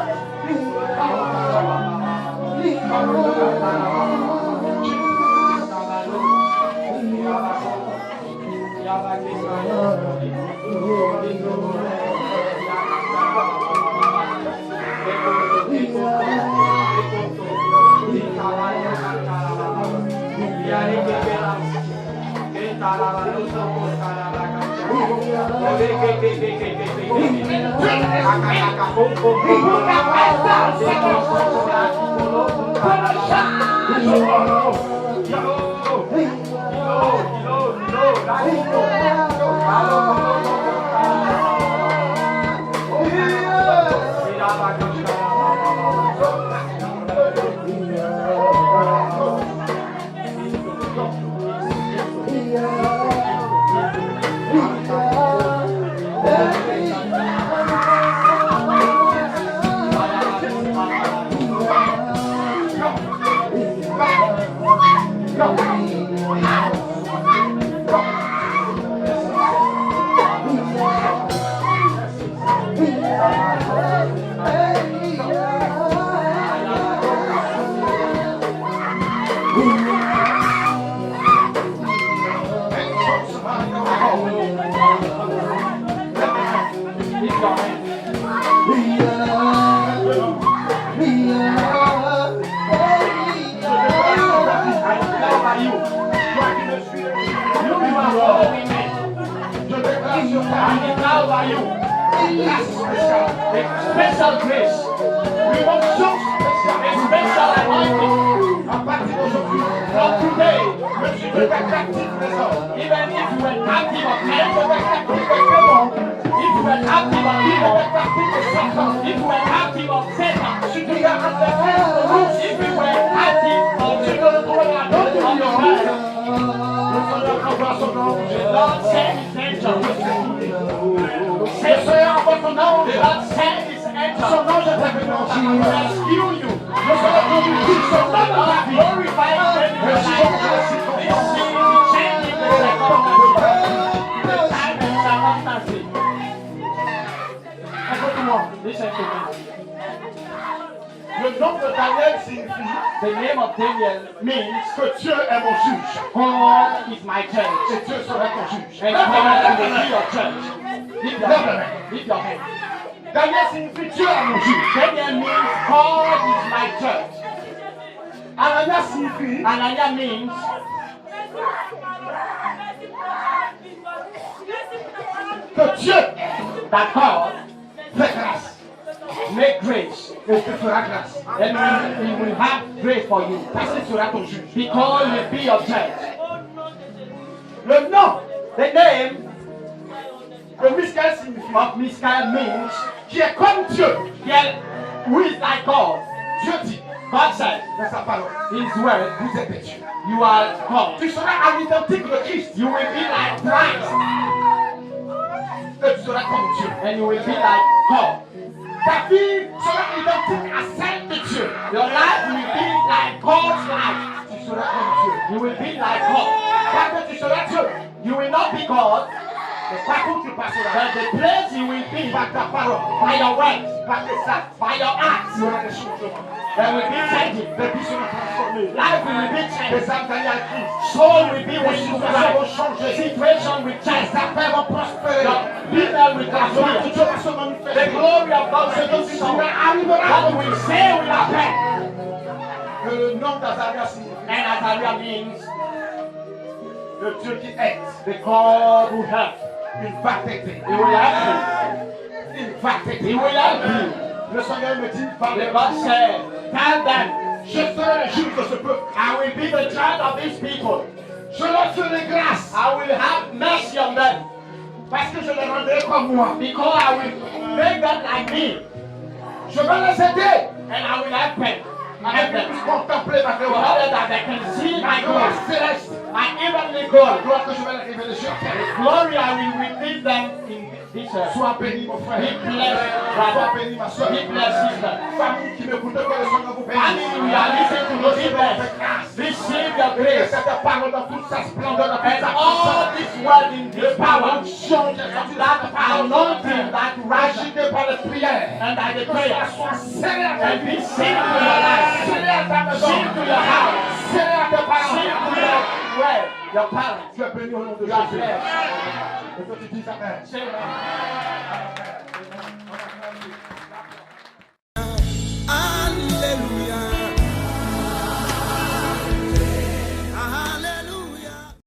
Speaker 2: Special grace,
Speaker 1: l'onction spéciale.
Speaker 2: special anointing.
Speaker 1: À partir d'aujourd'hui,
Speaker 2: From today,
Speaker 1: je suis captif des hommes.
Speaker 2: even if you were captive of men, if you were captive of evil, if you were captive of Satan, if you were captive of the Lord sent his angel. The Lord sent his angel to rescue you. The Lord glorified you in your life. This is changing the circumstances. The time and circumstances. Écoute-moi, listen to me.
Speaker 1: Le nom de Daniel signifie
Speaker 2: The name of Daniel means
Speaker 1: que Dieu est mon juge.
Speaker 2: God is my judge.
Speaker 1: Et Dieu sera ton juge.
Speaker 2: And God will be your judge. Lift your hand. Lift your hand.
Speaker 1: Daniel signifie Dieu est mon juge.
Speaker 2: Daniel means God is my judge.
Speaker 1: Anania signifie
Speaker 2: Anania means
Speaker 1: que Dieu
Speaker 2: that God
Speaker 1: fait grâce.
Speaker 2: make grace.
Speaker 1: Et te fera grâce.
Speaker 2: And he will have grace for you.
Speaker 1: Parce qu'il sera ton juge.
Speaker 2: Because he will be your judge.
Speaker 1: Le nom
Speaker 2: The name
Speaker 1: de Michael signifie
Speaker 2: of Michael means
Speaker 1: qui est comme Dieu.
Speaker 2: who is like God.
Speaker 1: Dieu dit
Speaker 2: God said,
Speaker 1: dans sa parole,
Speaker 2: His word,
Speaker 1: vous êtes des dieux.
Speaker 2: you are God.
Speaker 1: Tu seras à l'identique de Christ.
Speaker 2: You will be like Christ.
Speaker 1: Et tu seras comme Dieu.
Speaker 2: And you will be like God.
Speaker 1: Ta vie sera identique à celle de Dieu.
Speaker 2: Your life will be like God's life.
Speaker 1: Tu seras comme Dieu.
Speaker 2: You will be like God.
Speaker 1: Pas que tu seras Dieu.
Speaker 2: You will not be God,
Speaker 1: Mais partout tu passeras.
Speaker 2: but the place you will be
Speaker 1: Par ta parole.
Speaker 2: by your words,
Speaker 1: Par tes actes.
Speaker 2: by your acts.
Speaker 1: Tu auras des changements.
Speaker 2: There will be changing.
Speaker 1: Des vies seront transformées.
Speaker 2: Life will be changed.
Speaker 1: Des âmes taillées à Christ.
Speaker 2: Soul will be
Speaker 1: Les
Speaker 2: with you.
Speaker 1: situations vont changer.
Speaker 2: Situation will change.
Speaker 1: Les affaires vont prospérer.
Speaker 2: Your business will
Speaker 1: La gloire de
Speaker 2: prosper.
Speaker 1: Dieu va se
Speaker 2: The
Speaker 1: manifester.
Speaker 2: glory of God will be
Speaker 1: Tu
Speaker 2: shown.
Speaker 1: arriveras.
Speaker 2: What we say will happen.
Speaker 1: Le nom d'Azaria signifie
Speaker 2: And Azariah means
Speaker 1: Le Dieu qui aide.
Speaker 2: The God who helps.
Speaker 1: Il va t'aider.
Speaker 2: He will help you.
Speaker 1: Il va t'aider.
Speaker 2: He will help you.
Speaker 1: Le Seigneur me dit, va
Speaker 2: The God said, tell them,
Speaker 1: je serai le juge de ce peuple.
Speaker 2: I will be the judge of these people.
Speaker 1: Je leur ferai grâce.
Speaker 2: I will have mercy on them.
Speaker 1: Parce que je les rendrai comme moi.
Speaker 2: Because I will make them like me.
Speaker 1: Je vais les aider.
Speaker 2: And I will help them.
Speaker 1: Afin qu'ils puissent contempler ma
Speaker 2: So
Speaker 1: gloire.
Speaker 2: that they can see
Speaker 1: Ma
Speaker 2: my
Speaker 1: gloire
Speaker 2: glory.
Speaker 1: céleste.
Speaker 2: My heavenly
Speaker 1: La
Speaker 2: glory.
Speaker 1: gloire que je vais leur révéler sur terre.
Speaker 2: Glory I will reveal them in this earth.
Speaker 1: Sois béni, mon frère.
Speaker 2: Be blessed,
Speaker 1: Sois
Speaker 2: brother.
Speaker 1: béni, ma soeur.
Speaker 2: Be blessed, sister.
Speaker 1: Famille qui m'écoutez, que le Seigneur vous bénisse.
Speaker 2: Family, we are listening to the
Speaker 1: Recevez
Speaker 2: goodness.
Speaker 1: grâce.
Speaker 2: Receive your
Speaker 1: Que
Speaker 2: grace.
Speaker 1: cette parole dans toute sa splendeur, dans toute
Speaker 2: And
Speaker 1: sa
Speaker 2: all
Speaker 1: puissance.
Speaker 2: this word in this power,
Speaker 1: L'onction qui est sortie de
Speaker 2: that
Speaker 1: cette parole.
Speaker 2: anointing, that rising,
Speaker 1: Agité par les prières.
Speaker 2: and that the
Speaker 1: Que cela
Speaker 2: prayer,
Speaker 1: soit scellé à ta
Speaker 2: and be
Speaker 1: vie.
Speaker 2: seen to your life,
Speaker 1: Scellé à ta maison.
Speaker 2: seen to your house,
Speaker 1: Scellé à tes
Speaker 2: seen
Speaker 1: parents.
Speaker 2: to your parents.
Speaker 1: Tu es béni au nom de
Speaker 2: You are
Speaker 1: Jésus.
Speaker 2: blessed.
Speaker 1: Et que tu dis Amen.
Speaker 2: Say amen.